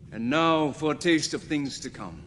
And now for a taste of things to come.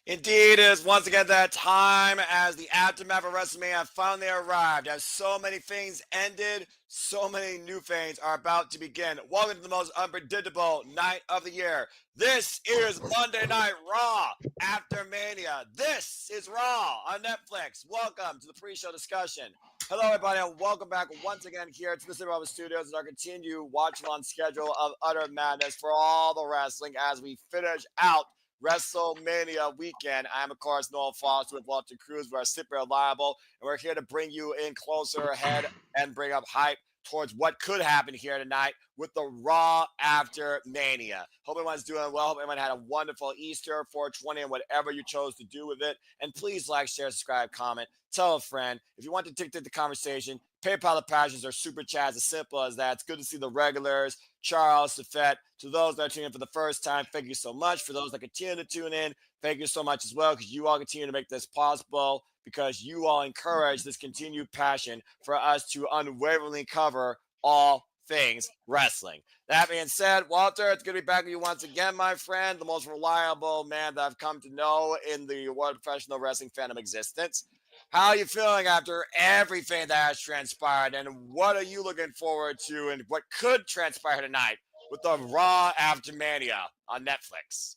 Indeed, it is once again that time as the aftermath of WrestleMania finally arrived. As so many things ended, so many new things are about to begin. Welcome to the most unpredictable night of the year. This is Monday Night Raw After Mania. This is Raw on Netflix. Welcome to the pre-show discussion. Hello, everybody, and welcome back once again here to the Super Bowl Studios and our continued watch-along schedule of utter madness for all the wrestling as we finish out WrestleMania weekend. I'm, of course, Noel Foster with Walter Cruz. We're super reliable, and we're here to bring you in closer ahead and bring up hype towards what could happen here tonight with the Raw After Mania. Hope everyone's doing well. Hope everyone had a wonderful Easter, 420, and whatever you chose to do with it. And please like, share, subscribe, comment, tell a friend. If you want to dictate the conversation, PayPal the passions or super chats, as simple as that. It's good to see the regulars, Charles, Safet. To those that are tuning in for the first time, thank you so much. For those that continue to tune in, thank you so much as well, because you all continue to make this possible, because you all encourage this continued passion for us to unwaveringly cover all things wrestling. That being said, Walter, it's good to be back with you once again, my friend, the most reliable man that I've come to know in the world of professional wrestling fandom existence. How are you feeling after everything that has transpired, and what are you looking forward to, and what could transpire tonight with the Raw After Mania on Netflix?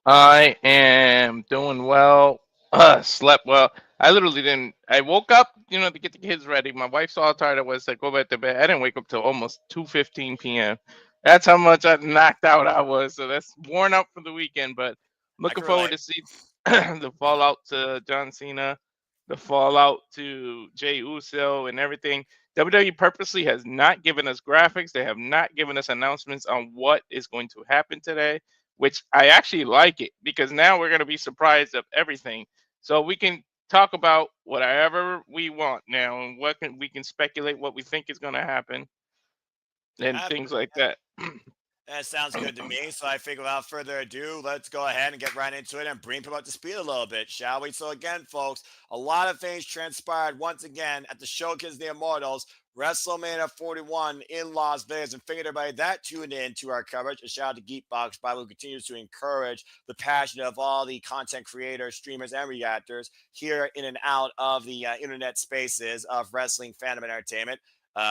I am doing well. Slept well. I literally didn't. I woke up, to get the kids ready. My wife saw how tired I was. Said, "Go back to bed." I didn't wake up till almost 2:15 p.m. That's how much I knocked out I was. So that's worn out for the weekend. But I looking can forward relate. to see the fallout to John Cena, the fallout to Jey Uso, and everything. WWE purposely has not given us graphics. They have not given us announcements on what is going to happen today, which I actually like it because now we're going to be surprised of everything. So we can talk about whatever we want now, and we can speculate what we think is going to happen and things like that. That sounds good to me. So I think without further ado, let's go ahead and get right into it and bring people up to speed a little bit, shall we? So again, folks, a lot of things transpired once again at the Showcase of the Immortals, WrestleMania 41 in Las Vegas. And thank everybody that tuned in to our coverage. A shout out to Geekbox Bible, who continues to encourage the passion of all the content creators, streamers, and reactors here in and out of the internet spaces of wrestling fandom and entertainment.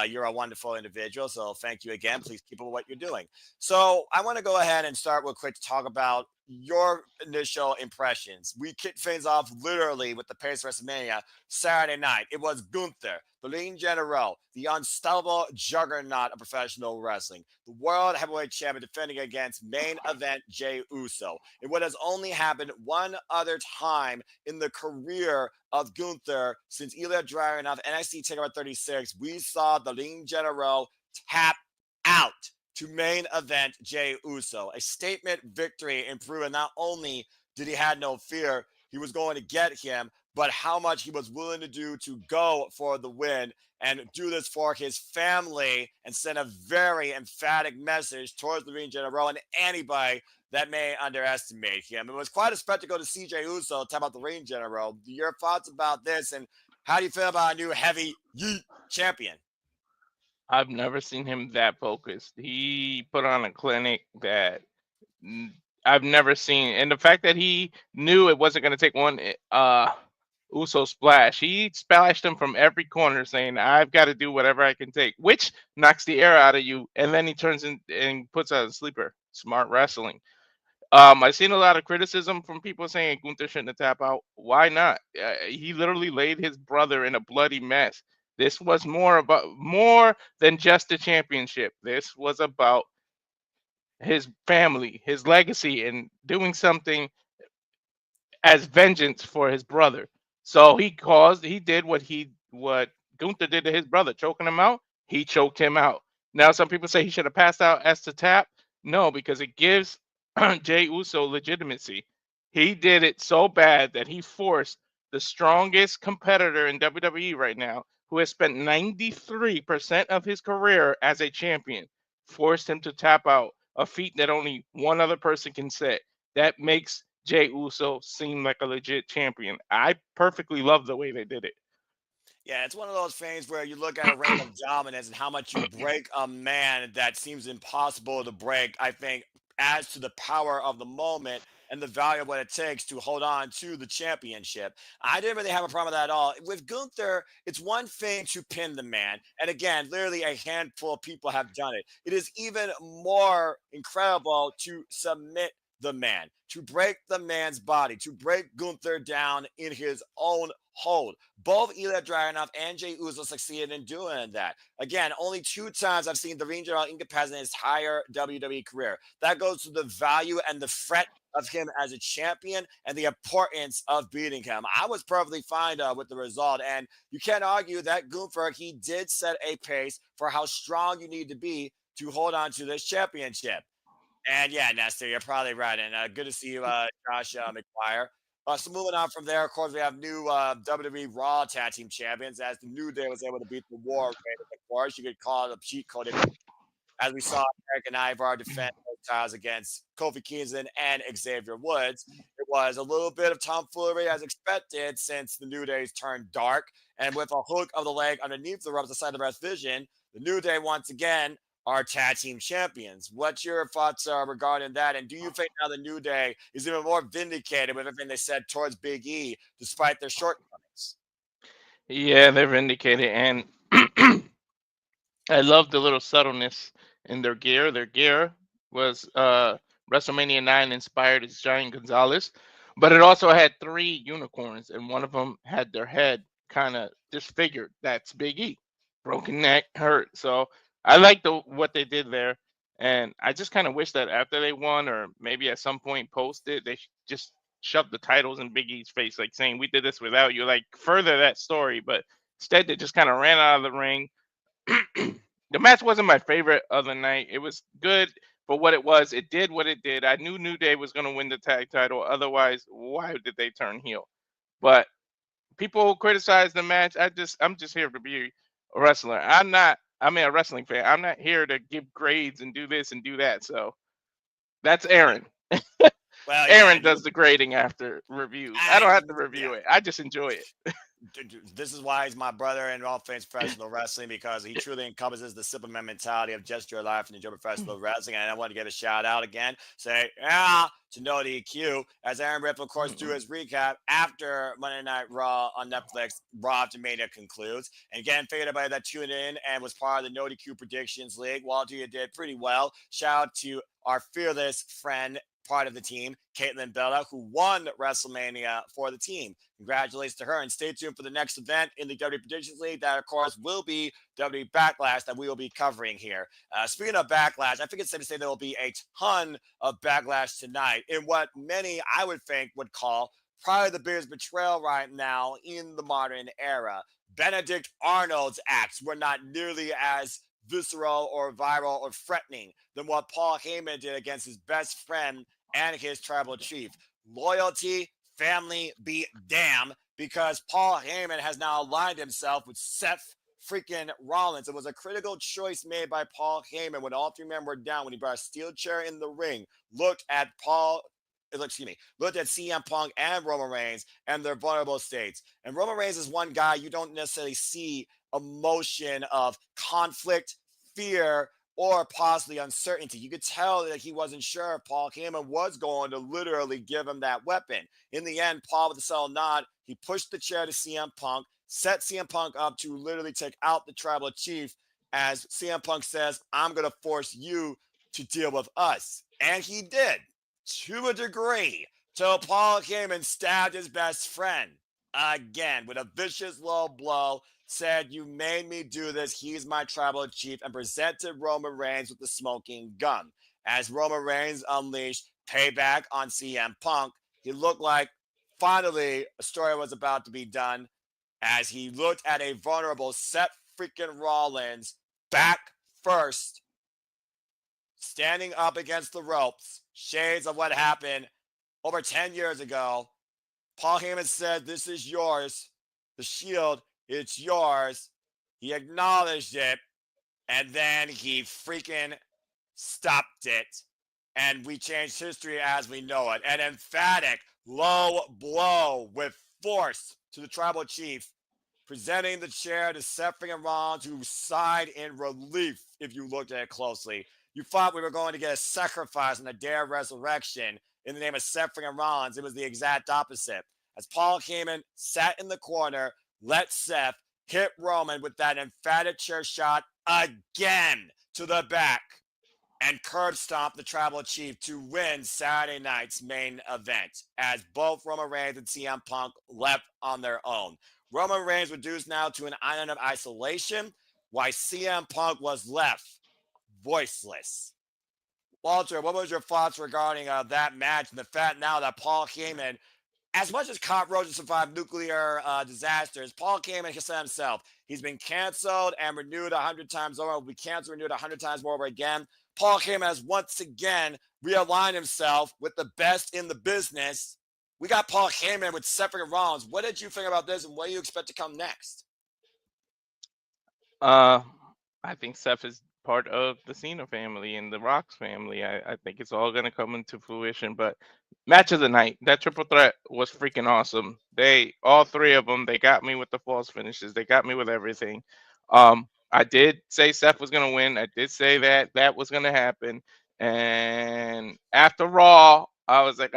You're a wonderful individual, so thank you again. Please keep up what you're doing. So I want to go ahead and start real quick to talk about your initial impressions. We kicked things off literally with the pace of WrestleMania Saturday night. It was Gunther, the leading general, the unstoppable juggernaut of professional wrestling, the world heavyweight champion defending against main event Jey Uso. In what has only happened one other time in the career of Gunther since Ilya Dragunov NXT TakeOver 36, we saw the leading general tap out to main event Jey Uso. A statement victory in proving not only did he have no fear, he was going to get him, but how much he was willing to do to go for the win and do this for his family and send a very emphatic message towards the Ring General and anybody that may underestimate him. It was quite a spectacle to see Jey Uso talk about the Ring General. Your thoughts about this, and how do you feel about a new heavy yeet champion? I've never seen him that focused. He put on a clinic that n- I've never seen, and the fact that he knew it wasn't going to take one Uso splash, he splashed him from every corner, saying, "I've got to do whatever I can take," which knocks the air out of you, and then he turns in and puts out a sleeper. Smart wrestling. I've seen a lot of criticism from people saying Gunther shouldn't have tap out. Why not? He literally laid his brother in a bloody mess. This was more than just a championship. This was about his family, his legacy, and doing something as vengeance for his brother. So he did what Gunther did to his brother, choking him out. He choked him out. Now some people say he should have passed out as to tap. No, because it gives Jey Uso legitimacy. He did it so bad that he forced the strongest competitor in WWE right now, who has spent 93% of his career as a champion, forced him to tap out, a feat that only one other person can say. That makes Jey Uso seem like a legit champion. I perfectly love the way they did it. Yeah, it's one of those things where you look at a reign of dominance and how much you break a man that seems impossible to break, I think adds to the power of the moment and the value of what it takes to hold on to the championship. I didn't really have a problem with that at all. With Gunther, it's one thing to pin the man. And again, literally a handful of people have done it. It is even more incredible to submit the man, to break the man's body, to break Gunther down in his own hold. Both Ilya Dragunov and Jey Uso succeeded in doing that. Again, only two times I've seen the Ring General incapacitated in his entire WWE career. That goes to the value and the threat of him as a champion and the importance of beating him. I was perfectly fine with the result, and you can't argue that Gunther, he did set a pace for how strong you need to be to hold on to this championship. And yeah, Nestor, you're probably right. And good to see you, Josh McGuire. So moving on from there, of course, we have new WWE Raw Tag Team Champions as the New Day was able to beat the War Raiders. Of course, you could call it a cheat code as we saw Eric and Ivar defend those titles against Kofi Kingston and Xavier Woods. It was a little bit of tomfoolery as expected since the New Day's turned dark. And with a hook of the leg underneath the ropes, the side of Best Vision, the New Day once again are tag team champions. What's your thoughts regarding that? And do you think now the New Day is even more vindicated with everything they said towards Big E, despite their shortcomings? Yeah, they're vindicated, and I love the little subtleness in their gear. Their gear was WrestleMania 9 inspired as Giant Gonzalez, but it also had three unicorns, and one of them had their head kind of disfigured. That's Big E, broken neck, hurt. So I like what they did there, and I just kind of wish that after they won, or maybe at some point post it, they just shoved the titles in Big E's face, like saying, "We did this without you." Like further that story, but instead they just kind of ran out of the ring. The match wasn't my favorite of the night. It was good for what it was. It did what it did. I knew New Day was going to win the tag title. Otherwise, why did they turn heel? But people criticize the match. I'm just here to be a wrestler. I mean a wrestling fan. I'm not here to give grades and do this and do that. So that's Aaron. Well, yeah, Aaron does the grading after reviews. I don't I, have to yeah. review it. I just enjoy it. This is why he's my brother in all things professional wrestling, because he truly encompasses the Superman mentality of just your life and enjoy professional wrestling. And I want to give a shout out again, say yeah to No DQ as Aaron Ripp, of course, do his recap after Monday Night Raw on Netflix. Raw After Mania concludes, and again, for anybody that tuned in and was part of the No DQ Predictions League, Walter, you did pretty well. Shout out to our fearless friend, part of the team, Caitlin Bella, who won WrestleMania for the team. Congratulations to her, and stay tuned for the next event in the WWE Predictions League. That, of course, will be WWE Backlash that we will be covering here. Speaking of Backlash, I think it's safe to say there will be a ton of Backlash tonight in what many, I would think, would call probably the biggest betrayal right now in the modern era. Benedict Arnold's acts were not nearly as visceral or viral or threatening than what Paul Heyman did against his best friend and his tribal chief. Loyalty, family be damn. because Paul Heyman has now aligned himself with Seth freaking Rollins. It was a critical choice made by Paul Heyman when all three men were down, when he brought a steel chair in the ring, looked at CM Punk and Roman Reigns and their vulnerable states. And Roman Reigns is one guy you don't necessarily see emotion of conflict, fear, or possibly uncertainty. You could tell that he wasn't sure if Paul Heyman was going to literally give him that weapon. In the end, Paul with the subtle nod, he pushed the chair to CM Punk, set CM Punk up to literally take out the tribal chief as CM Punk says, I'm going to force you to deal with us. And he did, to a degree, till Paul Heyman stabbed his best friend again with a vicious low blow, said, you made me do this. He's my tribal chief, and presented Roman Reigns with the smoking gun. As Roman Reigns unleashed payback on CM Punk, he looked like finally a story was about to be done as he looked at a vulnerable Seth freaking Rollins back first, standing up against the ropes, shades of what happened over 10 years ago. Paul Heyman said, this is yours. The Shield, it's yours. He acknowledged it, and then he freaking stopped it. And we changed history as we know it. An emphatic low blow with force to the tribal chief, presenting the chair to Seth freaking Rollins, who sighed in relief if you looked at it closely. You thought we were going to get a sacrifice on the day of resurrection in the name of Seth freaking Rollins. It was the exact opposite. As Paul Heyman sat in the corner, let Seth hit Roman with that emphatic chair shot again to the back and curb stomp the tribal chief to win Saturday night's main event, as both Roman Reigns and CM Punk left on their own. Roman Reigns reduced now to an island of isolation, while CM Punk was left voiceless. Walter, what was your thoughts regarding that match and the fact now that Paul Heyman, as much as cockroaches survived nuclear disasters, Paul Heyman has said himself, he's been canceled and renewed 100 times over, will be canceled and renewed 100 times more over again. Paul Heyman has once again realigned himself with the best in the business. We got Paul Heyman with Seth Rollins. What did you think about this, and what do you expect to come next? I think Seth is part of the Cena family and the Rock's family. I think it's all gonna come into fruition. But match of the night, that triple threat was freaking awesome. All three of them, they got me with the false finishes. They got me with everything. I did say Seth was gonna win. I did say that was gonna happen. And after Raw, I was like,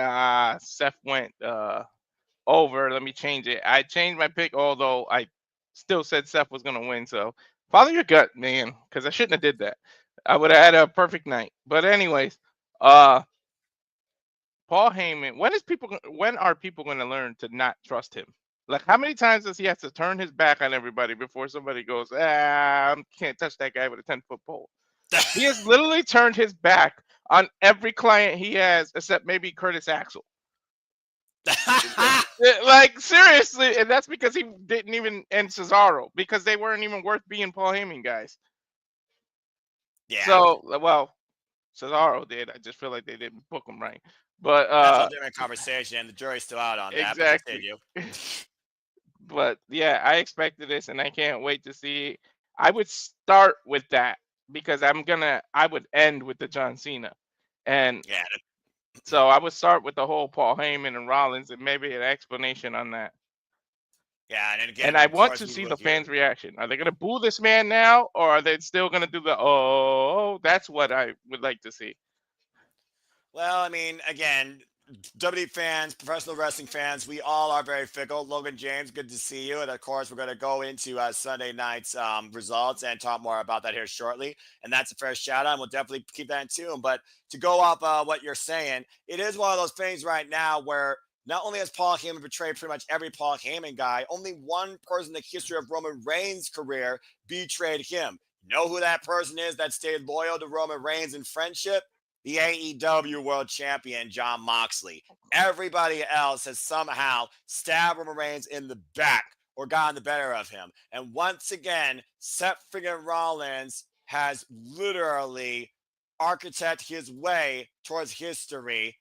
Seth went over. Let me change it. I changed my pick, although I still said Seth was gonna win. So follow your gut, man, because I shouldn't have did that. I would have had a perfect night. But anyways, Paul Heyman. When are people going to learn to not trust him? Like, how many times does he have to turn his back on everybody before somebody goes, can't touch that guy with a 10-foot pole? He has literally turned his back on every client he has, except maybe Curtis Axel. Like, seriously, and that's because he didn't even end Cesaro, because they weren't even worth being Paul Heyman guys. Yeah. So, well, Cesaro did. I just feel like they didn't book him right. But that's a different conversation. The jury's still out on that. exactly. But yeah, I expected this, and I can't wait to see. I would start with that because I would end with the John Cena, and yeah. So I would start with the whole Paul Heyman and Rollins, and maybe an explanation on that. Yeah, and again, And I want to see the fans' reaction. Are they going to boo this man now, or are they still going to do the That's what I would like to see. Well, I mean, again, WWE fans, professional wrestling fans, we all are very fickle. Logan James, good to see you. And of course, we're going to go into Sunday night's results and talk more about that here shortly. And that's a fair shout out. And we'll definitely keep that in tune. But to go off what you're saying, it is one of those things right now where not only has Paul Heyman betrayed pretty much every Paul Heyman guy, only one person in the history of Roman Reigns' career betrayed him. You know who that person is that stayed loyal to Roman Reigns in friendship? The AEW World Champion, Jon Moxley. Everybody else has somehow stabbed Roman Reigns in the back or gotten the better of him. And once again, Seth freaking Rollins has literally architected his way towards history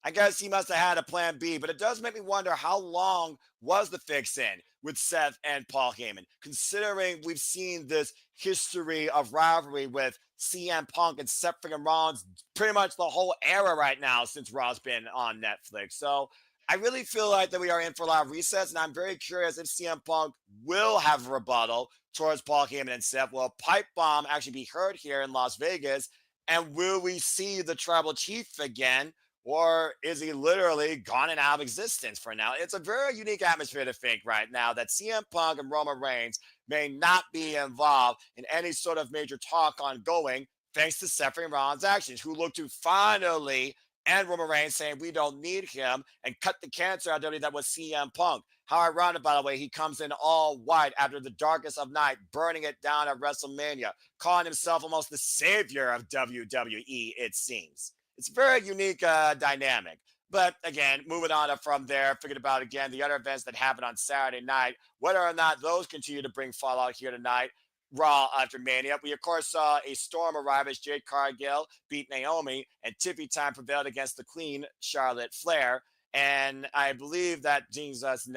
I guess he must have had a plan B, but it does make me wonder how long was the fix in with Seth and Paul Heyman, considering we've seen this history of rivalry with CM Punk and Seth freaking Rollins pretty much the whole era right now since Raw's been on Netflix. So I really feel like that we are in for a lot of resets, and I'm very curious if CM Punk will have a rebuttal towards Paul Heyman and Seth. Will a pipe bomb actually be heard here in Las Vegas? And will we see the tribal chief again? Or is he literally gone and out of existence for now? It's a very unique atmosphere to think right now that CM Punk and Roman Reigns may not be involved in any sort of major talk ongoing, thanks to Seth Rollins' actions, who look to finally end Roman Reigns saying we don't need him and cut the cancer out of WWE that was CM Punk. How ironic, by the way, he comes in all white after the darkest of night, burning it down at WrestleMania, calling himself almost the savior of WWE, it seems. It's a very unique dynamic. But again, moving on from there, figured about again the other events that happened on Saturday night, whether or not those continue to bring fallout here tonight. Raw After Mania. We, of course, saw a storm arrive as Jade Cargill beat Naomi, and Tippy Time prevailed against the Queen, Charlotte Flair. And I believe that brings us.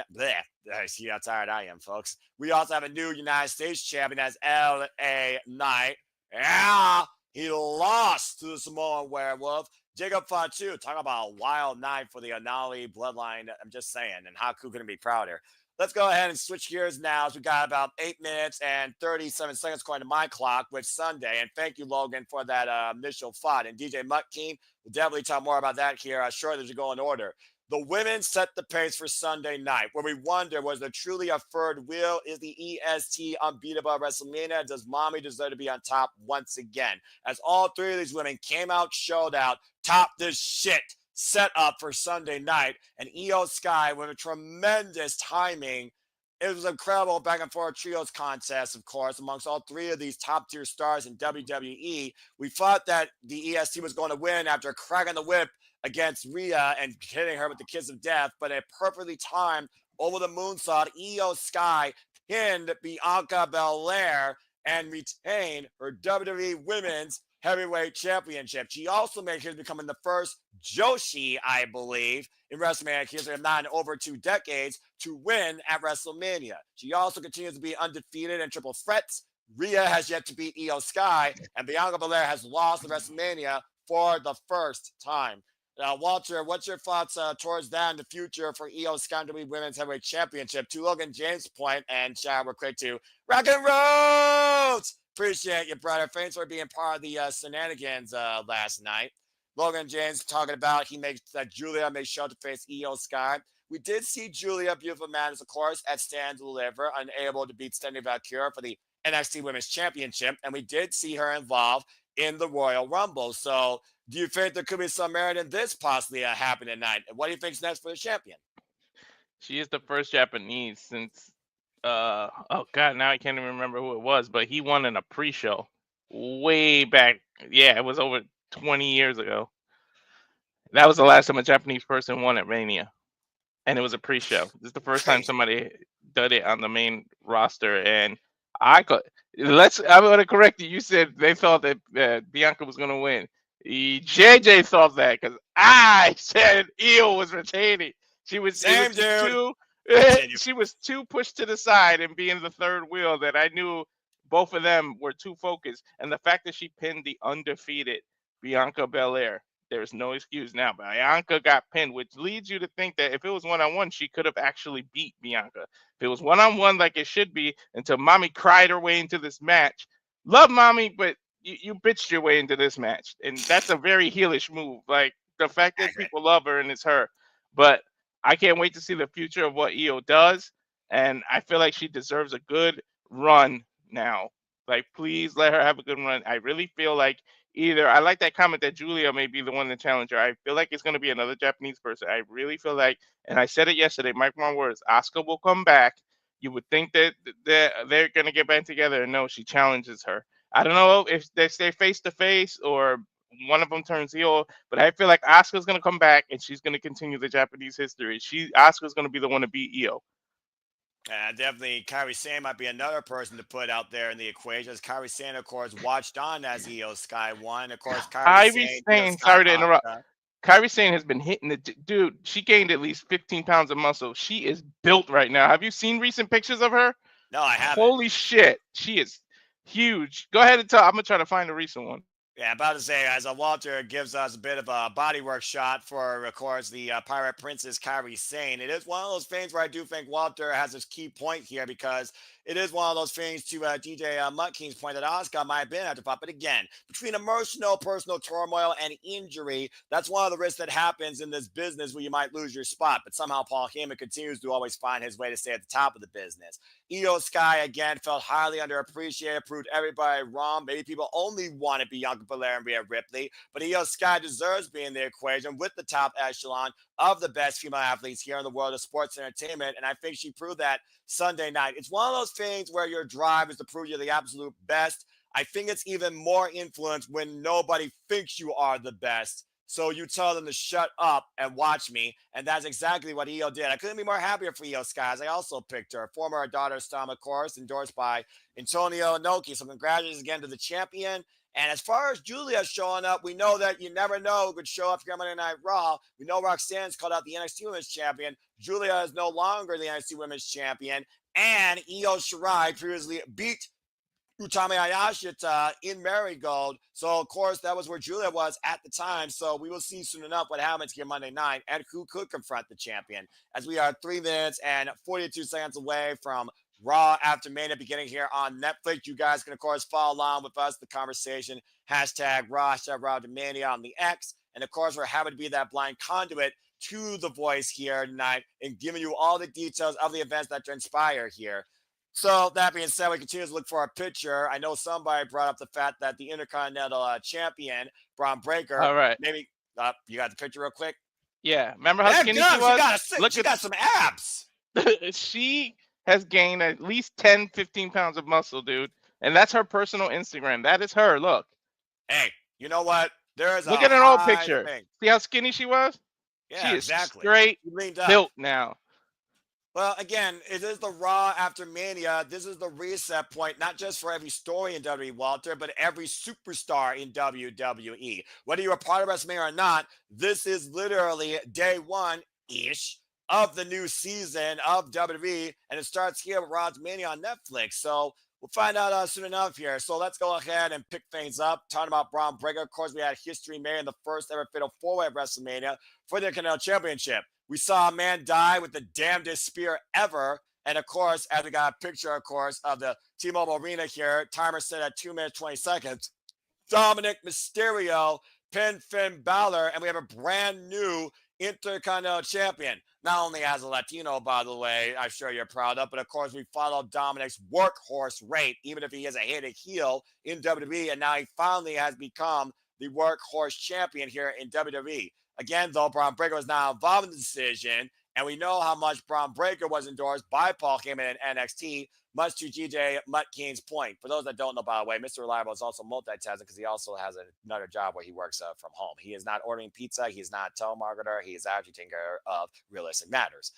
See how tired I am, folks. We also have a new United States champion as L.A. Knight. Yeah, he lost to the Samoan Werewolf. Jacob Fatu, talk about a wild night for the Anali bloodline. I'm just saying, and Haku couldn't be prouder. Let's go ahead and switch gears now. As we got about 8 minutes and 37 seconds according to my clock with Sunday. And thank you, Logan, for that initial thought. And DJ Mutkeen, we'll definitely talk more about that here shortly as we go in order. The women set the pace for Sunday night, where we wonder, was there truly a third wheel? Is the EST unbeatable at WrestleMania? Does Mommy deserve to be on top once again? As all three of these women came out, showed out, top this shit set up for Sunday night, and Io Sky with a tremendous timing. It was incredible back and forth trios contest, of course, amongst all three of these top tier stars in WWE. We thought that the EST was going to win after cracking the whip against Rhea and hitting her with the kiss of death, but a perfectly timed over the moonsault, Io Sky pinned Bianca Belair and retained her WWE Women's Heavyweight Championship. She also made his becoming the first Joshi, I believe, in WrestleMania history, if not in over 2 decades, to win at WrestleMania. She also continues to be undefeated in triple threats. Rhea has yet to beat Io Sky, and Bianca Belair has lost at WrestleMania for the first time. Walter, what's your thoughts towards that in the future for Io Sky WWE Women's Heavyweight Championship? To Logan James' point, and shout, we're quick to Rock and Roads! Appreciate you, brother. Thanks for being part of the shenanigans last night. Logan James talking about he makes Julia makes sure to face Io Sky. We did see Julia, beautiful madness, of course, at Stand Deliver, unable to beat Stephanie Valkyria for the NXT Women's Championship, and we did see her involved in the Royal Rumble. So, do you think there could be some merit in this possibly happening tonight? What do you think's next for the champion? She is the first Japanese since oh god, now I can't even remember who it was, but he won in a pre-show way back. Yeah, it was over 20 years ago. That was the last time a Japanese person won at Mania, and it was a pre-show. This is the first time somebody did it on the main roster, and I could I'm going to correct you. You said they thought that Bianca was going to win. JJ thought that because I said Io was retaining. She was Same, dude. too. She was too pushed to the side and being the third wheel that I knew both of them were too focused. And the fact that she pinned the undefeated Bianca Belair, there's no excuse now. Bianca got pinned, which leads you to think that if it was one-on-one, she could have actually beat Bianca. If it was one-on-one like it should be, until Mommy cried her way into this match. Love Mommy, but you bitched your way into this match. And that's a very heelish move. Like, the fact that people love her and it's her. But I can't wait to see the future of what Io does. And I feel like she deserves a good run now. Like, please let her have a good run. I really feel like either I like that comment that Julia may be the one to challenge her. I feel like it's going to be another Japanese person. I really feel like, and I said it yesterday, mark my words, Asuka will come back. You would think that they're going to get back together, and no, she challenges her. I don't know if they stay face to face or one of them turns heel, but I feel like Asuka's going to come back and she's going to continue the Japanese history. Asuka's going to be the one to beat Io. Definitely, Kairi Sane might be another person to put out there in the equation. As Kairi Sane, of course, watched on as Io Sky won. Of course, Kairi Sane, Sorry to interrupt. Kyrie Sane has been hitting the dude. She gained at least 15 pounds of muscle. She is built right now. Have you seen recent pictures of her? No, I haven't. Holy shit, she is huge. Go ahead and tell. I'm gonna try to find a recent one. Yeah, about to say, as Walter gives us a bit of a bodywork shot for, of course, the Pirate Princess Kyrie Sane. It is one of those things where I do think Walter has his key point here because it is one of those things to DJ Mutt King's point that Oscar might have been at the top. But again, between emotional, personal turmoil, and injury, that's one of the risks that happens in this business where you might lose your spot. But somehow Paul Heyman continues to always find his way to stay at the top of the business. Io Sky, again, felt highly underappreciated, proved everybody wrong. Maybe people only want to be Bianca Belair and Rhea Ripley, but Io Sky deserves being in the equation with the top echelon of the best female athletes here in the world of sports entertainment, and I think she proved that Sunday night. It's one of those things where your drive is to prove you're the absolute best. I think it's even more influence when nobody thinks you are the best. So you tell them to shut up and watch me. And that's exactly what Io did. I couldn't be more happier for Io Sky. I also picked her. Former daughter Stam, of course, endorsed by Antonio Inoki. So congratulations again to the champion. And as far as Julia showing up, we know that you never know who could show up here on Monday Night Raw. We know Roxanne's called out the NXT Women's Champion. Julia is no longer the NXT Women's Champion. And Io Shirai previously beat Utami Hayashita in Marigold. So, of course, that was where Julia was at the time. So we will see soon enough what happens here Monday night and who could confront the champion. As we are 3 minutes and 42 seconds away from Raw After Mania beginning here on Netflix. You guys can, of course, follow along with us, the conversation, hashtag Raw After Mania on the X. And, of course, we're happy to be that blind conduit to the voice here tonight and giving you all the details of the events that transpire here. So that being said, we continue to look for a picture. I know somebody brought up the fact that the Intercontinental Champion, Braun Breaker, All right. maybe you got the picture real quick? Yeah. Remember how skinny she was? She got some abs. She has gained at least 10, 15 pounds of muscle, dude. And that's her personal Instagram. That is her. Look. Hey, you know what? Look at an old picture. Thing. See how skinny she was? Yeah, she exactly. Straight built now. Well, again, it is the Raw After Mania. This is the reset point, not just for every story in WWE, Walter, but every superstar in WWE. Whether you're a part of WrestleMania or not, this is literally day one-ish of the new season of WWE, and it starts here with Raw's Mania on Netflix. So we'll find out soon enough here. So let's go ahead and pick things up. Talking about Braun Breaker, of course, we had history made in the first ever Fatal 4-Way of WrestleMania for the Intercontinental Championship. We saw a man die with the damnedest spear ever. And, of course, as we got a picture, of course, of the T-Mobile Arena here, timer set at 2 minutes, 20 seconds. Dominic Mysterio pinned Finn Balor, and we have a brand new Intercontinental Champion. Not only as a Latino, by the way, I'm sure you're proud of, but, of course, we followed Dominic's workhorse rate, even if he is a hated heel in WWE, and now he finally has become the workhorse champion here in WWE. Again, though, Braun Breaker was now involved in the decision, and we know how much Braun Breaker was endorsed by Paul Heyman and NXT, much to GJ Mutt Keen's point. For those that don't know, by the way, Mr. Reliable is also multitasking because he also has another job where he works from home. He is not ordering pizza. He's not a telemarketer. He is actually taking care of realistic matters.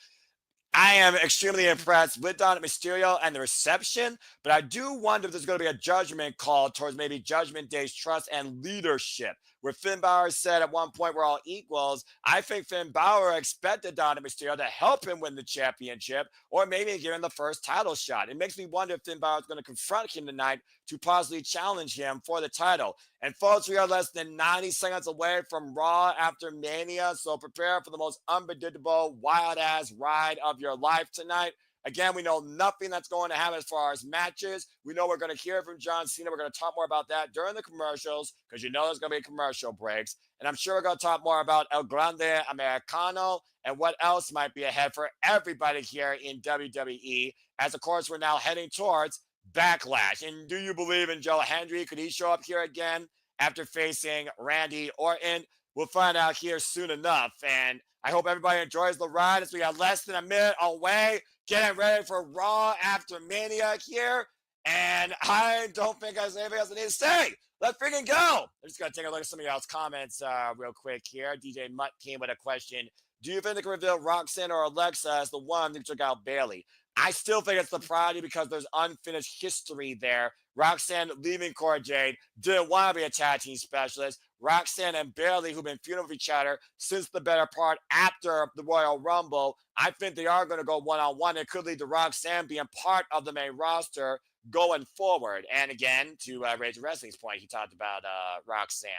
I am extremely impressed with Dominic Mysterio and the reception, but I do wonder if there's going to be a judgment call towards maybe Judgment Day's trust and leadership. Where Finn Balor said at one point we're all equals, I think Finn Balor expected Dominic Mysterio to help him win the championship or maybe give him the first title shot. It makes me wonder if Finn Balor is going to confront him tonight to possibly challenge him for the title. And folks, we are less than 90 seconds away from Raw After Mania, so prepare for the most unpredictable, wild-ass ride of your life tonight. Again, we know nothing that's going to happen as far as matches. We know we're going to hear from John Cena. We're going to talk more about that during the commercials because you know there's going to be commercial breaks. And I'm sure we're going to talk more about El Grande Americano and what else might be ahead for everybody here in WWE. As, of course, we're now heading towards Backlash. And do you believe in Joe Hendry? Could he show up here again after facing Randy Orton? We'll find out here soon enough. And I hope everybody enjoys the ride as we got less than a minute away. Getting ready for Raw After Mania here. And I don't think there's anything else I need to say. Let's freaking go. I'm just going to take a look at some of y'all's comments real quick here. DJ Mutt came with a question. Do you think they can reveal Roxanne or Alexa as the one who took out Bayley? I still think it's the priority because there's unfinished history there. Roxanne leaving Cora Jade, didn't want to be a tag team specialist. Roxanne and Bayley, who've been feuding with each other since the better part after the Royal Rumble, I think they are going to go one-on-one. It could lead to Roxanne being part of the main roster going forward. And again, to Rage Wrestling's point, he talked about Roxanne.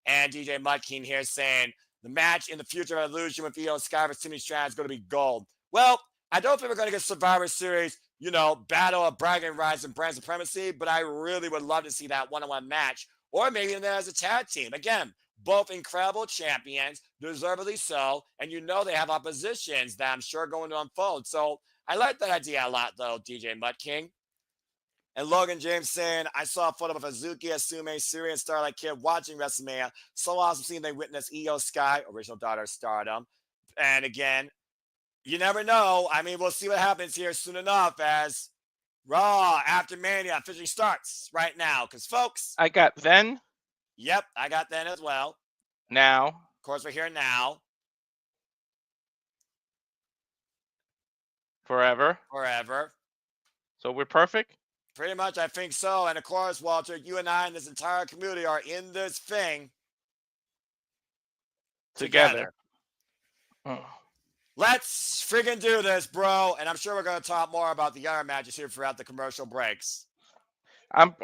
And DJ Mudking here saying, the match in the future of Illusion with Io Sky versus Timmy Strand is going to be gold. Well, I don't think we're going to get Survivor Series, battle of bragging rights and brand supremacy, but I really would love to see that one-on-one match, or maybe even as a tag team. Again, both incredible champions, deservedly so, and they have oppositions that I'm sure are going to unfold. So I like that idea a lot, though, DJ Mutt King. And Logan James saying, I saw a photo of Hazuki, Asume, Syrian Starlight Kid watching WrestleMania. So awesome seeing they witness Io Sky, original daughter of Stardom. And again, you never know. I mean, we'll see what happens here soon enough as Raw After Mania officially starts right now. Because, folks. I got then. Yep, I got then as well. Now. Of course, we're here now. Forever. So we're perfect? Pretty much, I think so. And of course, Walter, you and I and this entire community are in this thing together. Oh. Let's friggin' do this, bro. And I'm sure we're going to talk more about the other matches here throughout the commercial breaks. I'm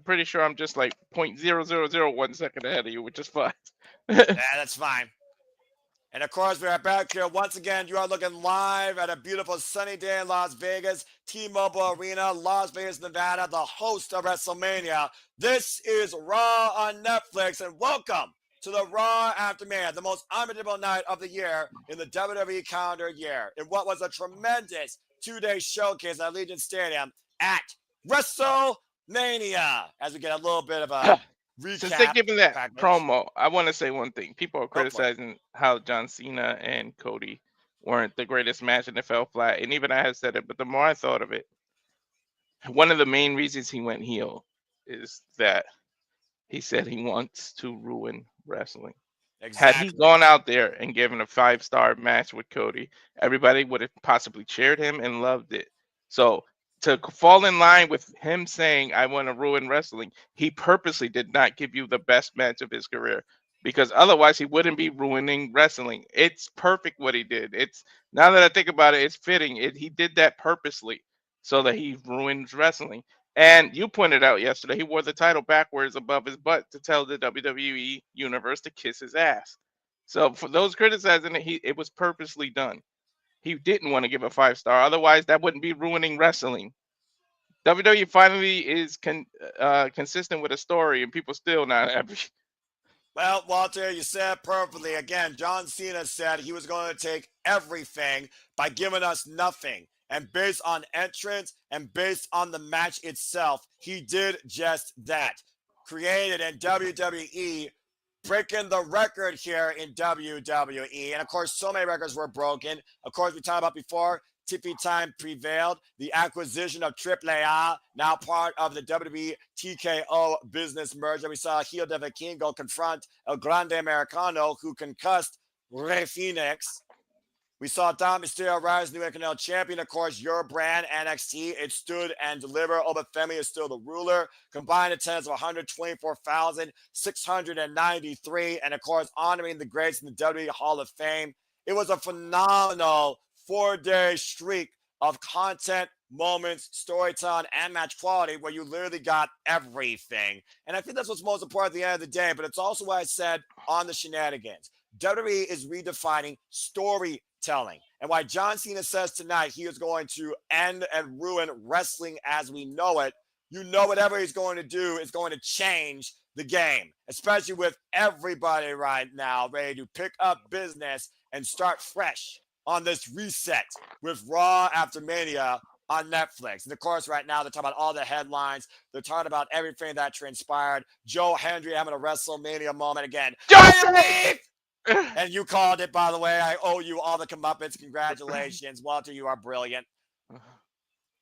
pretty sure I'm just like 0.0001 second ahead of you, which is fine. Yeah, that's fine. And of course, we are back here once again. You are looking live at a beautiful sunny day in Las Vegas, T-Mobile Arena, Las Vegas, Nevada, the host of WrestleMania. This is Raw on Netflix, and welcome to the Raw After Mania, the most unforgettable night of the year in the WWE calendar year, in what was a tremendous two-day showcase at Allegiant Stadium at WrestleMania. As we get a little bit of a recap. Since they're giving that promo, I want to say one thing. People are criticizing how John Cena and Cody weren't the greatest match and it fell flat. And even I have said it, but the more I thought of it, one of the main reasons he went heel is that he said he wants to ruin wrestling. Exactly. Had he gone out there and given a 5-star match with Cody, everybody would have possibly cheered him and loved it. So to fall in line with him saying, I want to ruin wrestling, he purposely did not give you the best match of his career, because otherwise he wouldn't be ruining wrestling. It's perfect what he did. It's, now that I think about it, it's fitting. He did that purposely so that he ruins wrestling. And you pointed out yesterday, he wore the title backwards above his butt to tell the WWE universe to kiss his ass. So for those criticizing it, it was purposely done. He didn't want to give a 5-star. Otherwise, that wouldn't be ruining wrestling. WWE finally is consistent with a story, and people still not happy. Well, Walter, you said perfectly. Again, John Cena said he was going to take everything by giving us nothing. And based on entrance and based on the match itself, he did just that. Created in WWE, breaking the record here in WWE. And of course, so many records were broken. Of course, we talked about before, Tippy Time prevailed. The acquisition of AAA, now part of the WWE TKO business merger. We saw Heel de Vikingo confront El Grande Americano, who concussed Rey Fenix. We saw Dom Mysterio rise new Intercontinental Champion. Of course, your brand, NXT, it stood and delivered. Obafemi is still the ruler. Combined attendance of 124,693. And of course, honoring the greats in the WWE Hall of Fame. It was a phenomenal 4-day streak of content, moments, storytelling, and match quality where you literally got everything. And I think that's what's most important at the end of the day. But it's also what I said on the shenanigans. WWE is redefining storytelling. And why John Cena says tonight he is going to end and ruin wrestling as we know it, whatever he's going to do is going to change the game, especially with everybody right now ready to pick up business and start fresh on this reset with Raw After Mania on Netflix. And of course, right now, they're talking about all the headlines. They're talking about everything that transpired. Joe Hendry having a WrestleMania moment again. And you called it, by the way. I owe you all the comeuppance. Congratulations. Walter, you are brilliant.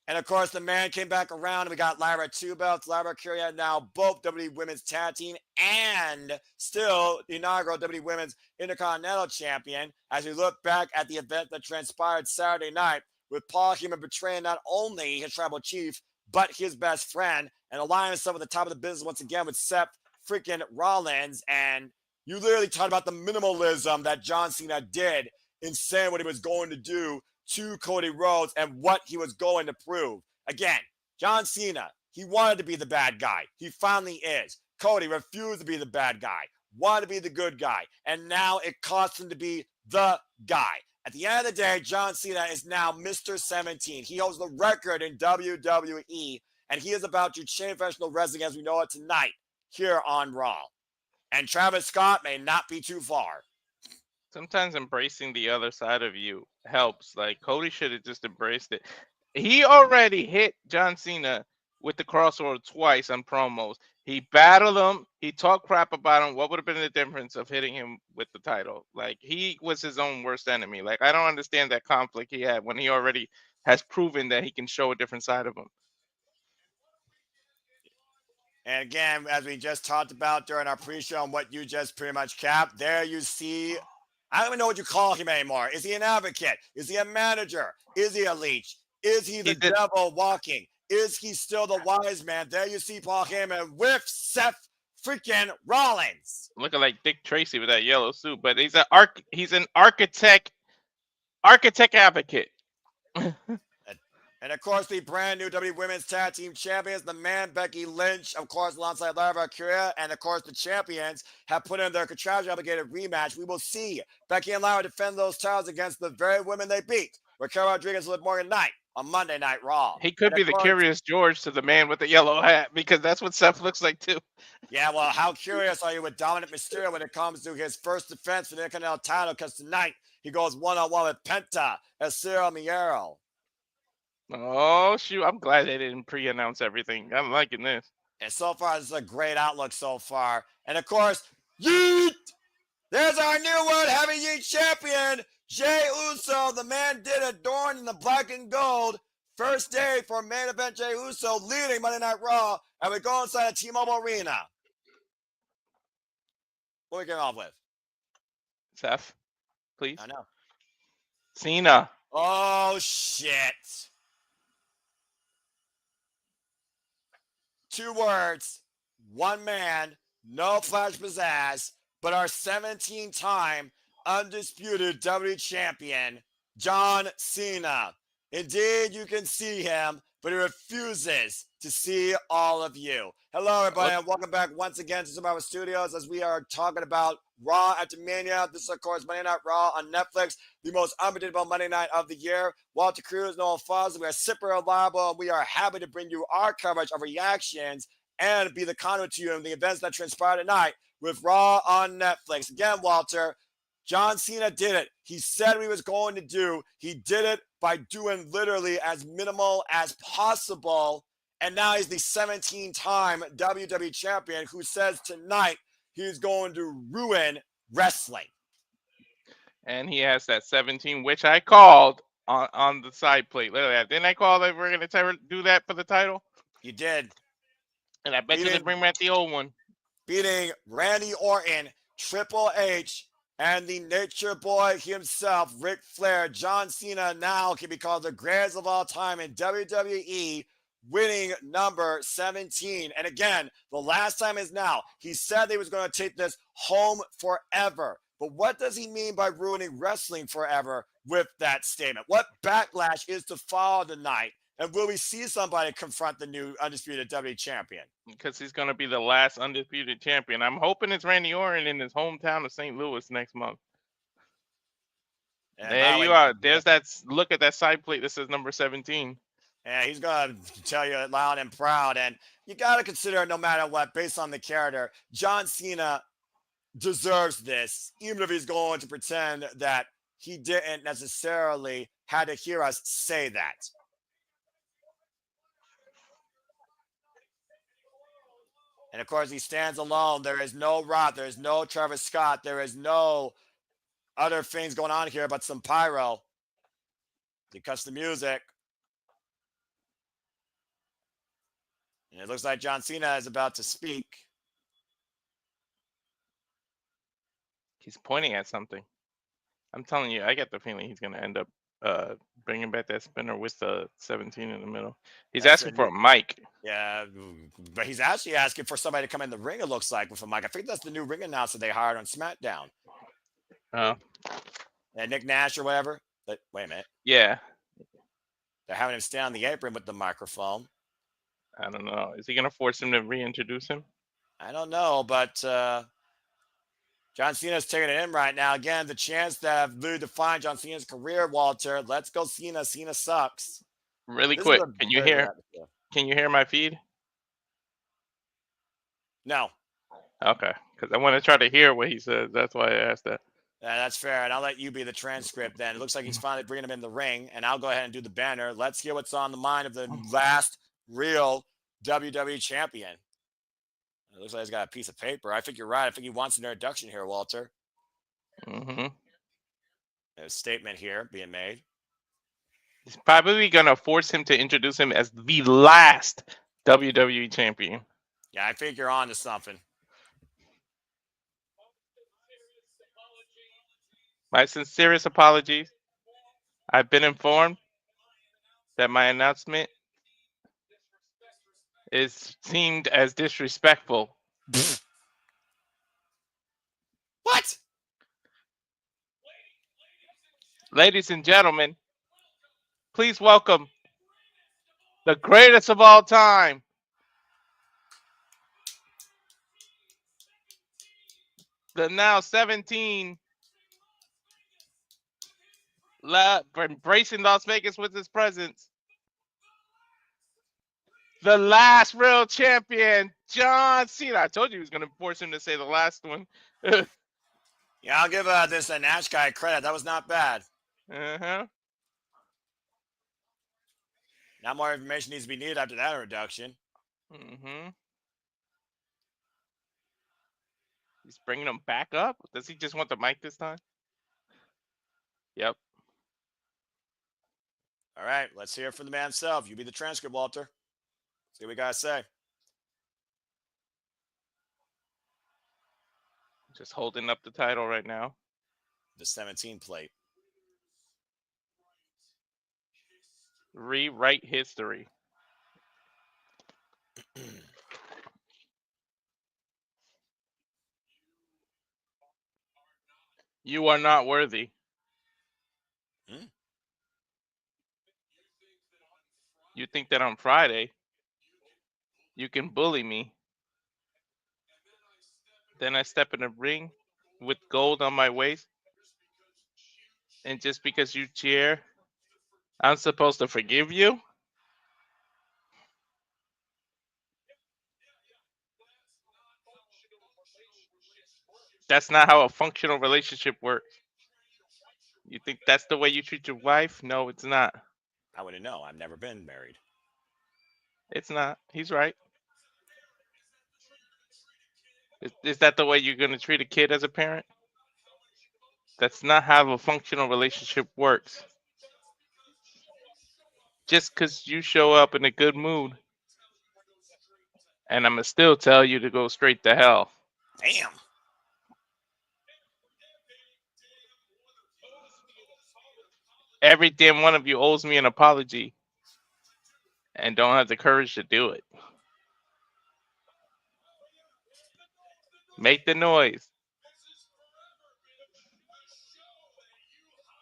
And of course, the man came back around, and we got Lyra 2 belts. Lyra Curia now both WWE Women's Tag Team and still the inaugural WWE Women's Intercontinental Champion. As we look back at the event that transpired Saturday night with Paul Heyman betraying not only his tribal chief, but his best friend, and aligning himself at the top of the business once again with Seth freaking Rollins. And you literally talked about the minimalism that John Cena did in saying what he was going to do to Cody Rhodes and what he was going to prove. Again, John Cena, he wanted to be the bad guy. He finally is. Cody refused to be the bad guy, wanted to be the good guy, and now it costs him to be the guy. At the end of the day, John Cena is now Mr. 17. He holds the record in WWE, and he is about to change professional wrestling as we know it tonight here on Raw. And Travis Scott may not be too far. Sometimes embracing the other side of you helps. Like Cody should have just embraced it. He already hit John Cena with the crossover twice on promos. He battled him. He talked crap about him. What would have been the difference of hitting him with the title? Like he was his own worst enemy. Like I don't understand that conflict he had when he already has proven that he can show a different side of him. And again, as we just talked about during our pre-show and what you just pretty much capped, there you see, I don't even know what you call him anymore. Is he an advocate? Is he a manager? Is he a leech? Is he the devil walking? Is he still the wise man? There you see Paul Heyman with Seth freaking Rollins. Looking like Dick Tracy with that yellow suit, but he's an architect advocate. And of course, the brand new WWE Women's Tag Team Champions, the man Becky Lynch, of course, alongside Lara Valkyria, and of course, the champions have put in their contractually obligated rematch. We will see Becky and Lara defend those titles against the very women they beat, Raquel Rodriguez and Liv Morgan Knight on Monday Night Raw. He could be the Curious George to the man with the yellow hat because that's what Seth looks like too. Yeah, well, how curious are you with Dominic Mysterio when it comes to his first defense for the Intercontinental title? Because tonight he goes one-on-one with Penta and Cyril Miero. Oh, shoot. I'm glad they didn't pre-announce everything. I'm liking this. And so far, this is a great outlook so far. And of course, yeet! There's our new World Heavyweight Champion, Jey Uso. The man did adorn in the black and gold. First day for main event Jey Uso leading Monday Night Raw. And we go inside a T-Mobile Arena. What are we getting off with? Seth, please. I know. Cena. Oh, shit. 2 words, 1 man, no flash pizzazz, but our 17-time undisputed WWE champion, John Cena. Indeed, you can see him, but he refuses to see all of you. Hello, everybody, and welcome back once again to Survivor Studios as we are talking about Raw After Mania. This is, of course, Monday Night Raw on Netflix, the most unpredictable Monday night of the year. Walter Cruz, Noah Fawcett, we are super reliable, and we are happy to bring you our coverage of reactions and be the conduit to you in the events that transpire tonight with Raw on Netflix. Again, Walter, John Cena did it. He said what he was going to do. He did it by doing literally as minimal as possible. And now he's the 17-time WWE champion who says tonight he's going to ruin wrestling. And he has that 17, which I called on the side plate. Literally, didn't I call that we're going to do that for the title? You did. And I bet you they bring back the old one. Beating Randy Orton, Triple H, and the Nature Boy himself, Ric Flair. John Cena now can be called the greatest of all time in WWE, winning number 17. And again, the last time is now. He said he was going to take this home forever. But what does he mean by ruining wrestling forever with that statement? What backlash is to follow tonight? And will we see somebody confront the new undisputed WWE champion? Because he's going to be the last undisputed champion. I'm hoping it's Randy Orton in his hometown of St. Louis next month. And there you are. There's that. Look at that side plate. This is number 17. Yeah, he's going to tell you it loud and proud. And you got to consider, no matter what, based on the character, John Cena deserves this, even if he's going to pretend that he didn't necessarily had to hear us say that. And of course, he stands alone. There is no Rock. There is no Travis Scott. There is no other things going on here but some pyro. He cuts the music. And it looks like John Cena is about to speak. He's pointing at something. I'm telling you, I get the feeling he's going to end up bringing back that spinner with the 17 in the middle. He's That's asking a for new. a mic. Yeah, but he's actually asking for somebody to come in the ring. It looks like with a mic. I think that's the new ring announcer they hired on SmackDown. Uh, And Nick Nash or whatever. But wait a minute, yeah, they're having him stand on the apron with the microphone. I don't know. Is he gonna force him to reintroduce him? I don't know, but John Cena's taking it in right now. Again, the chance that have really defined John Cena's career, Walter. Let's go, Cena. Cena sucks. Really This is quick, a can you very good hear? atmosphere. Can you hear my feed? No, Okay, because I want to try to hear what he says. That's why I asked that. that's fair. And I'll let you be the transcript then. It looks like he's finally bringing him in the ring. And I'll go ahead and do the banner. Let's hear what's on the mind of the last real WWE champion. It looks like he's got a piece of paper. I think you're right. I think he wants an introduction here, Walter. Mm-hmm. There's a statement here being made. He's probably gonna force him to introduce him as the last WWE champion. Yeah, I think you're on to something. My sincerest apologies. I've been informed that my announcement is seemed as disrespectful. What? Ladies and gentlemen, please welcome the greatest of all time, the now 17, embracing Las Vegas with his presence, the last real champion, John Cena. I told you he was going to force him to say the last one. Yeah, I'll give this Nash guy credit. That was not bad. Uh-huh. Not more information needs to be needed after that introduction. Mm-hmm. He's bringing him back up? Does he just want the mic this time? Yep. All right, let's hear it from the man himself. You be the transcript, Walter. See what we got to say. Just holding up the title right now. The 17 plate. Rewrite history. You are not worthy. Hmm? You think that on Friday you can bully me. Then I step in a ring with gold on my waist. And just because you cheer, I'm supposed to forgive you? That's not how a functional relationship works. You think that's the way you treat your wife? No, it's not. I wouldn't know. I've never been married. It's not. He's right. Is that the way you're going to treat a kid as a parent? That's not how a functional relationship works. Just because you show up in a good mood, and I'm going to still tell you to go straight to hell. Damn. Every damn one of you owes me an apology and don't have the courage to do it. Make the noise.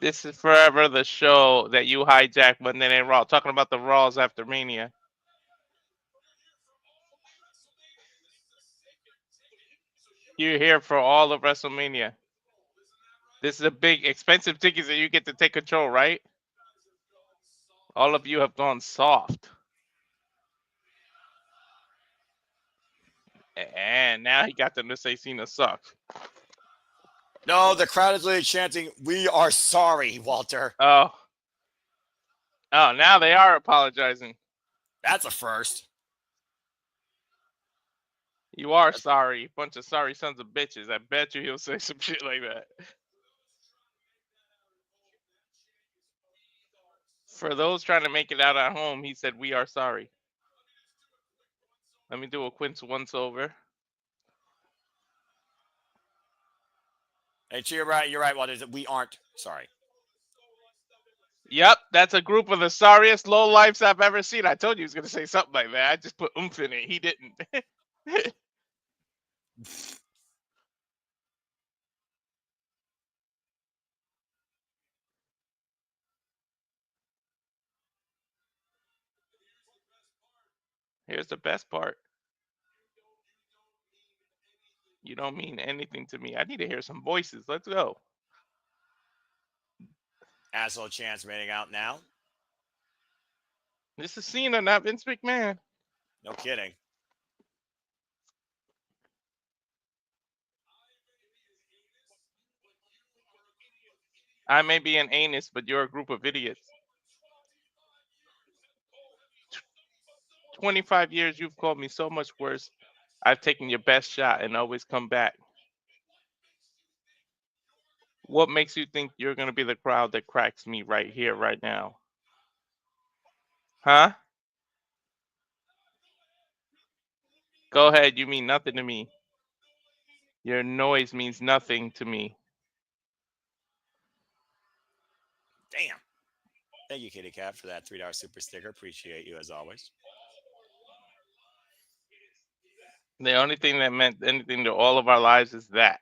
This is forever the show that you hijacked Monday Night Raw. Talking about the Raws after Mania. You're here for all of WrestleMania. This is a big, expensive tickets that you get to take control, right? All of you have gone soft. And now he got them to say Cena sucks. No, the crowd is literally chanting, "We are sorry, Walter." Oh, now they are apologizing. That's a first. You are sorry. Bunch of sorry sons of bitches. I bet you he'll say some shit like that. For those trying to make it out at home, he said, "We are sorry." Let me do a quick once over. Hey, you're right. You're right, Walter. We aren't sorry. Yep, that's a group of the sorriest low lifes I've ever seen. I told you he was gonna say something like that. I just put oomph in it. He didn't. Here's the best part. You don't mean anything to me. I need to hear some voices. Let's go. Asshole Chance rating out now. This is Cena, not Vince McMahon. No kidding. I may be an anus, but you're a group of idiots. 25 years, you've called me so much worse. I've taken your best shot and always come back. What makes you think you're going to be the crowd that cracks me right here, right now? Huh? Go ahead, you mean nothing to me. Your noise means nothing to me. Damn. Thank you, Kitty Cat, for that $3 super sticker. Appreciate you as always. The only thing that meant anything to all of our lives is that.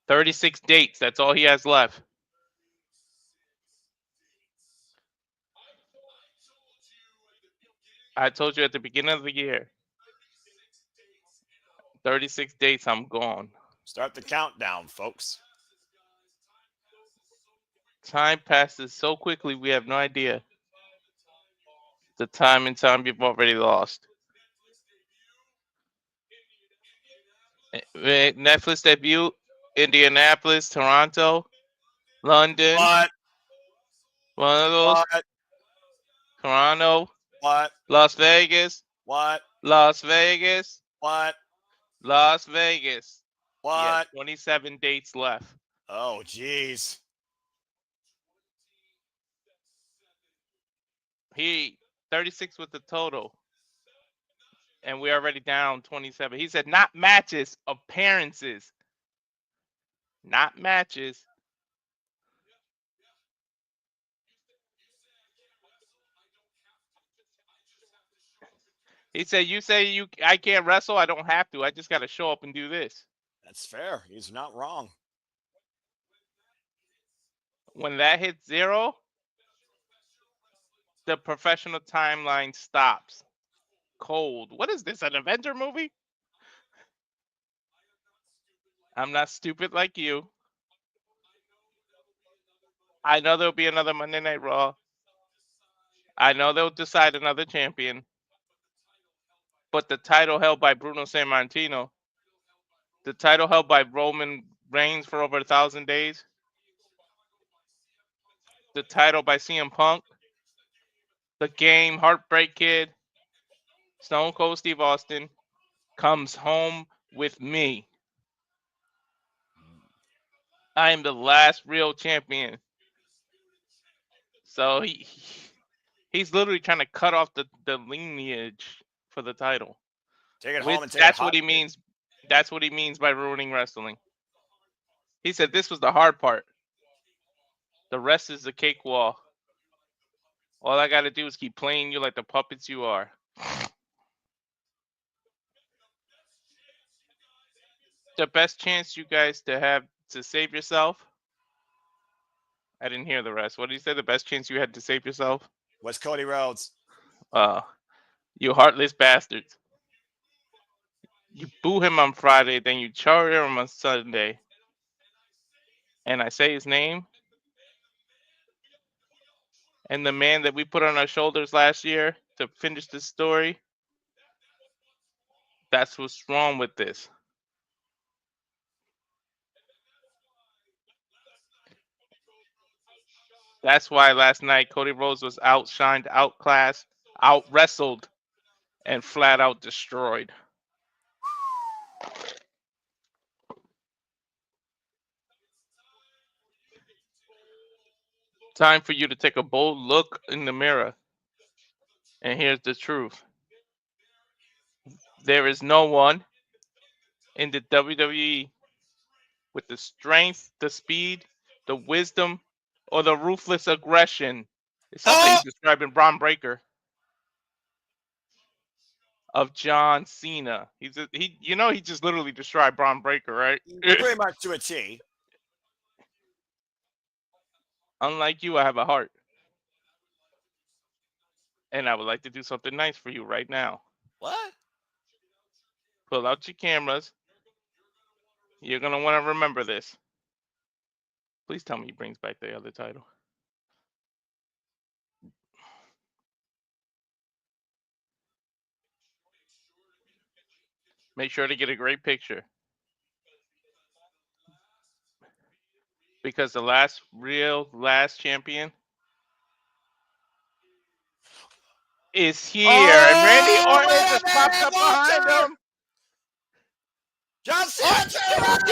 36 dates, that's all he has left. I told you at the beginning of the year. 36 dates, I'm gone. Start the countdown, folks. Time passes so quickly, we have no idea. The time and time you've already lost. Netflix debut, Indianapolis, Toronto, London. What? One of those. What? Toronto, What? Las Vegas, What? Las Vegas, What? Las Vegas. He has What? 27 dates left. Oh, jeez. He 36 with the total. And we're already down 27. He said not matches, appearances. Not matches. He said, "You say I can't wrestle. I don't have to. I just got to show up and do this." That's fair. He's not wrong. When that hits 0, the professional timeline stops. Cold. What is this? An Avenger movie? I'm not stupid like you. I know there'll be another Monday Night Raw. I know they'll decide another champion. But the title held by Bruno Sammartino, the title held by Roman Reigns for over 1,000 days, the title by CM Punk, the Game, Heartbreak Kid, Stone Cold Steve Austin, comes home with me. I am the last real champion. So he's literally trying to cut off the lineage for the title. Take it home and take That's it what he means. That's what he means by ruining wrestling. He said this was the hard part. The rest is the cakewalk. All I got to do is keep playing you like the puppets you are. The best chance you guys to have to save yourself. I didn't hear the rest. What did he say? The best chance you had to save yourself? Was Cody Rhodes. You heartless bastards. You boo him on Friday, then you charge him on Sunday. And I say his name. And the man that we put on our shoulders last year to finish this story. That's what's wrong with this. That's why last night Cody Rhodes was outshined, outclassed, out wrestled, and flat out destroyed. Time for you to take a bold look in the mirror. And here's the truth. There is no one in the WWE with the strength, the speed, the wisdom, or the ruthless aggression. It sounds like he's describing Braun Breaker of John Cena. He just literally described Braun Breaker, right? Pretty much to a T. Unlike you, I have a heart. And I would like to do something nice for you right now. What? Pull out your cameras. You're going to want to remember this. Please tell me he brings back the other title. Make sure to get a great picture. Because the last champion is here. And Randy Orton just popped up behind him. John Cena!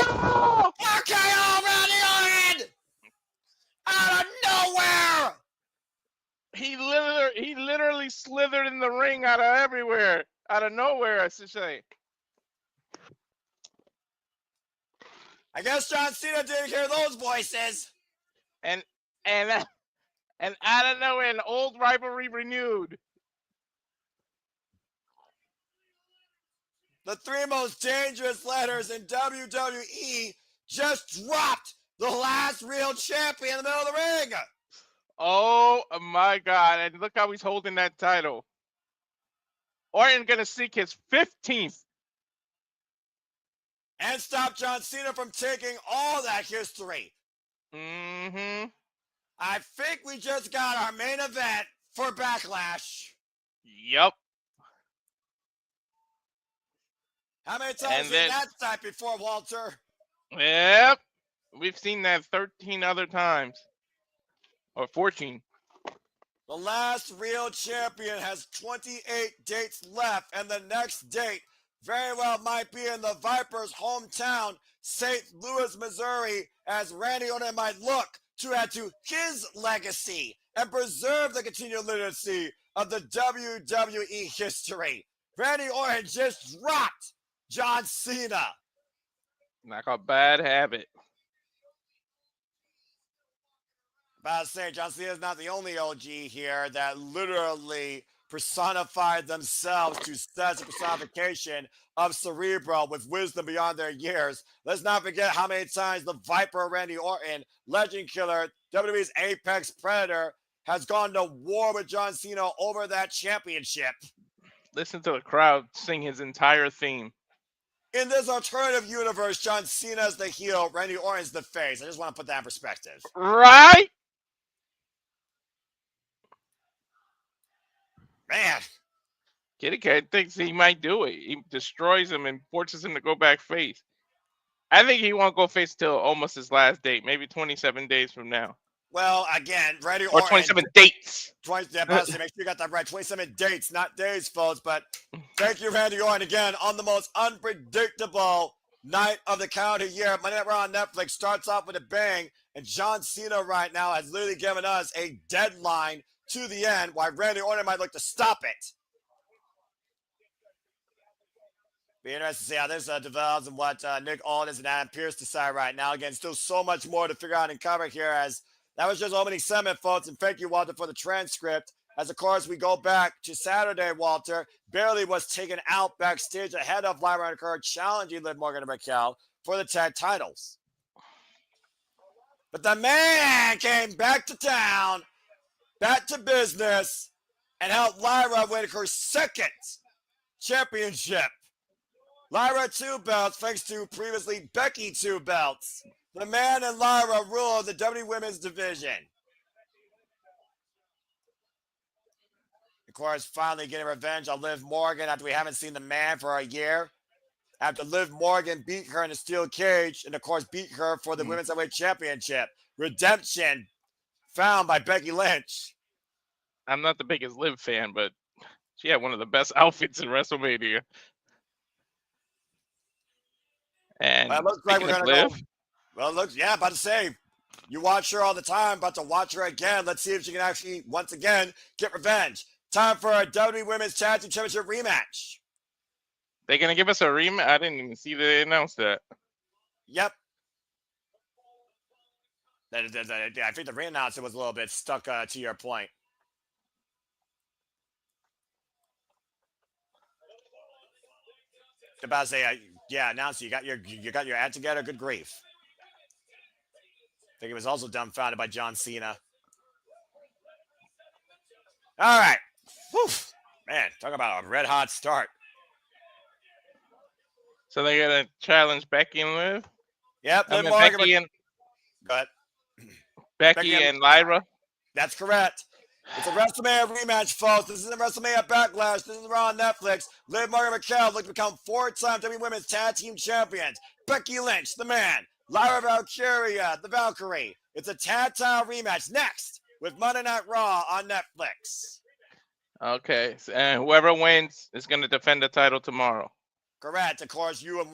Oh, RKO Randy Orton! Out of nowhere! He literally slithered in the ring out of everywhere. Out of nowhere, I should say. I guess John Cena didn't hear those voices. And out of nowhere, an old rivalry renewed. The three most dangerous letters in WWE just dropped the last real champion in the middle of the ring. Oh my God! And look how he's holding that title. Orton gonna seek his 15th. And stop John Cena from taking all that history. Mm-hmm. I think we just got our main event for Backlash. Yep. How many times have you seen that type before, Walter? Yep. We've seen that 13 other times. Or 14. The last real champion has 28 dates left, and the next date very well might be in the Vipers' hometown, St. Louis, Missouri, as Randy Orton might look to add to his legacy and preserve the continued legacy of the WWE history. Randy Orton just dropped John Cena. Like a bad habit. About to say, John Cena is not the only OG here that literally personified themselves to such a personification of Cerebro with wisdom beyond their years. Let's not forget how many times the Viper Randy Orton, Legend Killer, WWE's Apex Predator, has gone to war with John Cena over that championship. Listen to the crowd sing his entire theme. In this alternative universe, John Cena is the heel, Randy Orton's the face. I just want to put that in perspective. Right? Man. Kitty Cat thinks he might do it. He destroys him and forces him to go back face. I think he won't go face till almost his last date, maybe 27 days from now. Well, again, Randy Or Orton. 27 dates. 20, yeah, make sure you got that right. 27 dates, not days, folks. But thank you, Randy Orton, again, on the most unpredictable night of the calendar year. Monday Night Raw on Netflix starts off with a bang, and John Cena right now has literally given us a deadline to the end, why Randy Orton might look to stop it. Be interested to see how this develops and what Nick Aldis and Adam Pearce decide right now. Again, still so much more to figure out and cover here, as that was just opening segment, folks. And thank you, Walter, for the transcript. As, of course, we go back to Saturday, Walter. Bailey was taken out backstage ahead of Lyra and Kerr challenging Liv Morgan and Raquel for the tag titles. But the man came back to town, back to business, and helped Lyra win her second championship. Lyra 2 belts, thanks to previously Becky 2 belts. The man and Lyra rule the WWE Women's Division. Of course, finally getting revenge on Liv Morgan after we haven't seen the man for a year. After Liv Morgan beat her in a steel cage and, of course, beat her for the Women's Heavyweight Championship. Redemption found by Becky Lynch. I'm not the biggest Liv fan, but she had one of the best outfits in WrestleMania. And well, it looks like we're going to Liv, go. Well, it looks, yeah, about to say, you watch her all the time, about to watch her again. Let's see if she can actually, once again, get revenge. Time for a WWE Women's Tag Team Championship rematch. They're going to give us a rematch? I didn't even see they announced that. Yep. I think the ring announcer was a little bit stuck to your point. About to say, yeah, announcer, you got your ad together. Good grief. I think he was also dumbfounded by John Cena. All right. Whew. Man, talk about a red hot start. So they're gonna challenge Becky and Liv. Yep, I Liv mean Morgan. Becky and Go ahead. Becky and Lyra. That's correct. It's a WrestleMania rematch, folks. This isn't WrestleMania Backlash. This is Raw on Netflix. Liv Morgan Raquel look to become 4-time WWE Women's Tag Team Champions. Becky Lynch, the man. Lyra Valkyria, the Valkyrie. It's a tag title rematch next with Monday Night Raw on Netflix. Okay, and whoever wins is going to defend the title tomorrow. Correct. Of course, you and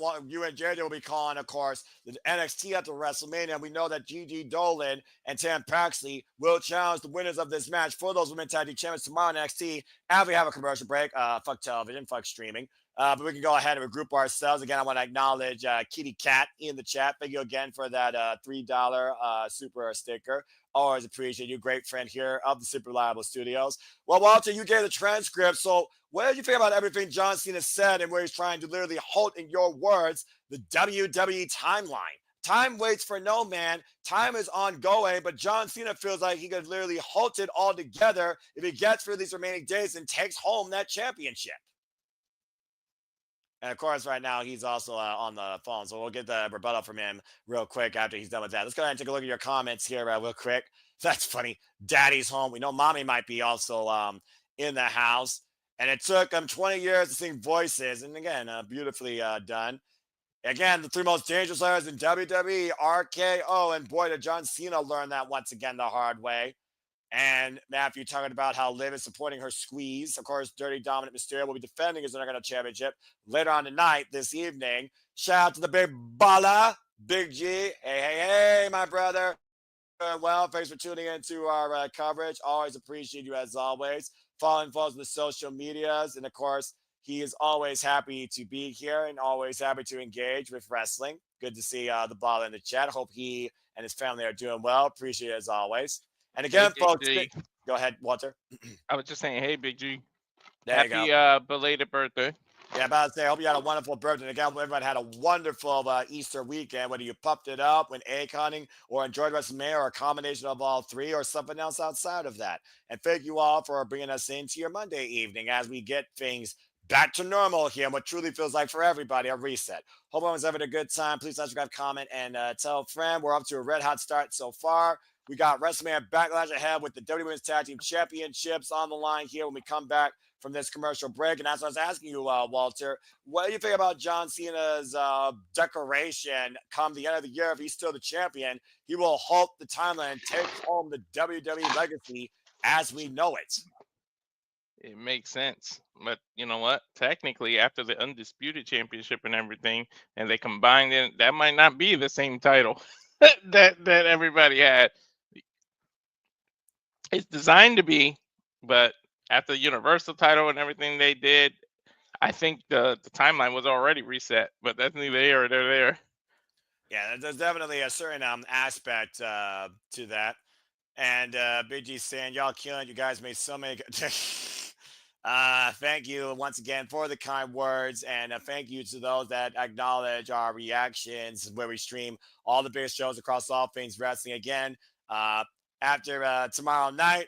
JJ will be calling, of course, the NXT after WrestleMania. We know that Gigi Dolan and Tam Paxley will challenge the winners of this match for those Women's Tag Team Champions tomorrow in NXT. After we have a commercial break, fuck television, fuck streaming. But we can go ahead and regroup ourselves. Again, I want to acknowledge Kitty Cat in the chat. Thank you again for that $3 super sticker. Always appreciate you. Great friend here of the Super Reliable Studios. Well, Walter, you gave the transcript. So what did you think about everything John Cena said and where he's trying to literally halt, in your words, the WWE timeline? Time waits for no man. Time is ongoing, but John Cena feels like he could literally halt it altogether if he gets through these remaining days and takes home that championship. And of course, right now, he's also on the phone. So we'll get the rebuttal from him real quick after he's done with that. Let's go ahead and take a look at your comments here real quick. That's funny. Daddy's home. We know mommy might be also in the house. And it took them 20 years to sing Voices. And again, beautifully done. Again, the 3 most dangerous players in WWE, RKO. And boy, did John Cena learn that once again the hard way. And Matthew talking about how Liv is supporting her squeeze. Of course, Dirty Dominant Mysterio will be defending his Intercontinental Championship later on tonight, this evening. Shout out to the big baller, Big G. Hey, my brother. Well, thanks for tuning into our coverage. Always appreciate you as always. Following folks on the social medias. And of course, he is always happy to be here and always happy to engage with wrestling. Good to see the baller in the chat. Hope he and his family are doing well. Appreciate it as always. And again, hey, folks, go ahead, Walter. I was just saying, hey, Big G. There you Happy belated birthday. Yeah, about to say, I hope you had a wonderful birthday. And again, everyone had a wonderful Easter weekend, whether you pumped it up, went egg hunting, or enjoyed WrestleMania, or a combination of all three, or something else outside of that. And thank you all for bringing us into your Monday evening as we get things back to normal here, and what truly feels like for everybody a reset. Hope everyone's having a good time. Please subscribe, comment, and tell a friend. We're up to a red hot start so far. We got WrestleMania Backlash ahead with the WWE Women's Tag Team Championships on the line here when we come back from this commercial break. And as I was asking you, Walter, what do you think about John Cena's declaration come the end of the year? If he's still the champion, he will halt the timeline and take home the WWE legacy as we know it. It makes sense. But you know what? Technically, after the Undisputed Championship and everything, and they combined it, that might not be the same title that everybody had. It's designed to be, but after the Universal title and everything they did, I think the timeline was already reset. But that's neither here or there. Yeah, there's definitely a certain aspect to that. And Big G saying, y'all killing it. You guys made so many. Thank you once again for the kind words. And thank you to those that acknowledge our reactions where we stream all the biggest shows across all things wrestling. Again, after tomorrow night,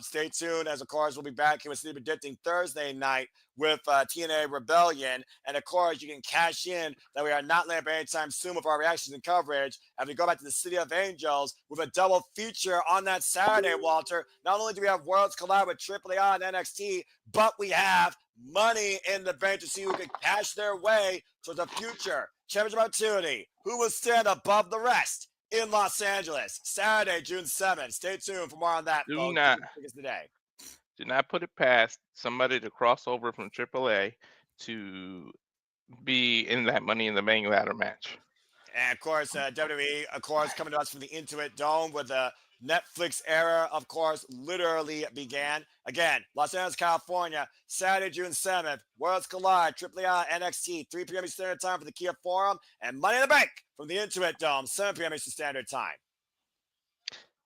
stay tuned. As of course, we'll be back here with Sleep Predicting Thursday night with TNA Rebellion. And of course, you can cash in that we are not letting up anytime soon with our reactions and coverage. And we go back to the City of Angels with a double feature on that Saturday, Walter. Not only do we have Worlds collide with AAA and NXT, but we have Money in the Bank to see who can cash their way to the future championship opportunity. Who will stand above the rest in Los Angeles, Saturday, June 7th. Stay tuned for more on that, folks. Do not put it past somebody to cross over from AAA to be in that Money in the Bank ladder match. And of course, WWE, of course, coming to us from the Intuit Dome with the Netflix era, of course, literally began. Again, Los Angeles, California, Saturday, June 7th. Worlds Collide, AAA, NXT, 3 p.m. Eastern Standard Time for the Kia Forum, and Money in the Bank from the Intuit Dome, 7 p.m. Eastern Standard Time.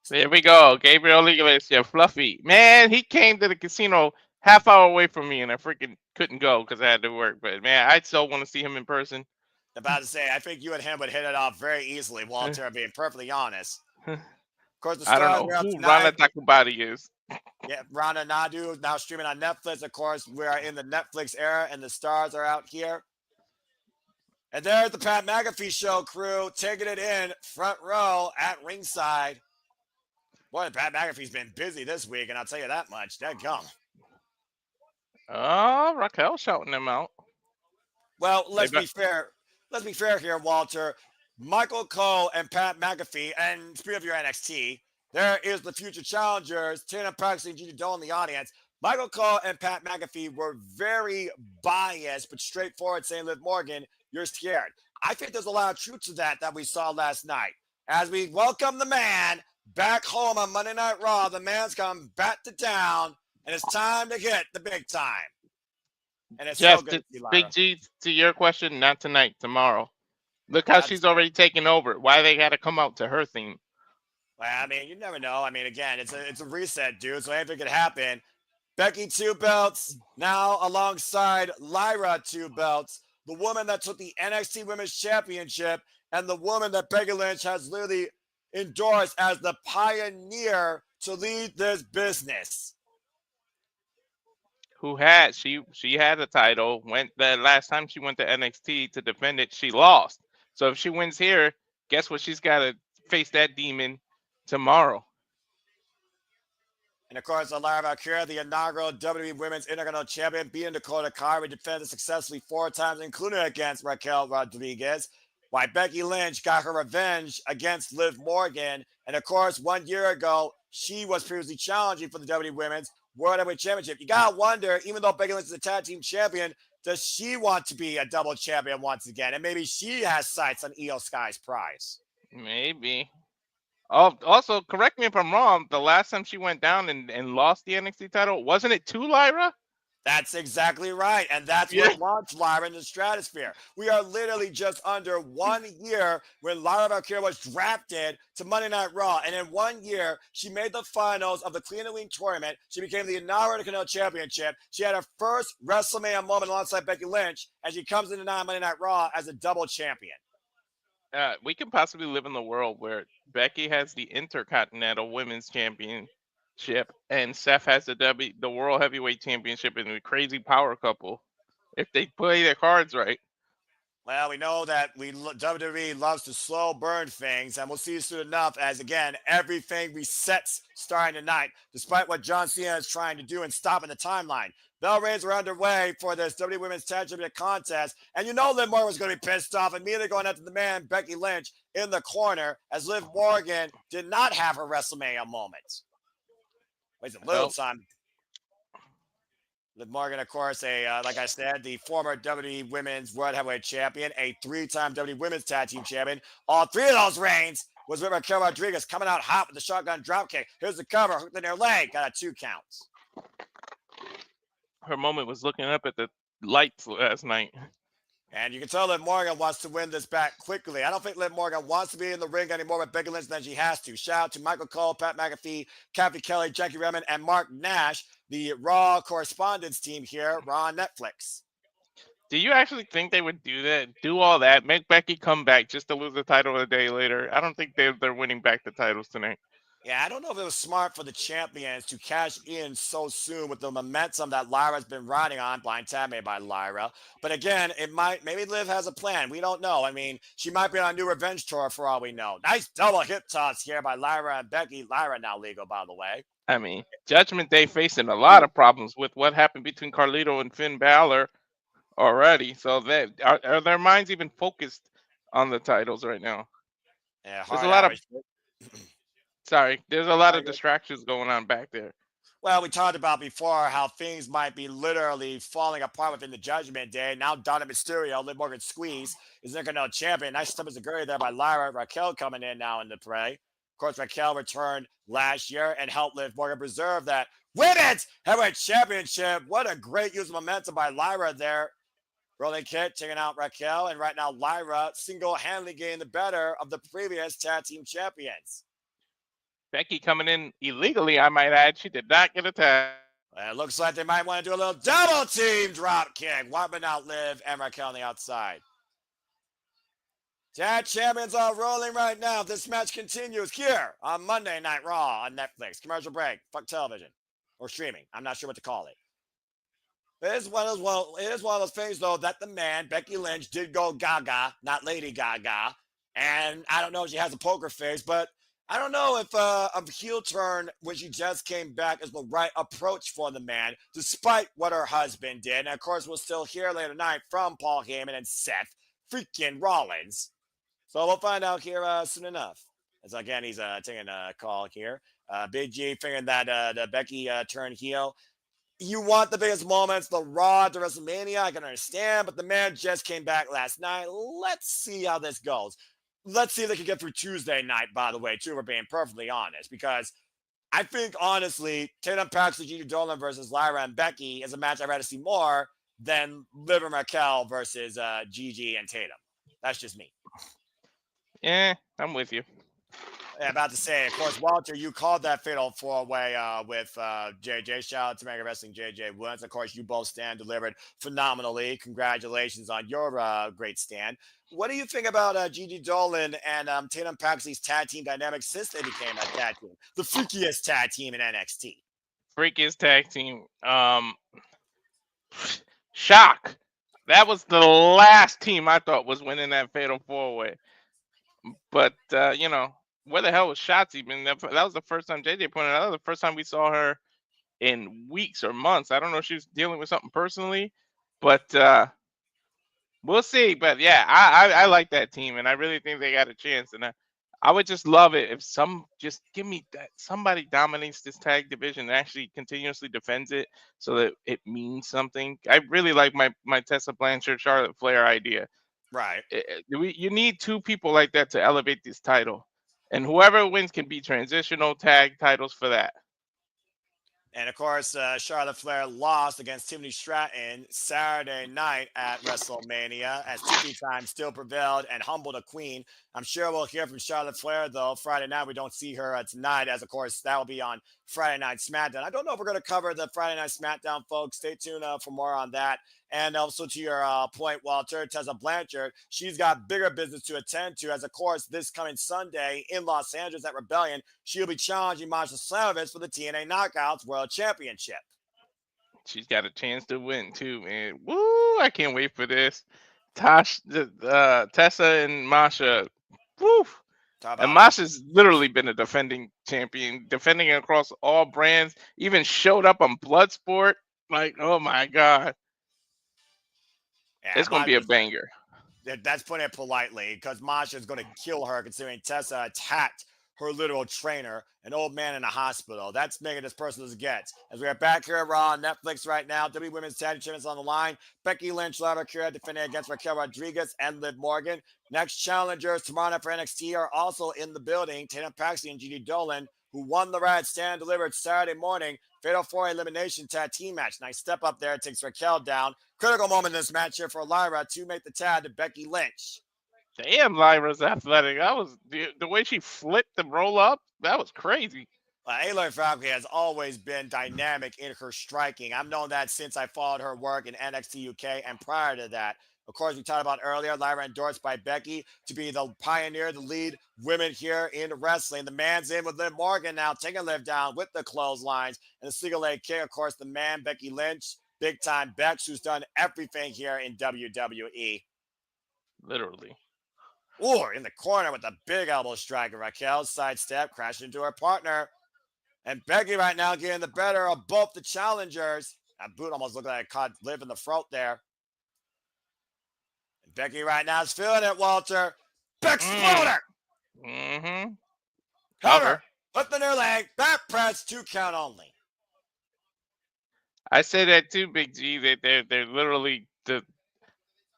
There we go. Gabriel Iglesias, Fluffy. Man, he came to the casino half hour away from me, and I freaking couldn't go because I had to work. But man, I still want to see him in person. About to say, I think you and him would hit it off very easily, Walter, being perfectly honest. Of course, the I don't stars know are out who Rana tonight. Takubati is. Yeah, Rana Nadu now streaming on Netflix. Of course, we are in the Netflix era, and the stars are out here. And there's the Pat McAfee show crew taking it in front row at ringside. Boy, Pat McAfee's been busy this week, and I'll tell you that much. Dadgum. Oh, Raquel shouting them out. Well, They let's got be fair. Let's be fair here, Walter. Michael Cole and Pat McAfee, and speaking of your NXT, there is the future challengers, Tatum Paxton and Gigi Dolan in the audience. Michael Cole and Pat McAfee were very biased, but straightforward, saying, Liv Morgan, you're scared. I think there's a lot of truth to that we saw last night. As we welcome the man back home on Monday Night Raw, the man's come back to town, and it's time to hit the big time. And it's Jeff, so good to see Lyra. Big G, to your question, not tonight, tomorrow. Look how she's already taken over. Why they got to come out to her theme? Well, I mean, you never know. I mean, again, it's a reset, dude. So anything could happen. Becky 2 belts now alongside Lyra 2 belts, the woman that took the NXT Women's Championship and the woman that Becky Lynch has literally endorsed as the pioneer to lead this business. Who had she had a title. Went the last time she went to NXT to defend it, she lost. So if she wins here, guess what? She's got to face that demon tomorrow. And of course, Lyra Valkyria, the inaugural WWE Women's Intercontinental Champion, beating Dakota Kai, defended successfully 4 times, including against Raquel Rodriguez. Why Becky Lynch got her revenge against Liv Morgan. And of course, 1 year ago, she was previously challenging for the WWE Women's World Heavyweight Championship. You gotta wonder, even though Becky Lynch is a tag team champion, does she want to be a double champion once again? And maybe she has sights on Io Sky's prize. Maybe. Oh, also, correct me if I'm wrong. The last time she went down and lost the NXT title, wasn't it to Lyra? That's exactly right. And that's what launched Lyra in the stratosphere. We are literally just under 1 year when Lyra Valkyria was drafted to Monday Night Raw. And in 1 year, she made the finals of the Clean and Lean tournament. She became the inaugural Intercontinental Championship. She had her first WrestleMania moment alongside Becky Lynch, and she comes into Monday Night Raw as a double champion. We can possibly live in the world where Becky has the Intercontinental Women's Championship and Seth has the World Heavyweight Championship in a crazy power couple if they play their cards right. Well, we know that WWE loves to slow burn things, and we'll see soon enough as, again, everything resets starting tonight, despite what John Cena is trying to do and stopping the timeline. Bell Reigns are underway for this WWE Women's Tag Championship contest, and you know Liv Morgan was going to be pissed off, immediately going after the man, Becky Lynch, in the corner, as Liv Morgan did not have her WrestleMania moment. Wait a little time. Liv Morgan, of course, like I said, the former WWE Women's World Heavyweight Champion, a 3-time WWE Women's Tag Team Champion. All 3 of those reigns was with Raquel Rodriguez coming out hot with the shotgun dropkick. Here's the cover, hooked in her leg, got a 2 counts. Her moment was looking up at the lights last night. And you can tell Liv Morgan wants to win this back quickly. I don't think Liv Morgan wants to be in the ring anymore with Becky Lynch than she has to. Shout out to Michael Cole, Pat McAfee, Kathy Kelly, Jackie Redmond, and Mark Nash, the Raw correspondence team here, Raw on Netflix. Do you actually think they would do that? Do all that? Make Becky come back just to lose the title a day later? I don't think they're winning back the titles tonight. Yeah, I don't know if it was smart for the champions to cash in so soon with the momentum that Lyra's been riding on, blind tag made by Lyra. But again, maybe Liv has a plan. We don't know. I mean, she might be on a new revenge tour for all we know. Nice double hip toss here by Lyra and Becky. Lyra now legal, by the way. I mean, Judgment Day facing a lot of problems with what happened between Carlito and Finn Balor already. So are their minds even focused on the titles right now? Yeah, there's a lot of there's a lot of distractions going on back there. Well, we talked about before how things might be literally falling apart within the Judgment Day. Now, Donna Mysterio, Liv Morgan squeeze, is Intercontinental Champion. Nice stomach there by Lyra. Raquel coming in now in the fray. Of course, Raquel returned last year and helped Liv Morgan preserve that Women's Heavyweight Championship. What a great use of momentum by Lyra there. Rolling kick, taking out Raquel. And right now, Lyra single-handedly getting the better of the previous tag team champions. Becky coming in illegally, I might add. She did not get a tag. It looks like they might want to do a little double team drop kick. Wiping out Liv and Raquel on the outside. Tag champions are rolling right now. This match continues here on Monday Night Raw on Netflix. Commercial break. Fuck television. Or streaming. I'm not sure what to call it. It is one of those things, though, that the man, Becky Lynch, did go gaga, not Lady Gaga. And I don't know if she has a poker face, but I don't know if a heel turn when she just came back is the right approach for the man, despite what her husband did. And, of course, we'll still hear later tonight from Paul Heyman and Seth freaking Rollins. So we'll find out here soon enough. As again, he's taking a call here. Big G figuring that the Becky turn heel. You want the biggest moments, the Raw to WrestleMania, I can understand, but the man just came back last night. Let's see how this goes. Let's see if they can get through Tuesday night, by the way, too, we're being perfectly honest, because I think, honestly, Tatum Paxley, Gigi Dolan versus Lyra and Becky is a match I'd rather see more than Liv and Raquel versus Gigi and Tatum. That's just me. Yeah, I'm with you. Yeah, about to say, of course, Walter, you called that fatal four-way with JJ. Shout out to Mega Wrestling JJ Woods. Of course, you both stand delivered phenomenally. Congratulations on your great stand. What do you think about Gigi Dolan and Tatum Paxley's tag team dynamic since they became a tag team? The freakiest tag team in NXT. Freakiest tag team. Shock. That was the last team I thought was winning that fatal four-way. But, where the hell was Shotzi? That was the first time JJ pointed out. That was the first time we saw her in weeks or months. I don't know if she was dealing with something personally, but we'll see. But yeah, I like that team, and I really think they got a chance. And I would just love it if just give me that somebody dominates this tag division and actually continuously defends it so that it means something. I really like my Tessa Blanchard, Charlotte Flair idea. Right. You need two people like that to elevate this title. And whoever wins can be transitional tag titles for that. And, of course, Charlotte Flair lost against Tiffany Stratton Saturday night at WrestleMania as TV Time still prevailed and humbled a queen. I'm sure we'll hear from Charlotte Flair, though, Friday night. We don't see her tonight, as, of course, that will be on Friday Night SmackDown. I don't know if we're going to cover the Friday Night SmackDown, folks. Stay tuned for more on that. And also to your point, Walter, Tessa Blanchard, she's got bigger business to attend to as, of course, this coming Sunday in Los Angeles at Rebellion, she'll be challenging Masha Slamovich for the TNA Knockouts World Championship. She's got a chance to win, too, man. Woo! I can't wait for this. Tessa and Masha. Woo! And Masha's literally been a defending champion, defending across all brands, even showed up on Bloodsport. Like, oh, my God. Yeah, it's going to be a banger. That's putting it politely, because Masha is going to kill her, considering Tessa attacked her literal trainer, an old man in a hospital. That's making as personal as it gets. As we are back here at Raw on Netflix right now, WWE Women's Tag Team Champions on the line. Becky Lynch, Lara Kira defending against Raquel Rodriguez and Liv Morgan. Next challengers tomorrow night for NXT are also in the building. Tatum Paxley and Gigi Dolan, who won the Rad Stand delivered Saturday morning. Fatal 4 elimination tag team match. Nice step up there. Takes Raquel down. Critical moment in this match here for Lyra to make the tag to Becky Lynch. Damn, Lyra's athletic. That was the way she flipped the roll up. That was crazy. Aloy Falcon has always been dynamic in her striking. I've known that since I followed her work in NXT UK, and prior to that, of course, we talked about earlier, Lyra endorsed by Becky to be the pioneer, the lead women here in wrestling. The man's in with Liv Morgan now, taking Liv down with the clotheslines and the single leg kick. Of course, the man, Becky Lynch, big time Bex, who's done everything here in WWE. Literally. Or in the corner with the big elbow strike. Raquel sidestep, crashing into her partner. And Becky right now getting the better of both the challengers. That boot almost looked like it caught Liv in the throat there. And Becky right now is feeling it, Walter. Bex floater. Mm-hmm. Cover. Put the near leg. Back press. 2 count only. I say that too, Big G. That they're literally the.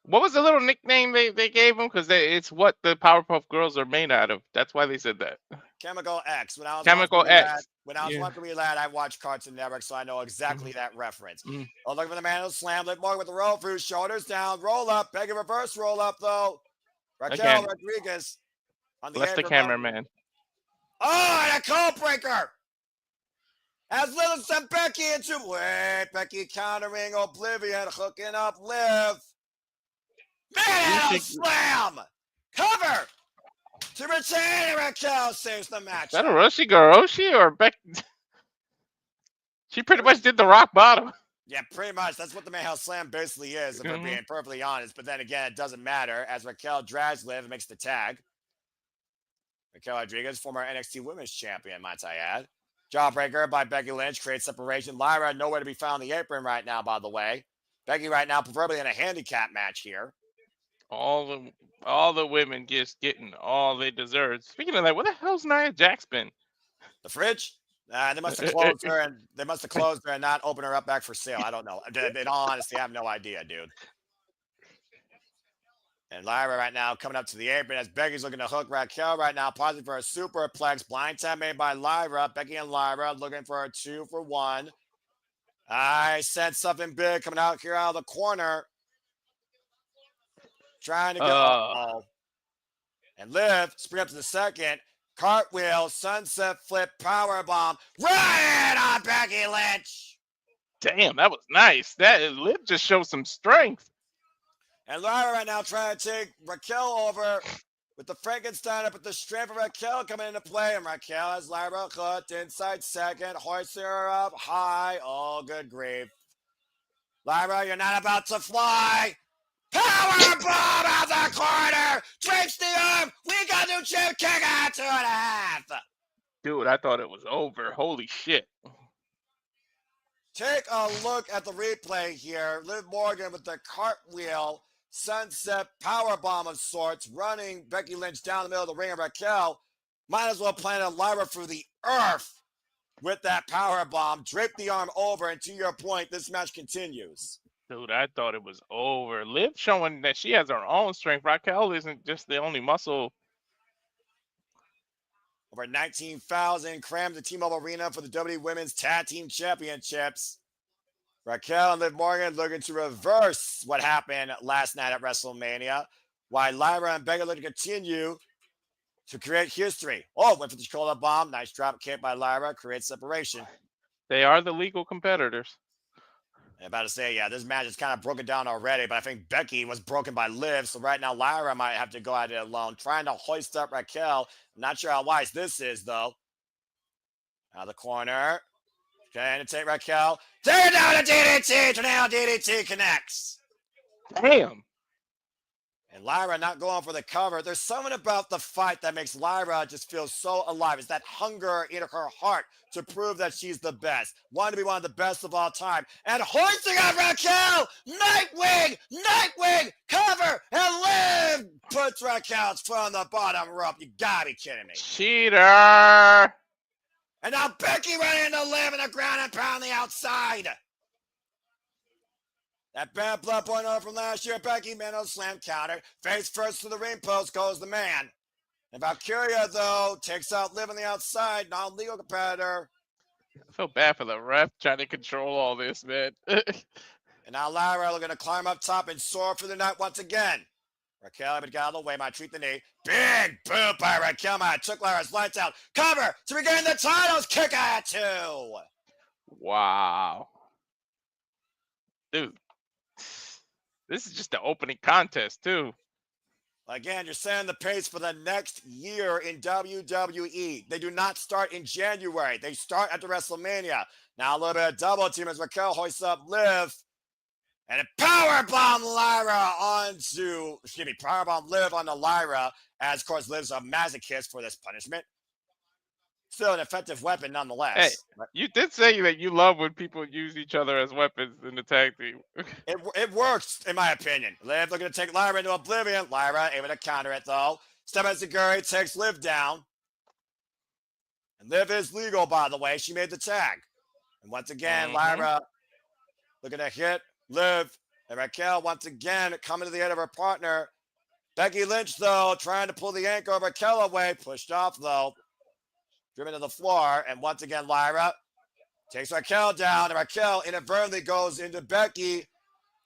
What was the little nickname they gave them? Because it's what the Powerpuff Girls are made out of. That's why they said that. Chemical X. When I was Chemical X. When I was watching me lad, I watched Cartoon Network, so I know exactly that reference. Oh, looking for the man who slammed Liv Morgan with the roll through, shoulders down, roll up, Becky reverse roll up though. Raquel Rodriguez on the Bless the cameraman. Oh, and a code breaker. As Liv sent Becky into Becky countering Oblivion, hooking up Liv. Man, slam! Cover! To retain, Raquel saves the match. Is that a Roshi or Becky? She pretty much did the rock bottom. Yeah, pretty much. That's what the Mayhem Slam basically is, if we're being perfectly honest. But then again, it doesn't matter as Raquel drags Liv and makes the tag. Raquel Rodriguez, former NXT Women's Champion, might I add. Jawbreaker by Becky Lynch creates separation. Lyra nowhere to be found in the apron right now, by the way. Becky right now preferably in a handicap match here. All the women just getting all they deserve. Speaking of that, where the hell's Nia Jax been? The fridge? They must have closed her and not open her up back for sale. I don't know. In all honesty, I have no idea, dude. And Lyra right now coming up to the apron as Becky's looking to hook Raquel right now, pausing for a superplex. Blind tap made by Lyra. Becky and Lyra looking for a 2-for-1. I sense something big coming out here out of the corner. Trying to go. And Liv, spring up to the second. Cartwheel, sunset flip, powerbomb. Right on Becky Lynch. Damn, that was nice. Liv just showed some strength. And Lyra right now trying to take Raquel over with the Frankenstein up at the strength of Raquel coming into play. And Raquel has Lyra hooked inside second, hoisting her up high. Oh, good grief. Lyra, you're not about to fly. Power bomb out the corner. Drapes the arm. We got new champ kick out 2.5. Dude, I thought it was over. Holy shit. Take a look at the replay here. Liv Morgan with the cartwheel, sunset power bomb of sorts, running Becky Lynch down the middle of the ring. And Raquel might as well plant Lyra through the earth with that power bomb. Drape the arm over, and to your point, this match continues. Dude, I thought it was over. Liv showing that she has her own strength. Raquel isn't just the only muscle. Over 19,000 crammed the T-Mobile Arena for the WWE Women's Tag Team Championships. Raquel and Liv Morgan looking to reverse what happened last night at WrestleMania, while Lyra and Becky looking to continue to create history. Oh, went for the Chicola bomb. Nice drop kick by Lyra. Creates separation. They are the legal competitors. I'm about to say, yeah, this match is kind of broken down already, but I think Becky was broken by Liv, so right now Lyra might have to go at it alone, trying to hoist up Raquel. I'm not sure how wise this is, though. Out of the corner. Trying to take Raquel. Take it down to DDT. Tornado DDT connects. Damn. And Lyra not going for the cover. There's something about the fight that makes Lyra just feel so alive. It's that hunger in her heart to prove that she's the best. Want to be one of the best of all time. And hoisting up Raquel! Nightwing! Cover! And Liv puts Raquel's foot on the bottom rope. You gotta be kidding me. Cheater! And now Becky running into Liv in the ground and pound the outside. That bad blood point over from last year. Becky Mano slam counter. Face first to the ring post goes the man. And Valkyria, though, takes out Liv on the outside. Non-legal competitor. I feel bad for the ref trying to control all this, man. And now Lyra looking to climb up top and soar for the night once again. Raquel but got out of the way. Might treat the knee. Big boot by Raquel. Might took Lyra's lights out. Cover to regain the titles. Kick at 2. Wow. Dude. This is just the opening contest, too. Again, you're setting the pace for the next year in WWE. They do not start in January. They start after WrestleMania. Now a little bit of double team as Raquel hoists up Liv. And a powerbomb powerbomb Liv onto Lyra. As, of course, Liv's a masochist for this punishment. Still an effective weapon nonetheless. Hey, you did say that you love when people use each other as weapons in the tag team. It works, in my opinion. Liv looking to take Lyra into oblivion. Lyra able to counter it, though. Step Zaguri takes Liv down. And Liv is legal, by the way. She made the tag. And once again, Lyra looking to hit Liv. And Raquel, once again, coming to the end of her partner. Becky Lynch, though, trying to pull the anchor of Raquel away. Pushed off, though. Driven to the floor, and once again, Lyra takes Raquel down, and Raquel inadvertently goes into Becky.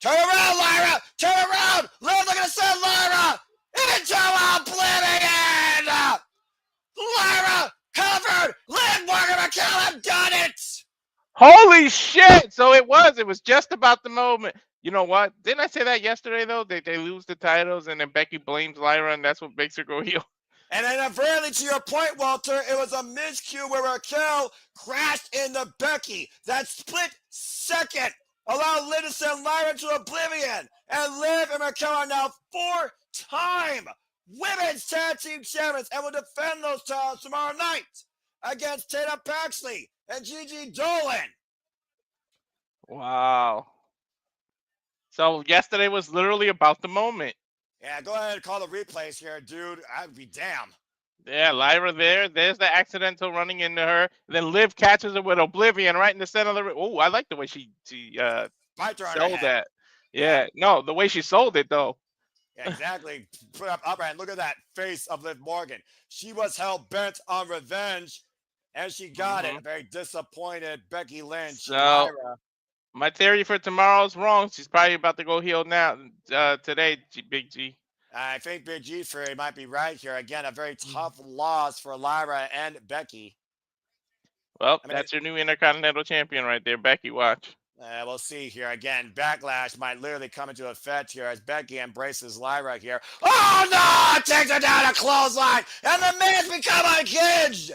Turn around, Lyra! Turn around! Liv looking to send Lyra into oblivion! Lyra covered. Liv Morgan McCallum done it. Holy shit! So it was just about the moment. You know what? Didn't I say that yesterday though? They lose the titles and then Becky blames Lyra and that's what makes her go heel. And then apparently, to your point, Walter, it was a miscue where Raquel crashed into Becky. That split second allowed Liv to send Lyra to oblivion. And Liv and Raquel are now 4-time women's tag team champions and will defend those titles tomorrow night against Tatum Paxley and Gigi Dolan. Wow. So yesterday was literally about the moment. Yeah, go ahead and call the replays here, dude. I'd be damn. Yeah, Lyra there's the accidental running into her. Then Liv catches her with Oblivion right in the center of the ring. Oh, I like the way she sold that. Yeah, no, the way she sold it though. Yeah, exactly. Put up upright. And look at that face of Liv Morgan. She was hell bent on revenge, and she got it. A very disappointed Becky Lynch. So Lyra. my theory for tomorrow's wrong. She's probably about to go heel now today, Big G. I think Big G Fury might be right here. Again, a very tough loss for Lyra and Becky. Well, that's your new Intercontinental Champion right there, Becky. Watch. We'll see here. Again, backlash might literally come into effect here as Becky embraces Lyra here. Oh, no! Takes her down a clothesline, and the man's become unhinged!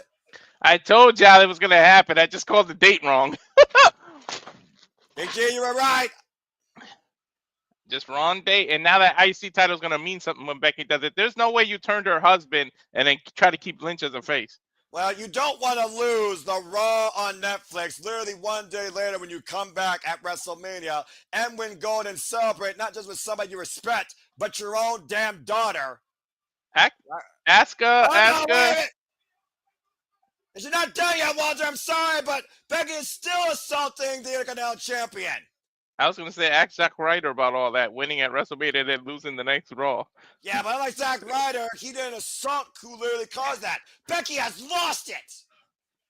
I told y'all it was going to happen. I just called the date wrong. Big G, you were right. Just wrong date. And now that IC title is going to mean something when Becky does it. There's no way you turned her husband and then try to keep Lynch as a face. Well, you don't want to lose the Raw on Netflix literally one day later when you come back at WrestleMania and win gold and celebrate, not just with somebody you respect, but your own damn daughter. Asuka. Is she not done yet, Walter? I'm sorry, but Becky is still assaulting the Intercontinental Champion. I was going to say, ask Zack Ryder about all that, winning at WrestleMania and then losing the next Raw. Yeah, but unlike Zack Ryder, he didn't assault who literally caused that. Becky has lost it.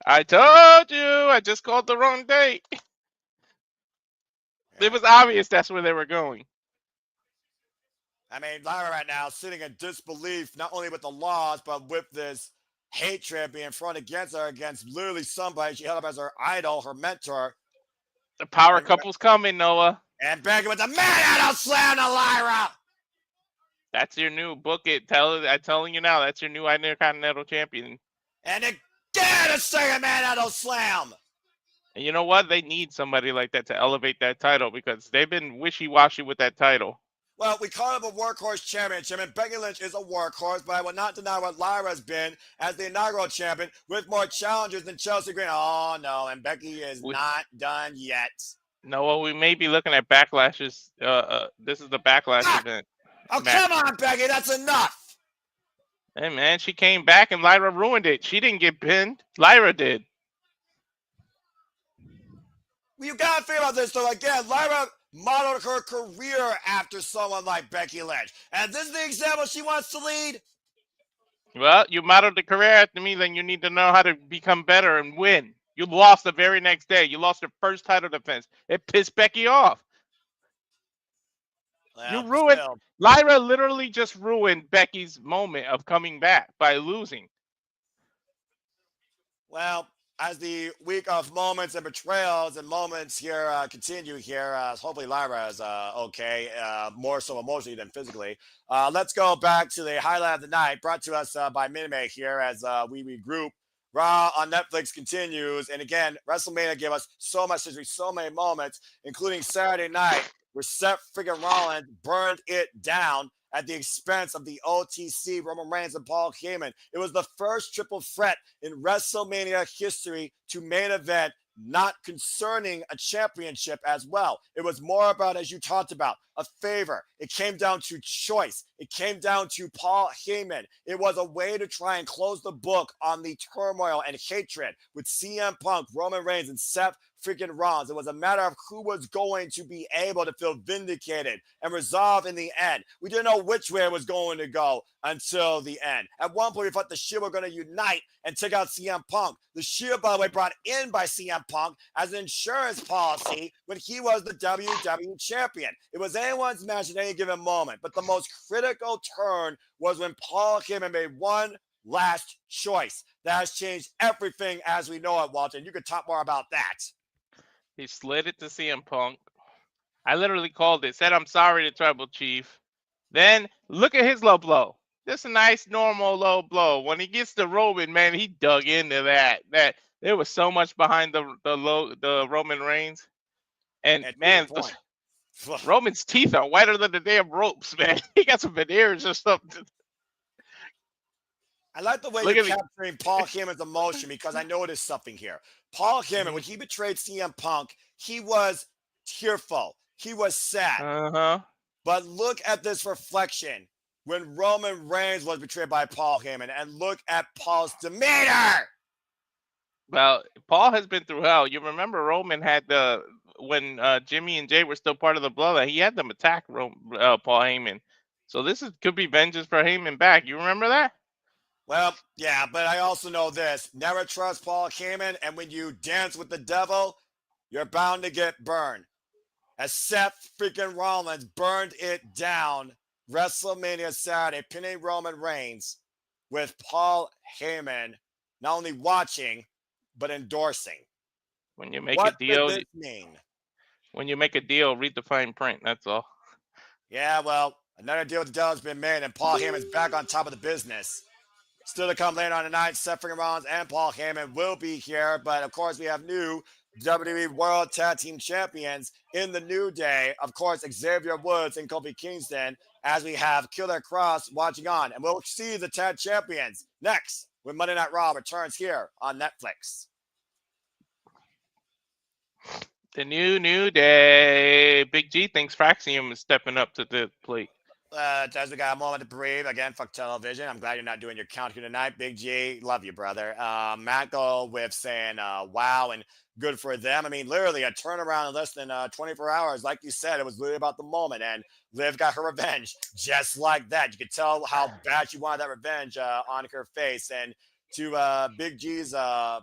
I told you. I just called the wrong date. Yeah. It was obvious that's where they were going. I mean, Lyra right now sitting in disbelief, not only with the loss, but with this hatred being thrown against her, against literally somebody she held up as her idol, her mentor. The power couple's coming, Noah. And Becky with the man-out slam to Lyra. That's your new book. I'm telling you now, that's your new Intercontinental Champion. And again, a second man-out slam. And you know what? They need somebody like that to elevate that title because they've been wishy-washy with that title. Well, we call it a workhorse championship, and Becky Lynch is a workhorse, but I will not deny what Lyra's been as the inaugural champion with more challenges than Chelsea Green. Oh, no, and Becky is not done yet. No, well, we may be looking at backlashes. This is the backlash event. Oh, come on, Becky, that's enough. Hey, man, she came back and Lyra ruined it. She didn't get pinned. Lyra did. Well, you got to think about this, though. Again, Lyra modeled her career after someone like Becky Lynch. And this is the example she wants to lead. Well, you modeled the career after me, then you need to know how to become better and win. You lost the very next day. You lost your first title defense. It pissed Becky off. Well, you ruined. Lyra literally just ruined Becky's moment of coming back by losing. Well, as the week of moments and betrayals and moments here continue here, hopefully Lyra is okay, more so emotionally than physically. Let's go back to the highlight of the night, brought to us by Minimate here as we regroup. Raw on Netflix continues, and again, WrestleMania gave us so much history, so many moments, including Saturday night, where Seth freaking Rollins burned it down at the expense of the OTC, Roman Reigns and Paul Heyman. It was the first triple threat in WrestleMania history to main event, not concerning a championship as well. It was more about, as you talked about, a favor. It came down to choice. It came down to Paul Heyman. It was a way to try and close the book on the turmoil and hatred with CM Punk, Roman Reigns, and Seth freaking Rollins. It was a matter of who was going to be able to feel vindicated and resolve in the end. We didn't know which way it was going to go until the end. At one point, we thought the Shield were going to unite and take out CM Punk. The Shield, by the way, brought in by CM Punk as an insurance policy when he was the WWE champion. It was anyone's match at any given moment, but the most critical turn was when Paul Heyman made one last choice. That has changed everything as we know it, Walter. And you could talk more about that. He slid it to CM Punk. I literally called it, said I'm sorry to Tribal Chief. Then look at his low blow. Just a nice normal low blow. When he gets to Roman, man, he dug into that. There was so much behind the Roman Reigns. And And to your man, point, Roman's teeth are whiter than the damn ropes, man. He got some veneers or something. I like the way Look you're at me. capturing Paul Heyman's emotion because I noticed something here. Paul Heyman, when he betrayed CM Punk, he was tearful. He was sad. Uh-huh. But look at this reflection when Roman Reigns was betrayed by Paul Heyman, and look at Paul's demeanor. Well, Paul has been through hell. You remember Roman had when Jimmy and Jay were still part of the bloodline, he had them attack Paul Heyman. So could be vengeance for Heyman back. You remember that? Well, yeah, but I also know this. Never trust Paul Heyman, and when you dance with the devil, you're bound to get burned. As Seth freaking Rollins burned it down WrestleMania Saturday, pinning Roman Reigns with Paul Heyman not only watching, but endorsing. When you make What a deal, does this mean? when you make a deal, read the fine print. That's all. Yeah, well, another deal with the devil has been made, and Paul Heyman's back on top of the business. Still to come later on tonight, Seth freaking Rollins and Paul Heyman will be here, but of course we have new WWE World Tag Team Champions in the New Day. Of course, Xavier Woods and Kofi Kingston, as we have Killer Cross watching on. And we'll see the Tag Champions next when Monday Night Raw returns here on Netflix. The New Day. Big G thinks Fraxium is stepping up to the plate. As we got a moment to breathe, again, fuck television. I'm glad you're not doing your count here tonight. Big G, love you, brother. Matt go with saying, wow, and good for them. I mean, literally a turnaround in less than 24 hours. Like you said, it was literally about the moment, and Liv got her revenge just like that. You could tell how bad she wanted that revenge on her face. And to Big G's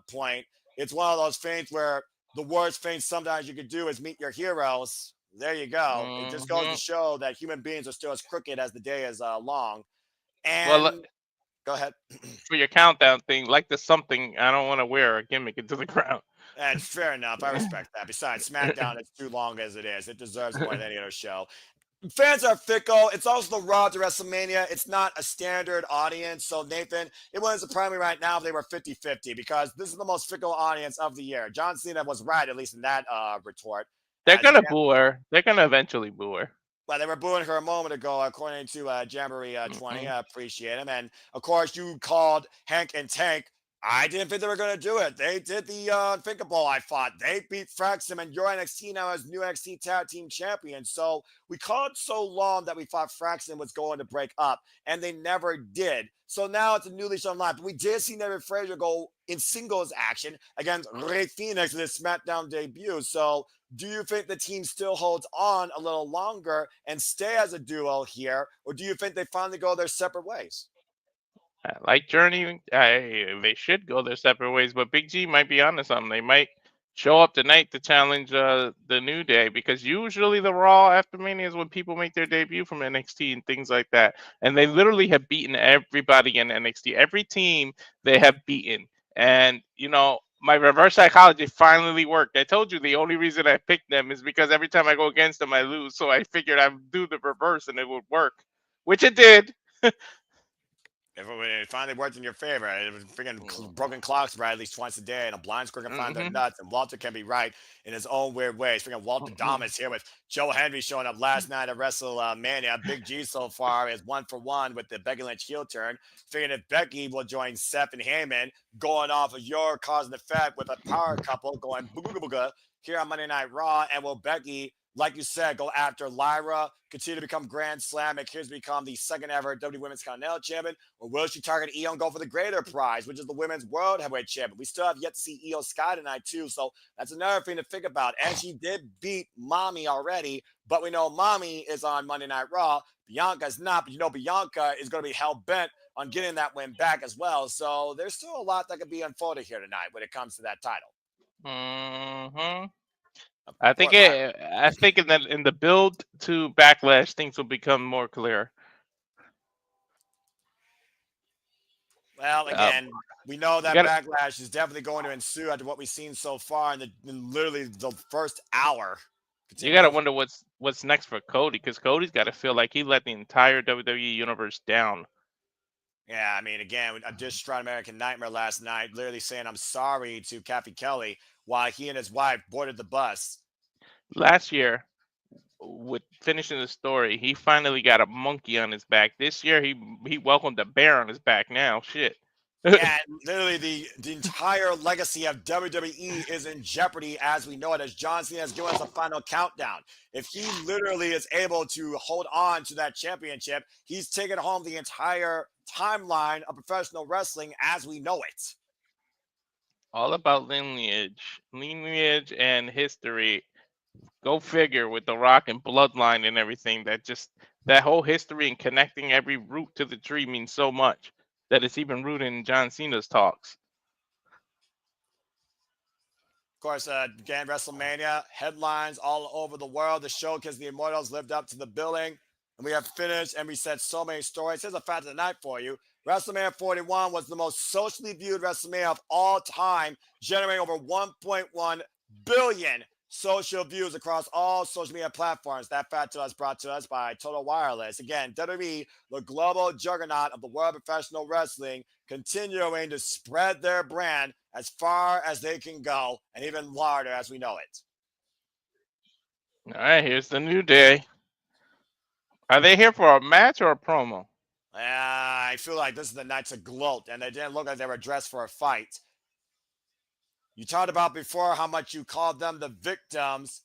point, it's one of those things where the worst thing sometimes you could do is meet your heroes. There you go. It just goes to show that human beings are still as crooked as the day is long. And Well, go ahead. for your countdown thing, like the something I don't want to wear a gimmick into the ground. That's fair enough. I respect that. Besides, SmackDown is too long as it is. It deserves more than any other show. Fans are fickle. It's also the Raw to WrestleMania. It's not a standard audience. So, Nathan, it wouldn't surprise me right now if they were 50-50 because this is the most fickle audience of the year. John Cena was right, at least in that retort. They're going to boo her. They're going to eventually boo her. Well, they were booing her a moment ago, according to Jamboree 20. I appreciate him. And, of course, you called Hank and Tank. I didn't think they were going to do it. They did the unthinkable, I thought. They beat Fraxum, and your NXT now as new NXT Tag Team Champion. So we called so long that we thought Fraxum was going to break up, and they never did. So now it's a new leash on life. But we did see David Frazier go in singles action against Rey Fenix in his SmackDown debut. So do you think the team still holds on a little longer and stay as a duo here, or do you think they finally go their separate ways? Like Journey, they should go their separate ways, but Big G might be onto something. They might show up tonight to challenge the New Day because usually the Raw After Mania is when people make their debut from NXT and things like that. And they literally have beaten everybody in NXT. Every team they have beaten. And, you know, my reverse psychology finally worked. I told you the only reason I picked them is because every time I go against them, I lose. So I figured I'd do the reverse and it would work, which it did. It finally worked in your favor. It was freaking broken clocks right at least twice a day, and a blind squirrel can find their nuts, and Walter can be right in his own weird ways. Freaking Walter Domus here with Joe Henry showing up last night at WrestleMania. Big G so far is 1-for-1 with the Becky Lynch heel turn. Figuring if Becky will join Seth and Heyman, going off of your cause and effect with a power couple going booga booga here on Monday Night Raw, and will Becky, like you said, go after Lyra, continue to become Grand Slam, and Kids become the second ever WWE Women's Continental Champion, or will she target Io and go for the greater prize, which is the Women's World Heavyweight Champion? We still have yet to see Io Sky tonight, too, so that's another thing to think about. And she did beat Mommy already, but we know Mommy is on Monday Night Raw. Bianca's not, but you know Bianca is going to be hell-bent on getting that win back as well, so there's still a lot that could be unfolded here tonight when it comes to that title. I think in the build to Backlash, things will become more clear. Well, Uh, again, we know you that got backlash is definitely going to ensue after what we've seen so far in literally the first hour. you got to Continue. wonder what's next for Cody, because Cody's got to feel like he let the entire WWE universe down. Yeah, I mean, again, I just tried American Nightmare last night, literally saying I'm sorry to Kathy Kelly while he and his wife boarded the bus. Last year, with finishing the story, he finally got a monkey on his back. This year, he welcomed a bear on his back. Now, shit. Yeah, and literally the entire legacy of WWE is in jeopardy as we know it, as John Cena has given us a final countdown. If he literally is able to hold on to that championship, he's taken home the entire timeline of professional wrestling as we know it. All about lineage and history. Go figure with The Rock and Bloodline and everything. That whole history and connecting every root to the tree means so much that it's even rooted in John Cena's talks. Of course, again, WrestleMania headlines all over the world. The show because the Immortals lived up to the billing. And we have finished and we said so many stories. Here's a fact of the night for you. WrestleMania 41 was the most socially viewed WrestleMania of all time, generating over 1.1 billion social views across all social media platforms. That fact to us brought to us by Total Wireless. Again, WWE, the global juggernaut of the world of professional wrestling, continuing to spread their brand as far as they can go and even larger as we know it. All right, here's the New Day. Are they here for a match or a promo? I feel like this is the night to gloat, and they didn't look like they were dressed for a fight. You talked about before how much you called them the victims.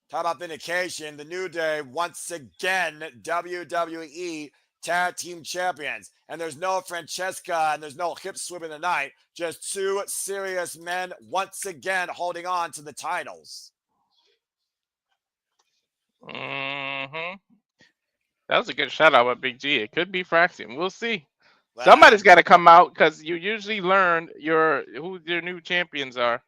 Talk about vindication. The New Day, once again, WWE Tag Team Champions. And there's no Francesca and there's no hip sweeping the night. Just two serious men once again holding on to the titles. Mm-hmm. That was a good shout out by Big G. It could be Fraxian. We'll see. Well, Somebody's got to come out because you usually learn who your new champions are,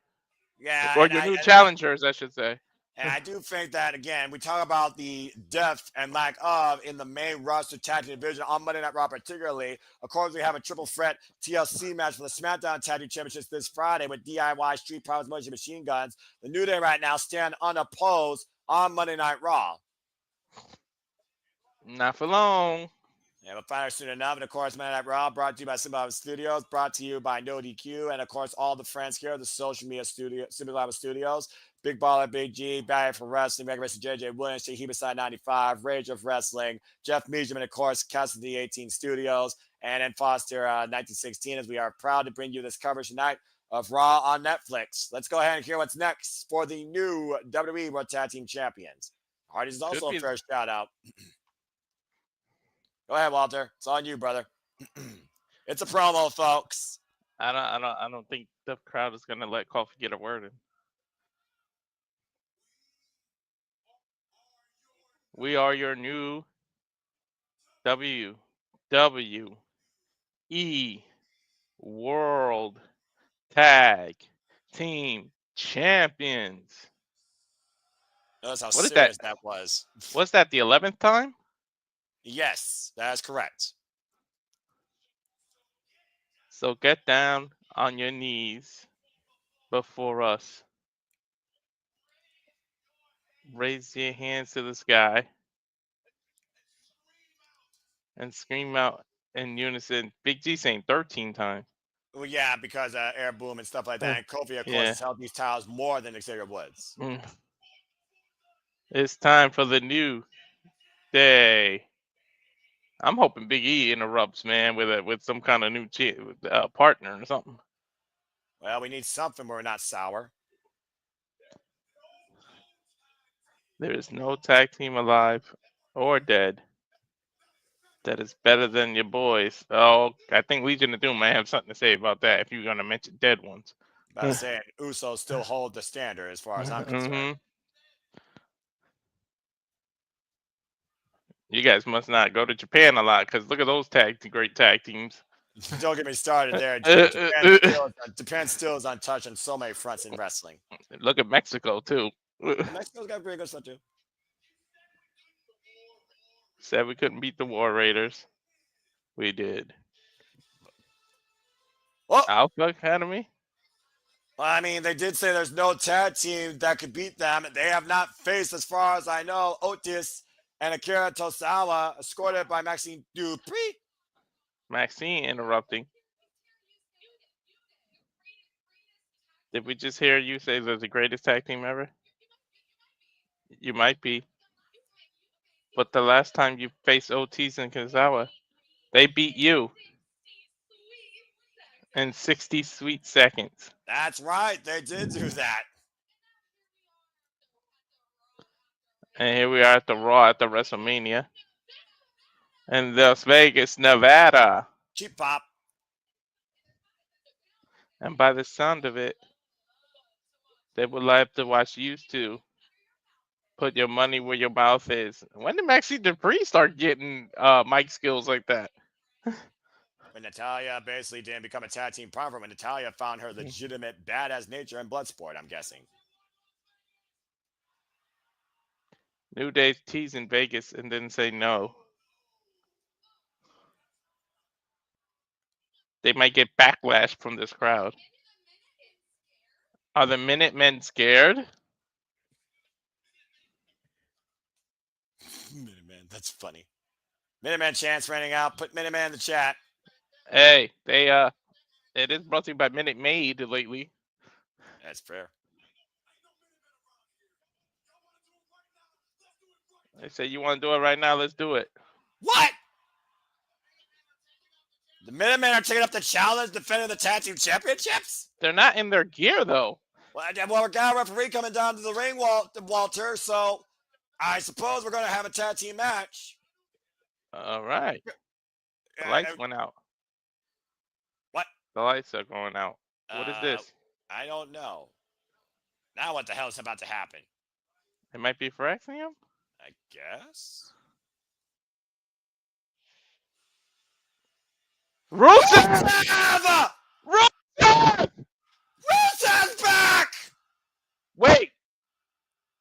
yeah, or your new challengers, I should say. And I do think that, again, we talk about the depth and lack of in the main roster tag team division on Monday Night Raw, particularly. Of course, we have a triple threat TLC match for the SmackDown Tag Team Championships this Friday with DIY, Street Profits, Motion Machine Guns. The New Day right now stand unopposed on Monday Night Raw. Not for long. Yeah, we'll find out soon enough. And of course, Monday Night Raw brought to you by Simba Studios, brought to you by No DQ, and of course, all the friends here at the social media studio, Simba Studios. Big Baller, Big G, Barry for Wrestling, Mega Wrestling, JJ Williams, Shaheba Side 95, Rage of Wrestling, Jeff Meacham, and of course, Cassidy 18 Studios, and then Foster 1916, as we are proud to bring you this coverage tonight of Raw on Netflix. Let's go ahead and hear what's next for the new WWE World Tag Team Champions. Hardy's is also a fair shout out. Go ahead, Walter. It's on you, brother. It's a promo, folks. I don't think the crowd is gonna let Coffee get a word in. We are your new WWE World Tag Team Champions. Notice how serious that was. Was that the 11th time? Yes, that is correct. So get down on your knees before us. Raise your hands to the sky and scream out in unison. Big G saying 13 times. Well, yeah, because Air Boom and stuff like that. And Kofi, of course, has held these titles more than Xavier Woods. It's time for the New Day. I'm hoping Big E interrupts, man, with some kind of new partner or something. Well, we need something where we're not sour. There is no tag team alive or dead that is better than your boys. Oh, I think Legion of Doom might have something to say about that if you're going to mention dead ones. But I'm saying Usos still hold the standard as far as I'm concerned. You guys must not go to Japan a lot because look at those great tag teams. Don't get me started there. Japan still is untouched on so many fronts in wrestling. Look at Mexico, too. Mexico's got pretty good stuff, too. Said we couldn't beat the War Raiders. We did. Well, Alpha Academy? I mean, they did say there's no tag team that could beat them. They have not faced, as far as I know, Otis and Akira Tosawa, escorted by Maxine Dupree. Maxine interrupting. Did we just hear you say they're the greatest tag team ever? You might be. But the last time you faced Otis and Kazawa, they beat you in 60 sweet seconds. That's right. They did do that. And here we are at the Raw at the WrestleMania in Las Vegas, Nevada. Cheap pop. And by the sound of it, they would like to watch you two put your money where your mouth is. When did Maxine Dupree start getting mic skills like that? When Natalya basically didn't become a tag team partner, when Natalya found her legitimate badass nature in Bloodsport, I'm guessing. New Day's teasing Vegas and didn't say no. They might get backlash from this crowd. Are the Minutemen scared? Minuteman, that's funny. Minuteman chance running out. Put Minuteman in the chat. Hey, they it is brought to you by Minute Maid lately. That's fair. They say you want to do it right now, let's do it. What? The Minutemen are taking up the challenge, defending the tag team championships? They're not in their gear though. Well, we got a referee coming down to the ring, Walter, so I suppose we're going to have a tag team match. All right. The lights went out. What? The lights are going out. What is this? I don't know. Now what the hell is about to happen? It might be for Axiom? I guess. Rusev! Rusev! Rusev's back! Wait.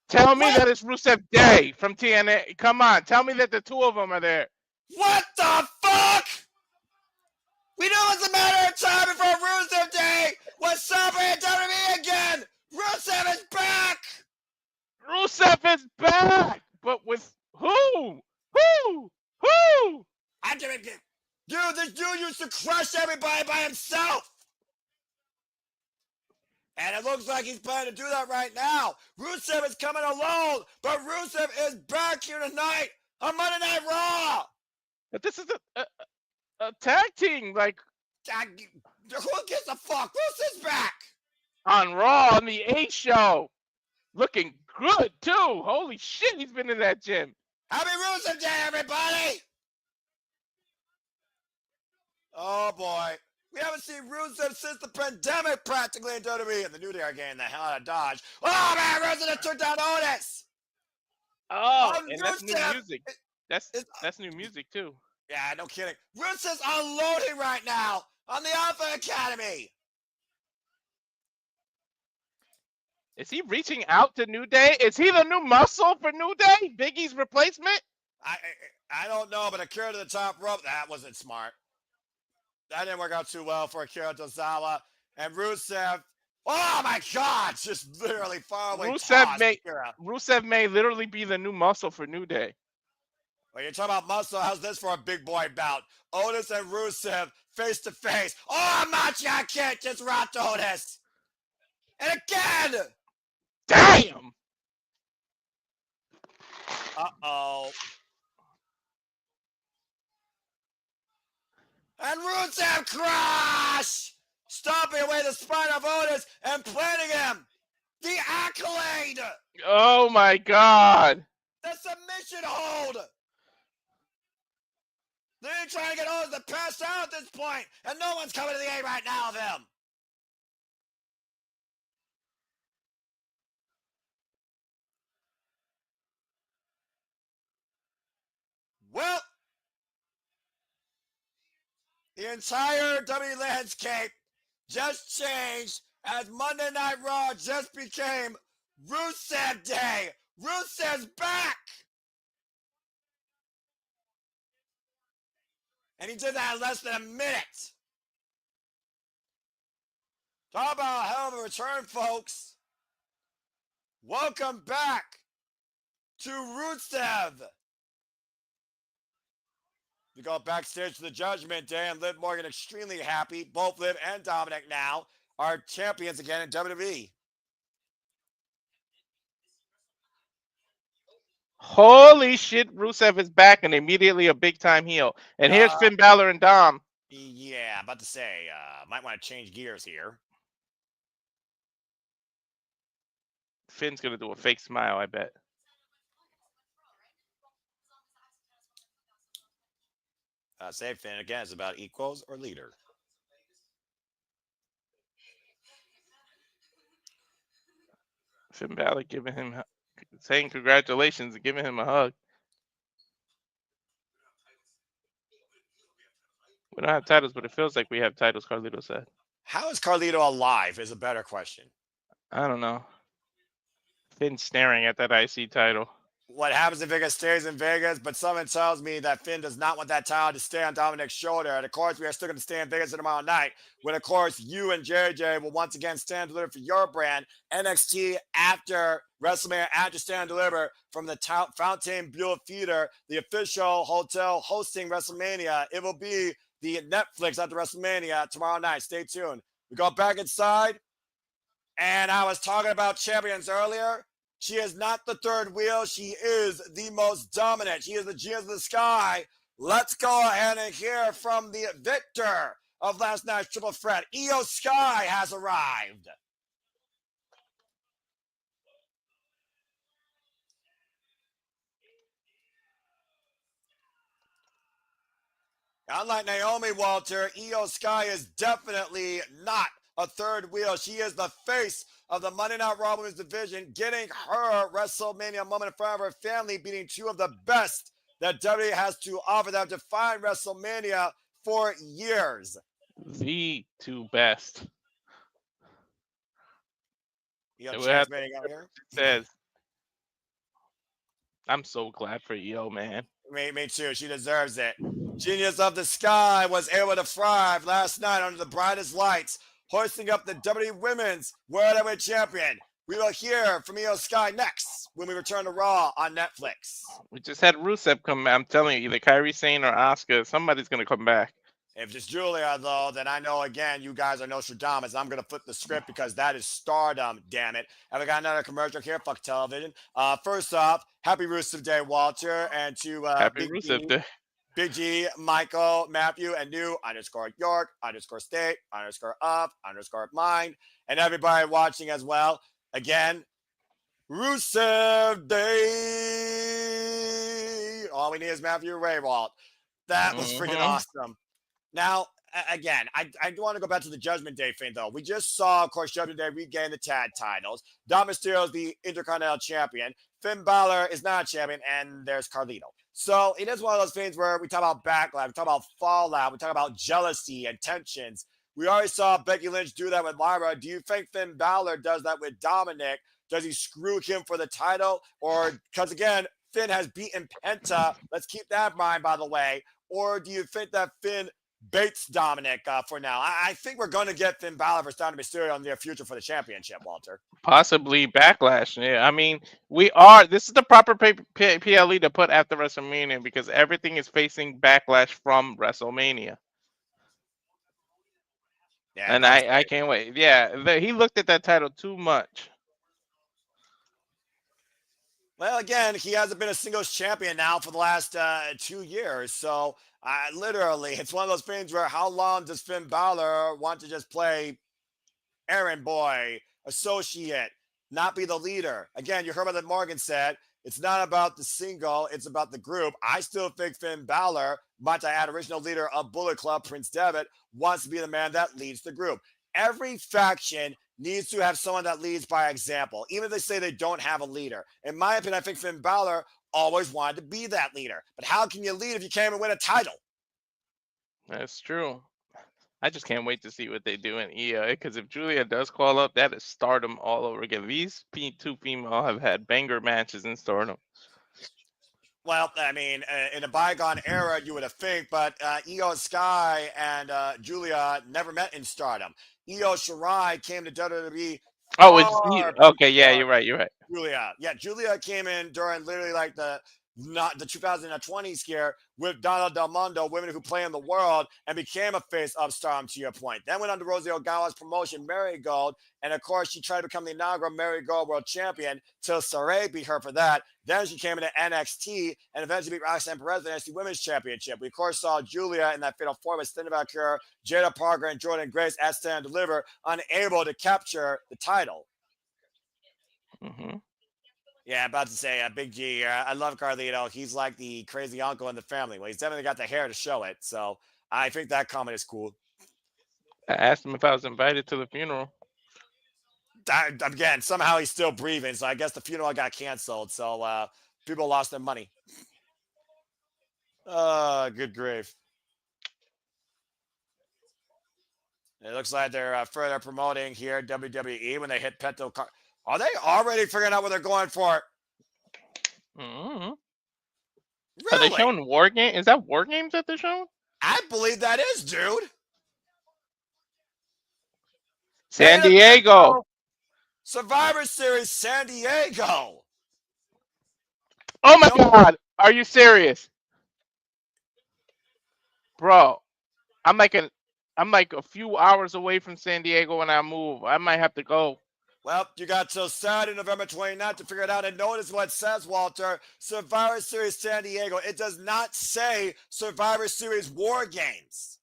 Tell me that it's Rusev Day from TNA. Come on. Tell me that the two of them are there. What the fuck? We knew it was a matter of time before Rusev Day was celebrating WWE again. Rusev is back. Rusev is back. But with who? Who? I didn't get. Dude, this dude used to crush everybody by himself. And it looks like he's planning to do that right now. Rusev is coming alone, but Rusev is back here tonight on Monday Night Raw. But this is a tag team, like. Who gives a fuck? Rusev's back. On Raw, on the A show. Looking good, too. Holy shit, he's been in that gym. Happy Rusev Day, everybody. Oh, boy. We haven't seen Rusev since the pandemic practically in WWE, and the New Day are getting the hell out of Dodge. Oh, man, Rusev just took down Otis. Oh, and that's new music. That's new music, too. Yeah, no kidding. Rusev's unloading right now on the Alpha Academy. Is he reaching out to New Day? Is he the new muscle for New Day? Big E's replacement? I don't know, but Akira to the top rope, that wasn't smart. That didn't work out too well for Akira Tozawa. And Rusev, oh my God, just literally far away. Rusev may literally be the new muscle for New Day. Well, you're talking about muscle. How's this for a big boy bout? Otis and Rusev face to face. Oh, Macha Kid just rocked Otis. And again. Damn. Uh-oh. And Rusev crush! Stomping away the spine of Otis and planting him. The accolade. Oh, my God. The submission hold. They're trying to get Otis to pass out at this point, and no one's coming to the aid right now of him. Well, the entire WWE landscape just changed as Monday Night Raw just became Rusev Day. Rusev's back. And he did that in less than a minute. Talk about a hell of a return, folks. Welcome back to Rusev. We go backstage to the Judgment Day, and Liv Morgan extremely happy. Both Liv and Dominic now are champions again in WWE. Holy shit, Rusev is back and immediately a big time heel. And here's Finn Balor and Dom. Yeah, about to say, might want to change gears here. Finn's gonna do a fake smile, I bet. Save Finn again is about equals or leader. Finn Balor saying congratulations and giving him a hug. We don't have titles, but it feels like we have titles, Carlito said. How is Carlito alive is a better question. I don't know. Finn staring at that IC title. What happens if Vegas stays in Vegas? But someone tells me that Finn does not want that title to stay on Dominic's shoulder. And of course, we are still going to stay in Vegas tomorrow night. When, of course, you and JJ will once again stand deliver for your brand. NXT after WrestleMania, after stand deliver from the Fontainebleau Theater, the official hotel hosting WrestleMania. It will be the Netflix after WrestleMania tomorrow night. Stay tuned. We go back inside. And I was talking about champions earlier. She is not the third wheel. She is the most dominant. She is the genius of the sky. Let's go ahead and hear from the victor of last night's triple threat. Io Sky has arrived. Unlike Naomi, Walter, Io Sky is definitely not a third wheel. She is the face of the Monday Night Raw Women's division, getting her WrestleMania moment in front of her family, beating two of the best that WWE has to offer them to find WrestleMania for years. The two best. You have chance out here? Says, I'm so glad for Io, man. Me too. She deserves it. Genius of the Sky was able to thrive last night under the brightest lights, hoisting up the WWE Women's World Heavyweight Champion. We will hear from Io Sky next when we return to Raw on Netflix. We just had Rusev come. I'm telling you, either Kairi Sane or Asuka, somebody's going to come back. If it's Julia, though, then I know, again, you guys are Nostradamus. I'm going to flip the script because that is stardom, damn it. And we got another commercial here. Fuck television. First off, happy Rusev Day, Walter. And to happy Rusev Day. Big G, Michael, Matthew, and new _York, _State, _Up, _Mind, and everybody watching as well. Again, Rusev Day. All we need is Matthew Raywalt. That was freaking awesome. Now, again, I do want to go back to the Judgment Day thing, though. We just saw, of course, Judgment Day regain the tag titles. Dom Mysterio is the Intercontinental Champion. Finn Balor is not a champion, and there's Carlito. So it is one of those things where we talk about backlash, we talk about fallout, we talk about jealousy and tensions. We already saw Becky Lynch do that with Lyra. Do you think Finn Balor does that with Dominic? Does he screw him for the title? Or, because again, Finn has beaten Penta. Let's keep that in mind, by the way. Or do you think that Finn baits Dominic for now? I think we're going to get Finn Balor versus Dominic Mysterio in the near future for the championship, Walter. Possibly Backlash. Yeah, I mean, this is the proper PLE to put after WrestleMania because everything is facing Backlash from WrestleMania. Yeah, and I can't wait. Yeah, he looked at that title too much. Well, again, he hasn't been a singles champion now for the last 2 years. So, literally, it's one of those things where how long does Finn Balor want to just play errand boy, associate, not be the leader? Again, you heard what Morgan said. It's not about the single. It's about the group. I still think Finn Balor, might I add, original leader of Bullet Club, Prince Devitt, wants to be the man that leads the group. Every faction needs to have someone that leads by example, even if they say they don't have a leader. In my opinion, I think Finn Balor always wanted to be that leader. But how can you lead if you can't even win a title? That's true. I just can't wait to see what they do in EA, because if Julia does call up, that is stardom all over again. These two female have had banger matches in stardom. Well, I mean, in a bygone era, you would have think, but Io Sky and Julia never met in Stardom. Io Shirai came to WWE Oh, it's far okay. Yeah, before you're right. You're right. Julia. Yeah, Julia came in during literally like the not the 2020 scare with Donna Del Mondo, Women Who Play in the World, and became a face of Stardom to your point. Then went on to Rosie Ogawa's promotion, Marigold, and of course she tried to become the inaugural Marigold World Champion till Saray beat her for that. Then she came into NXT and eventually beat Roxanne Perez for the NXT Women's Championship. We of course saw Julia in that fatal four with Cindy Valkyrie, Jada Parker, and Jordan Grace at Stand and Deliver, unable to capture the title. Mm-hmm. Yeah, about to say Big G. I love Carlito. He's like the crazy uncle in the family. Well, he's definitely got the hair to show it. So I think that comment is cool. I asked him if I was invited to the funeral. Again, somehow he's still breathing. So I guess the funeral got canceled. So people lost their money. Good grief. It looks like they're further promoting here WWE when they hit Petto. Are they already figuring out what they're going for? Mm-hmm. Really? Are they showing War Game? Is that War Games that they're showing? I believe that is, dude. San Diego. Survivor Series San Diego. Oh my God! Are you serious, bro? I'm like a few hours away from San Diego when I move. I might have to go. Well, you got till Saturday, November 29th to figure it out. And notice what it says, Walter. Survivor Series San Diego. It does not say Survivor Series War Games.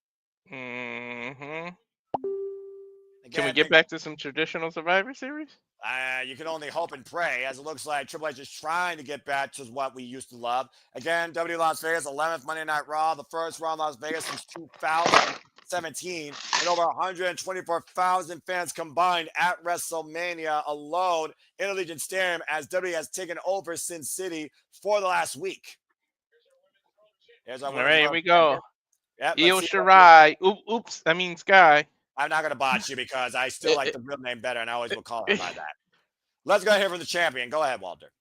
Mm-hmm. Again, Can we get back to some traditional Survivor Series? You can only hope and pray, as it looks like Triple H is trying to get back to what we used to love. Again, W Las Vegas, 11th Monday Night Raw, the first Raw in Las Vegas since 2017, and over 124,000 fans combined at WrestleMania alone in Allegiant Stadium, as WWE has taken over Sin City for the last week. Here's our All right, here we go. champion. Yep, Io Shirai. Oops, I mean Sky. I'm not going to botch you because I still like the real name better, and I always will call her by that. Let's go ahead for the champion. Go ahead, Walter.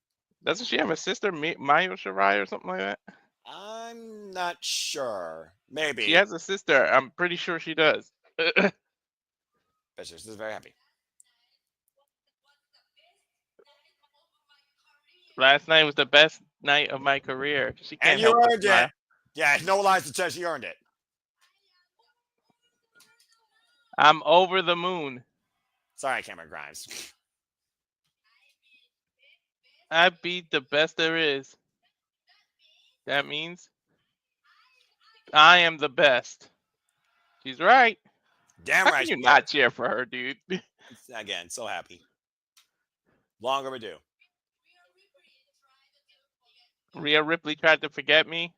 Doesn't she have a sister, Mayo Shirai, or something like that? I'm not sure. Maybe. She has a sister. I'm pretty sure she does. This is very happy. Last night was the best night of my career. She can't And you help earned it. Yeah, no lies to tell. She earned it. I'm over the moon. Sorry, Cameron Grimes. I beat the best there is. That means I am the best. She's right. Damn How right. can you not cheer for her, dude? Again, so happy. Long overdue. Rhea Ripley tried to forget me.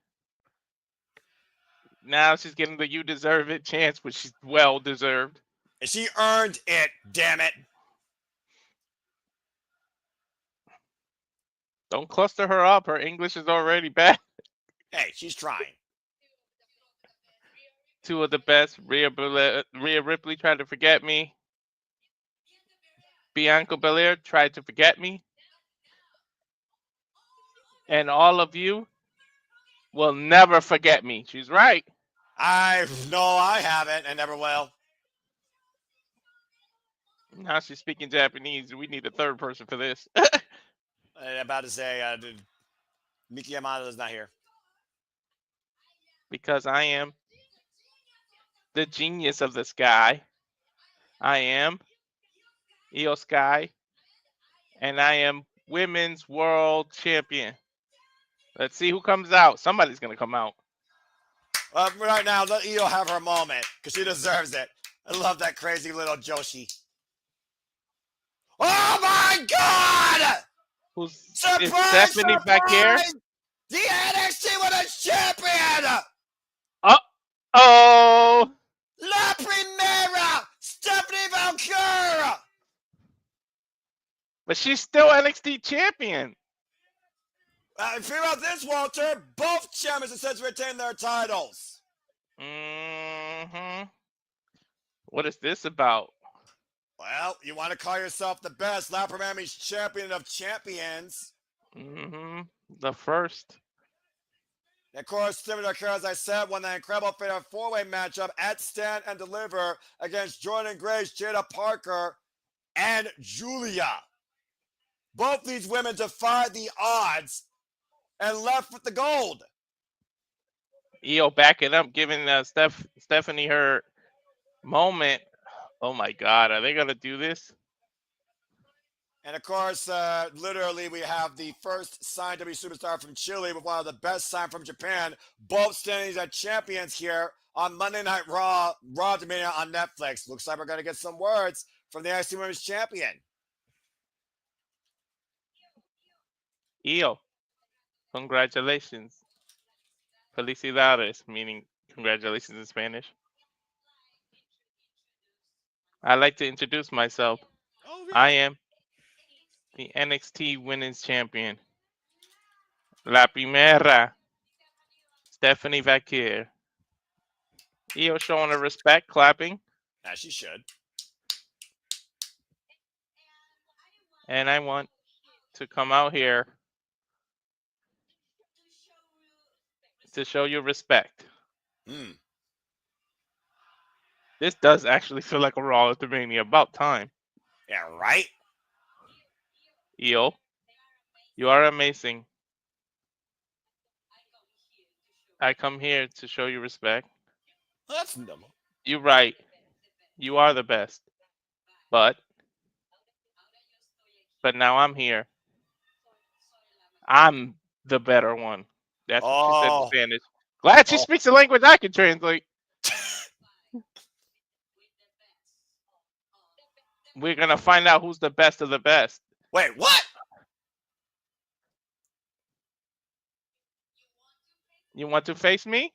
Now she's getting the "you deserve it" chance, which she's well deserved. And she earned it, damn it. Don't cluster her up. Her English is already bad. Hey, she's trying. Two of the best. Rhea Ripley tried to forget me. Bianca Belair tried to forget me. And all of you will never forget me. She's right. I haven't and never will. Now she's speaking Japanese. We need a third person for this. I'm about to say, Miki Yamada is not here. Because I am the genius of the sky. I am Io Sky. And I am Women's World Champion. Let's see who comes out. Somebody's going to come out. Right now, let Io have her moment because she deserves it. I love that crazy little Joshi. Oh my God! Who's Surprise, is Stephanie surprise! back here? The NXT Women's Champion! Oh! La Primera, Stephanie Valkyrie! But she's still NXT champion. Figure out this, Walter. Both champions have since retained their titles. Mm-hmm. What is this about? Well, you want to call yourself the best. La Primera's champion of champions. Mm-hmm. The first. And of course, Stephanie McMahon, as I said, won the incredible fatal four-way matchup at Stand and Deliver against Jordan Grace, Jada Parker, and Julia. Both these women defied the odds and left with the gold. Io backing up, giving Stephanie her moment. Oh my God, are they gonna do this? And of course, literally, we have the first signed W superstar from Chile with one of the best signed from Japan, both standing as champions here on Monday Night Raw, Raw After Mania on Netflix. Looks like we're going to get some words from the NXT Women's Champion. Io, congratulations. Felicidades, meaning congratulations in Spanish. I'd like to introduce myself. Oh, I am the NXT Women's Champion. La Primera, Stephanie Vakir. Io showing her respect, clapping. As she should. And I want to come out here to show you respect. This does actually feel like a Raw After Mania. About time. Yeah, right? Io, you are amazing. I come here to show you respect. Well, that's normal. You're right. You are the best. But now I'm here. I'm the better one. That's what she said in Spanish. Glad she speaks a language I can translate. We're gonna find out who's the best of the best. Wait, what? You want to face me?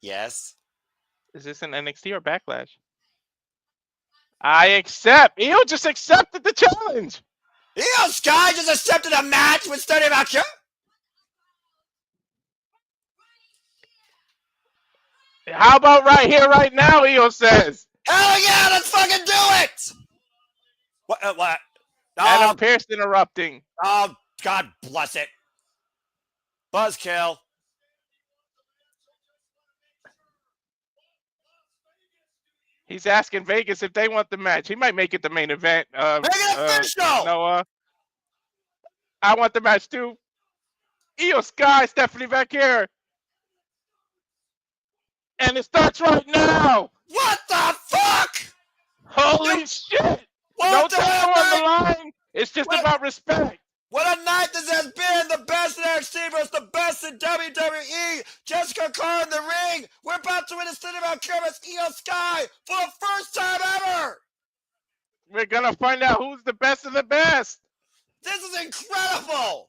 Yes. Is this an NXT or Backlash? I accept. Io just accepted the challenge. Io Sky just accepted a match with Stephanie McMahon. How about right here, right now? Io says. Hell yeah, let's fucking do it! What? Adam Pearce interrupting. Oh, God bless it. Buzzkill. He's asking Vegas if they want the match. He might make it the main event. Make it official! Noah. I want the match too. Io Sky, Stephanie Vakir. And it starts right now. What the fuck? Holy shit. No title on the line. It's just about respect. What a night this has been. The best in NXT versus the best in WWE. Jessica Carr in the ring. We're about to win a Stephanie Vakir versus Io Sky for the first time ever. We're going to find out who's the best of the best. This is incredible.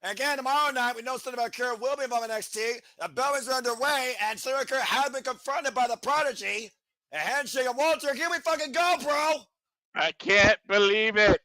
Again, tomorrow night, we know Stephanie Vakir will be involved in NXT. The buildings are underway, and Stephanie Vakir has been confronted by the Prodigy. A handshake of Walter. Here we fucking go, bro. I can't believe it.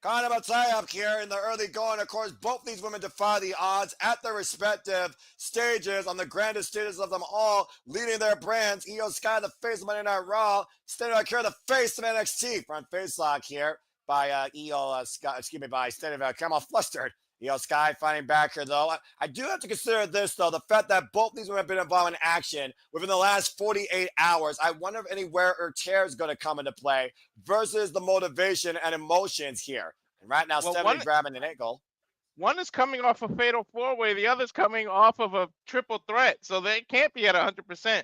Kind of a tie-up here in the early going. Of course, both these women defy the odds at their respective stages on the grandest stages of them all, leading their brands. Io Sky, the face of Monday Night Raw. Stephanie Vakir, the face of NXT. Front face lock here by by Stephanie Vakir. I'm all flustered. Io Sky fighting back here, though. I do have to consider this, though, the fact that both these women have been involved in action within the last 48 hours. I wonder if any wear or tear is going to come into play versus the motivation and emotions here. And right now, Stephanie grabbing an ankle. One is coming off a fatal four-way. The other's coming off of a triple threat, so they can't be at 100%.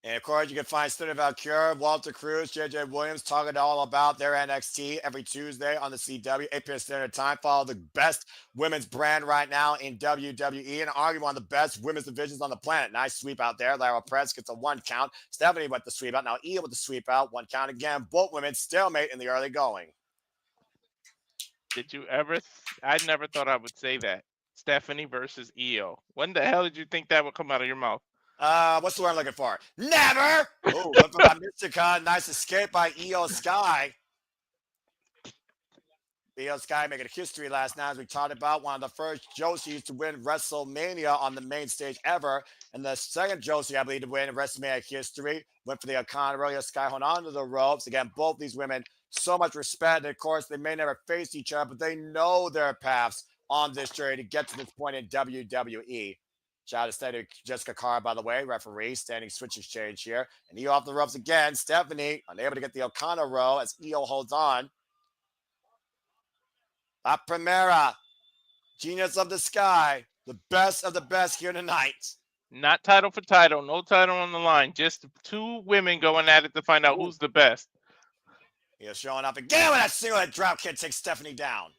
And of course, you can find Stephanie Vakir, Walter Cruz, JJ Williams talking all about their NXT every Tuesday on the CW, 8 p.m. Standard Time. Follow the best women's brand right now in WWE and arguably one of the best women's divisions on the planet. Nice sweep out there. Lara Press gets a 1 count. Stephanie with the sweep out. Now Io with the sweep out. 1 count again. Both women stalemate in the early going. Did you ever? I never thought I would say that. Stephanie versus Io. When the hell did you think that would come out of your mouth? What's the word I'm looking for? Never! Oh, look for that Mystica. Nice escape by Io Sky. Io Sky making history last night, as we talked about. One of the first Joshies to win WrestleMania on the main stage ever. And the second Joshi, I believe, to win WrestleMania history. Went for the Icon. Io Sky hung on to the ropes. Again, both these women so much respect. And of course, they may never face each other, but they know their paths on this journey to get to this point in WWE. Shout out to Stephanie Jessica Carr, by the way, referee, standing switch exchange here. And Io off the ropes again. Stephanie unable to get the O'Connor row as Io holds on. La Primera, Genius of the Sky, the best of the best here tonight. Not title for title, no title on the line. Just two women going at it to find out who's the best. Io showing up again with that single drop kick takes Stephanie down.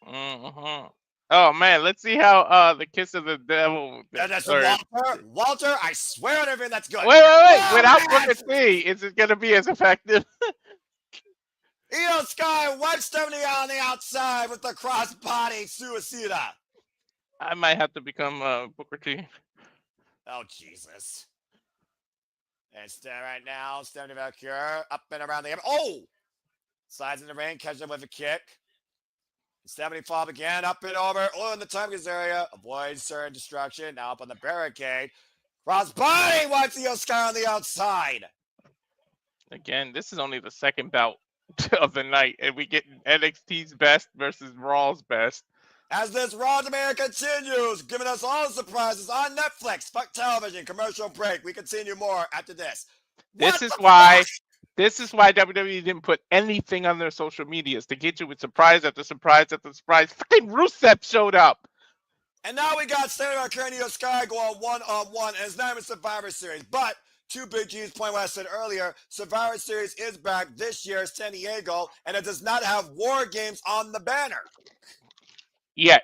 Mm-hmm. Oh man, let's see how the kiss of the devil. That's Walter. Walter, I swear on everything that's good. Wait! Without Booker T, is it gonna be as effective? Io Sky wipes Stephanie on the outside with the crossbody suicida. I might have to become Booker T. Oh Jesus! And right now, Stephanie Valkyrie up and around the slides in the ring, catches him with a kick. Stephanie fall again, up and over. In the Tompkins area. Avoids certain destruction. Now up on the barricade. Crossbody wipes Io Sky on the outside. Again, this is only the second bout of the night, and we get NXT's best versus Raw's best. As this Raw After continues, giving us all the surprises on Netflix. Fuck television. Commercial break. We continue more after this. This is why WWE didn't put anything on their social medias to get you with surprise after surprise after surprise. Fucking Rusev showed up. And now we got Stephanie Valkyrie and Io Sky going one-on-one, and it's not even Survivor Series. But to Big G's point, what I said earlier, Survivor Series is back this year, San Diego, and it does not have War Games on the banner. Yet.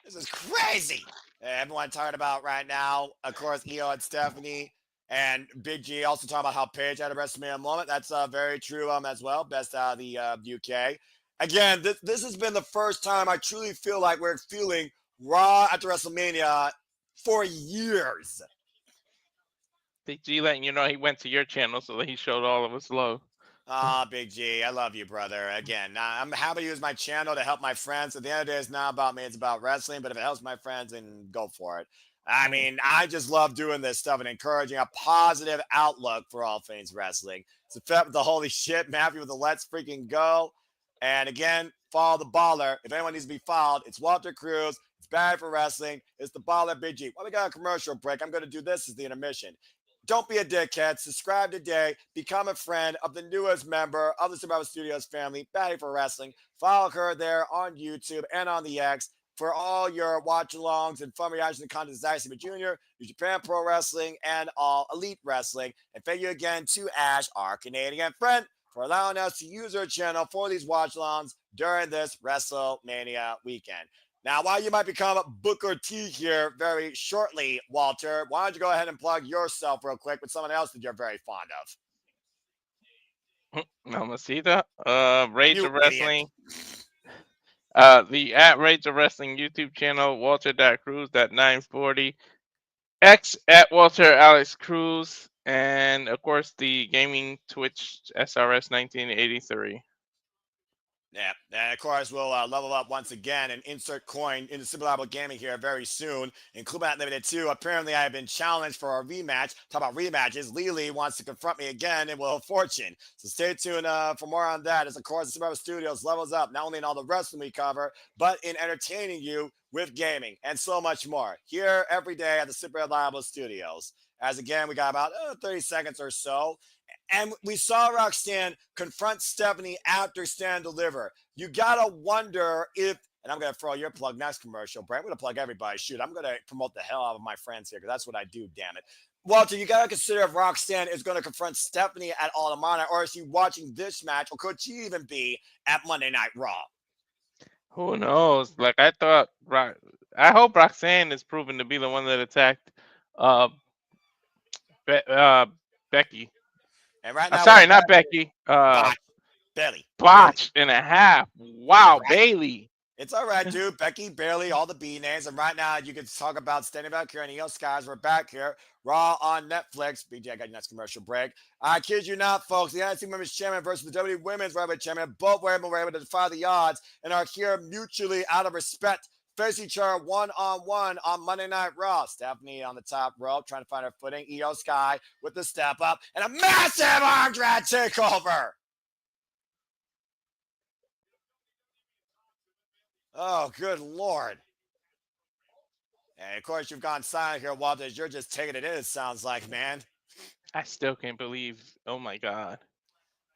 This is crazy. Everyone talking about right now, of course, Io and Stephanie. And Big G also talking about how Paige had a WrestleMania moment. That's very true as well. Best out of the UK. Again, this has been the first time I truly feel like we're feeling Raw after WrestleMania for years. Big G letting you know he went to your channel so that he showed all of us love. Big G, I love you, brother. Again, I'm happy to use my channel to help my friends. At the end of the day, it's not about me. It's about wrestling. But if it helps my friends, then go for it. I mean, I just love doing this stuff and encouraging a positive outlook for all things wrestling. It's a fit with the holy shit, Matthew with the let's freaking go. And again, follow the baller. If anyone needs to be followed, it's Walter Cruz. It's bad for wrestling. It's the baller Big G. Well, we got a commercial break. I'm going to do this as the intermission. Don't be a dickhead. Subscribe today. Become a friend of the newest member of the Survivor Studios family, Batty for Wrestling. Follow her there on YouTube and on the X for all your watch-alongs and fun reactions and content. Zack Sabre Jr., New Japan Pro Wrestling, and all Elite Wrestling. And thank you again to Ash, our Canadian friend, for allowing us to use her channel for these watch-alongs during this WrestleMania weekend. Now, while you might become Booker T here very shortly, Walter, why don't you go ahead and plug yourself real quick with someone else that you're very fond of? Mamacita, Rage of Wrestling. The at Rage of Wrestling YouTube channel, Walter.Cruz.940. X at Walter Alex Cruz. And of course, the gaming Twitch SRS 1983. Yeah, and of course, we'll level up once again and insert coin into Super Level Gaming here very soon. In Club Limited 2, apparently I have been challenged for a rematch. Talk about rematches. Lily wants to confront me again in Wheel of Fortune. So stay tuned for more on that. As of course, the Super Level Studios levels up, not only in all the wrestling we cover, but in entertaining you with gaming and so much more. Here every day at the Super Reliable Studios. As again, we got about 30 seconds or so. And we saw Roxanne confront Stephanie after Stand Deliver. You got to wonder if, and I'm going to throw your plug next commercial break. I'm going to plug everybody. Shoot, I'm going to promote the hell out of my friends here because that's what I do, damn it. Walter, you got to consider if Roxanne is going to confront Stephanie at All in Honor, or is she watching this match, or could she even be at Monday Night Raw? Who knows? Like, I thought, I hope Roxanne is proven to be the one that attacked Becky. And right now, sorry, not Becky. Bailey. Botch and a half. Wow, right. Bailey. It's all right, dude. Becky, Bailey, all the B names. And right now, you can talk about standing back here and Io Skies. We're back here. Raw on Netflix. BJ, I got your next commercial break. I kid you not, folks. The NXT Women's Championship versus the WWE Women's Heavyweight Championship. Both were able to defy the odds and are here mutually out of respect. Face each other one-on-one on Monday Night Raw. Stephanie on the top rope, trying to find her footing. Io Sky with the step up and a massive arm drag takeover. Oh, good lord. And of course, you've gone silent here, Walters. You're just taking it in, it sounds like, man. I still can't believe. Oh my god.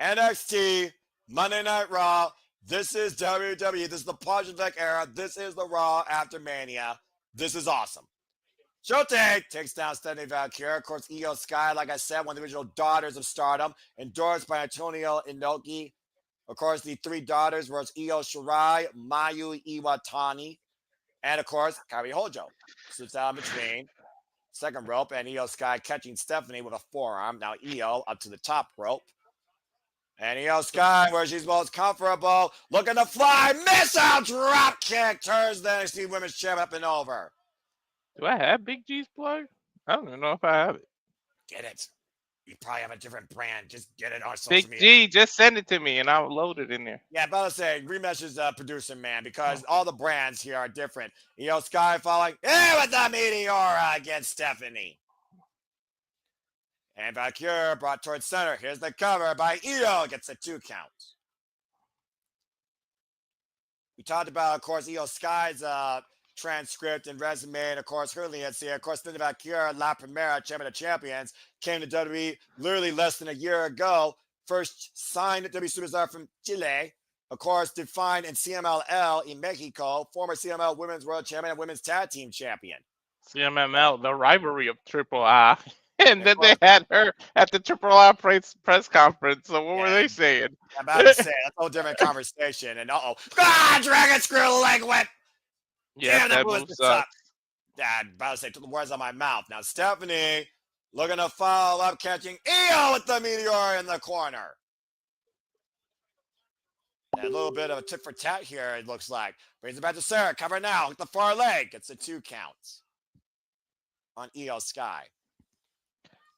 NXT, Monday Night Raw. This is WWE. This is the Project era. This is the Raw After Mania. This is awesome. Shotake takes down Stephanie Valkyrie. Of course, Io Sky, like I said, one of the original daughters of Stardom, endorsed by Antonio Inoki. Of course, the three daughters were Io Shirai, Mayu Iwatani, and of course, Kairi Hojo. Sits down between second rope, and Io Sky catching Stephanie with a forearm. Now Io up to the top rope. And Io Sky, where she's most comfortable, looking to fly, missile drop kick, turns the NXT Women's Champ up and over. Do I have Big G's plug? I don't even know if I have it. Get it. You probably have a different brand. Just get it on social Big media. G, just send it to me and I'll load it in there. Yeah, but I was saying, Remesh is a producer, man, because all the brands here are different. Io Sky falling in with the Meteora against Stephanie. And Valkyrie brought towards center. Here's the cover by Io. Gets a 2 count. We talked about, of course, Io Sky's transcript and resume, and of course, her legacy. Of course, Stephanie Valkyrie, La Primera, Champion of Champions, came to WWE literally less than a year ago. First signed WWE Superstar from Chile. Of course, defined in CMLL in Mexico. Former CML Women's World Champion and Women's Tag Team Champion. CMML, the rivalry of Triple I. And then they had her at the Triple I press conference. So what were they saying? I'm about to say, that's a whole different conversation. And Dragon Screw Leg Whip. Yeah, that move sucks. I'm about to say, took the words out of my mouth. Now, Stephanie looking to follow up, catching Io with the Meteor in the corner. And a little bit of a tit for tat here, it looks like. Brings it back to Sarah. Cover now with the far leg. Gets the 2 counts on Io Sky.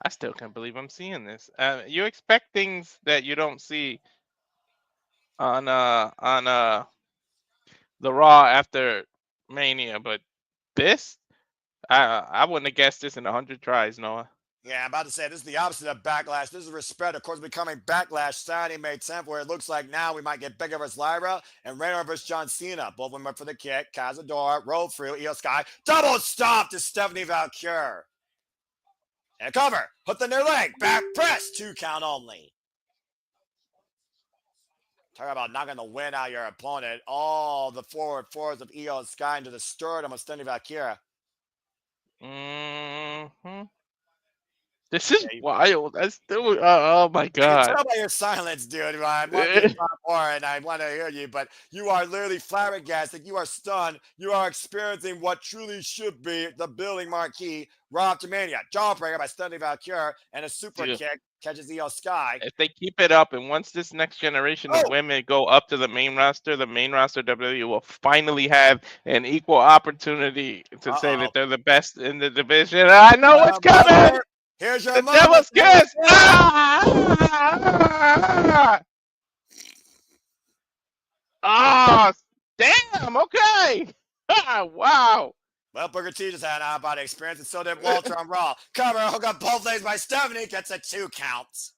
I still can't believe I'm seeing this. You expect things that you don't see on the Raw After Mania, but this, I wouldn't have guessed this in 100 tries, Noah. Yeah, I'm about to say this is the opposite of Backlash. This is respect, of course, becoming Backlash Saturday, May 10th, where it looks like now we might get Becca versus Lyra and Reigns versus John Cena. Both went for the kick. Cazador rolled through. Io Sky double stop to Stephanie Valkyrie. And cover. Put the near leg. Back press. 2 count only. Talk about knocking the wind out of your opponent. All the forward fours of Io Sky into the sternum of Stephanie Valkyrie. Mm-hmm. This is wild. That's still. Oh my god! I can tell by your silence, dude. I want to talk more, and I want to hear you, but you are literally flabbergasted. You are stunned. You are experiencing what truly should be the building marquee. Raw After Mania, jawbreaker by Stephanie Valkyrie, and a super kick catches Io Sky. If they keep it up, and once this next generation of women go up to the main roster WWE will finally have an equal opportunity to say that they're the best in the division. I know what's coming. Here's your the devil's kiss. Ah! Damn. Okay. Wow. Well, Booker T just had an out-of-body experience, and so did Walter on Raw. Cover, hook up both legs by Stephanie, gets a 2 count.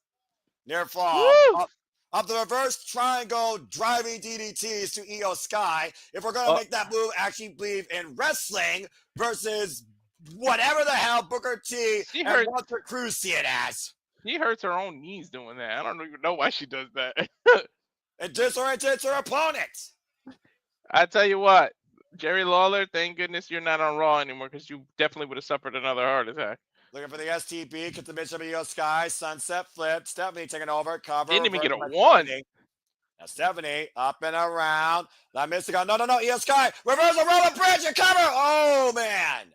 Near fall. Up the reverse triangle, driving DDTs to Io Sky. If we're going to make that move, actually believe in wrestling versus whatever the hell Booker T and Walter Cruz see it as. She hurts her own knees doing that. I don't even know why she does that. It disorientates her opponent. I tell you what, Jerry Lawler, thank goodness you're not on Raw anymore, because you definitely would have suffered another heart attack. Looking for the STP, gets the midship of Io Sky, sunset flip, Stephanie taking over, cover. Didn't even get a 1. Now Stephanie up and around. La Mystica, no, Io Sky, reversal, roller bridge, and cover. Oh, man.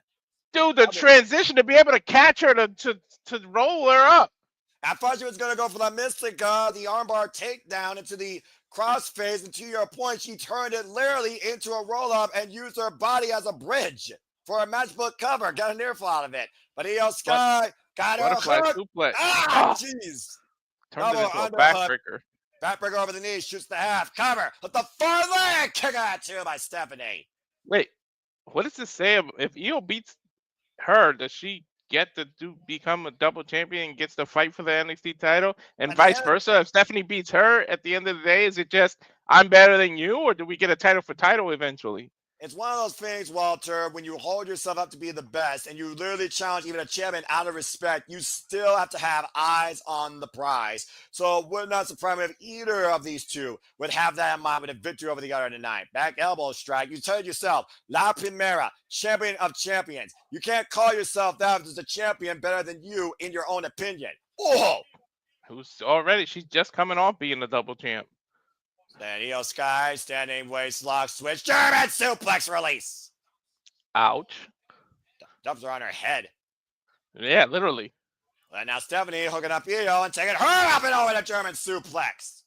Dude, the transition to be able to catch her to roll her up. I thought she was going to go for La Mystica, the armbar takedown into the crossface, and to your point, she turned it literally into a roll-up and used her body as a bridge for a matchbook cover. Got a near fall out of it. But Io Sky got her hook. Suplex. Jeez. Turned it into a backbreaker. Backbreaker over the knee, shoots the half. Cover with the far leg. Kick out 2 by Stephanie. Wait, what does this say? If Io beats her, does she get to become a double champion and gets to fight for the NXT title? And vice versa? If Stephanie beats her at the end of the day, is it just, I'm better than you, or do we get a title for title eventually? It's one of those things, Walter, when you hold yourself up to be the best and you literally challenge even a champion out of respect, you still have to have eyes on the prize. So it would not surprise me if either of these two would have that in mind with a victory over the other tonight. Back elbow strike. You told yourself, La Primera, champion of champions. You can't call yourself that if there's a champion better than you in your own opinion. Oh! Who's already? She's just coming off being a double champ. Then Io Sky, standing waist lock switch, German suplex release. Ouch. Dumps her on her head. Yeah, literally. And now Stephanie hooking up Io and taking her up and over the German suplex.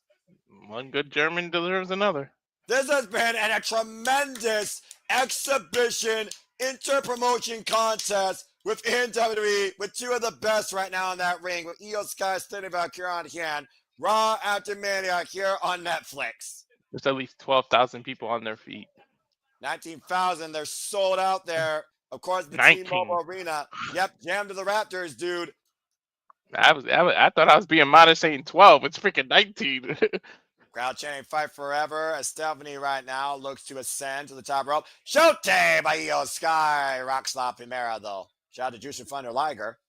One good German deserves another. This has been a tremendous exhibition inter-promotion contest within WWE with two of the best right now in that ring with Io Sky standing back here on hand. Raw After Mania here on Netflix. There's at least 12,000 people on their feet. 19,000. They're sold out there. Of course, the 19. T-Mobile Arena. Yep, jam to the Raptors, dude. I thought I was being modest saying 12. It's freaking 19. Crowd chanting "Fight Forever" as Stephanie right now looks to ascend to the top rope. Showtime by Io Sky. Rock Slop Primera, though. Shout out to Jushin Thunder Liger.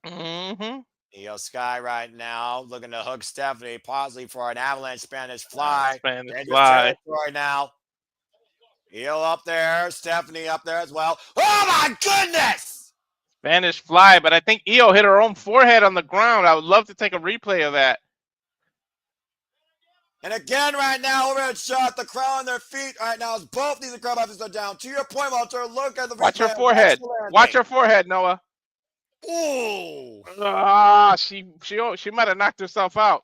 Mm-hmm. Io Sky right now looking to hook Stephanie, possibly for an avalanche Spanish fly. Spanish fly. Territory now. Io up there, Stephanie up there as well. Oh my goodness! Spanish fly, but I think Io hit her own forehead on the ground. I would love to take a replay of that. And again, right now, overhead shot, the crowd on their feet right now as both these crowd bosses are down. To your point, Walter, look at the Watch her replay. forehead. Watch her forehead, Noah. Ooh. She might have knocked herself out.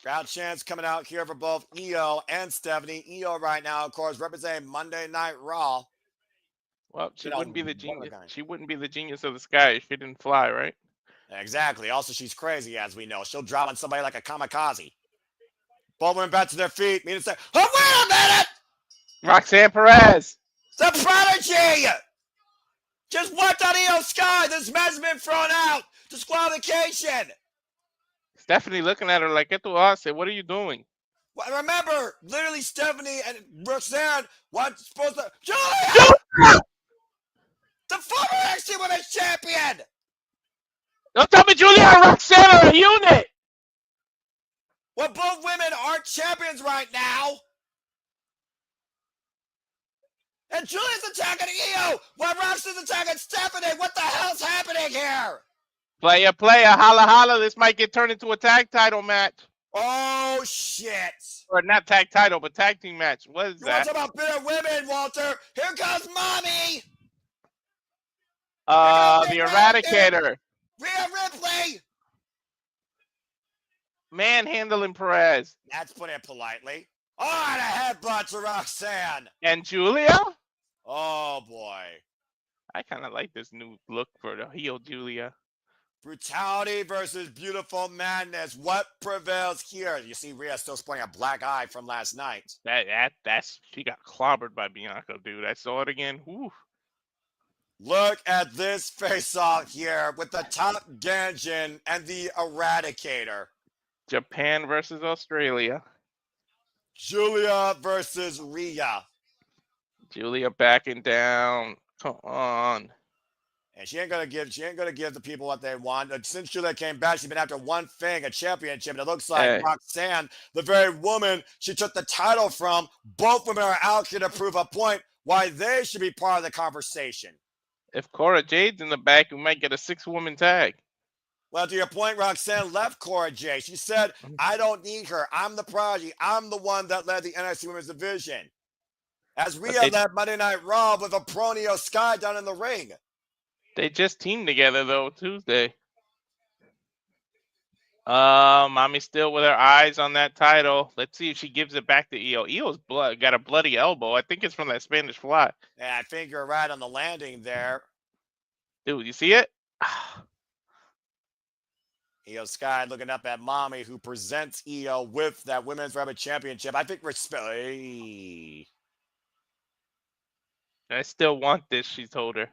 Crowd chants coming out here for both Io and Stephanie. Io right now, of course, representing Monday Night Raw. Well, she wouldn't be the genius. She wouldn't be the genius of the sky if she didn't fly, right? Exactly. Also, she's crazy, as we know. She'll drop on somebody like a kamikaze. Both women back to their feet. Mean to say, oh, wait a minute! Roxanne Perez. The Prodigy! Just wiped out Io Sky. This match has been thrown out. Disqualification. Stephanie looking at her like, "Get to us. What are you doing?" Well, remember, literally Stephanie and Roxanne weren't supposed to. Julia! The former NXT Women's Champion! Don't tell me Julia and Roxanne are a unit! Well, both women aren't champions right now. And Julia's attacking Io while Roxanne's attacking Stephanie. What the hell's happening here? Player, holla, holla. This might get turned into a tag title match. Oh, shit. Or not tag title, but tag team match. What is that? You want to talk about bitter women, Walter? Here comes Mommy. The Eradicator. Rhea Ripley. Manhandling Perez. That's put it politely. Oh, and a headbutt to Roxanne. And Julia? Oh, boy. I kind of like this new look for the heel Julia. Brutality versus beautiful madness. What prevails here? You see Rhea still sporting a black eye from last night. That's she got clobbered by Bianca, dude. I saw it again. Whew. Look at this face-off here with the Top Ganjin and the Eradicator. Japan versus Australia. Julia versus Rhea. Julia backing down. Come on. And she ain't gonna give the people what they want. Since Julia came back, she's been after one thing, a championship. And it looks like Roxanne, the very woman she took the title from, both women are out here to prove a point why they should be part of the conversation. If Cora Jade's in the back, we might get a 6-woman tag. Well, to your point, Roxanne left Cora Jade. She said, I don't need her. I'm the prodigy. I'm the one that led the NXT Women's Division. As Rhea led Monday Night Raw with a Io Sky down in the ring. They just teamed together, though, Tuesday. Mommy's still with her eyes on that title. Let's see if she gives it back to Io. Io's got a bloody elbow. I think it's from that Spanish fly. Yeah, I think you're right on the landing there. Dude, you see it? Io Sky looking up at Mommy, who presents Io with that Women's Rabbit Championship. I think I still want this, she told her.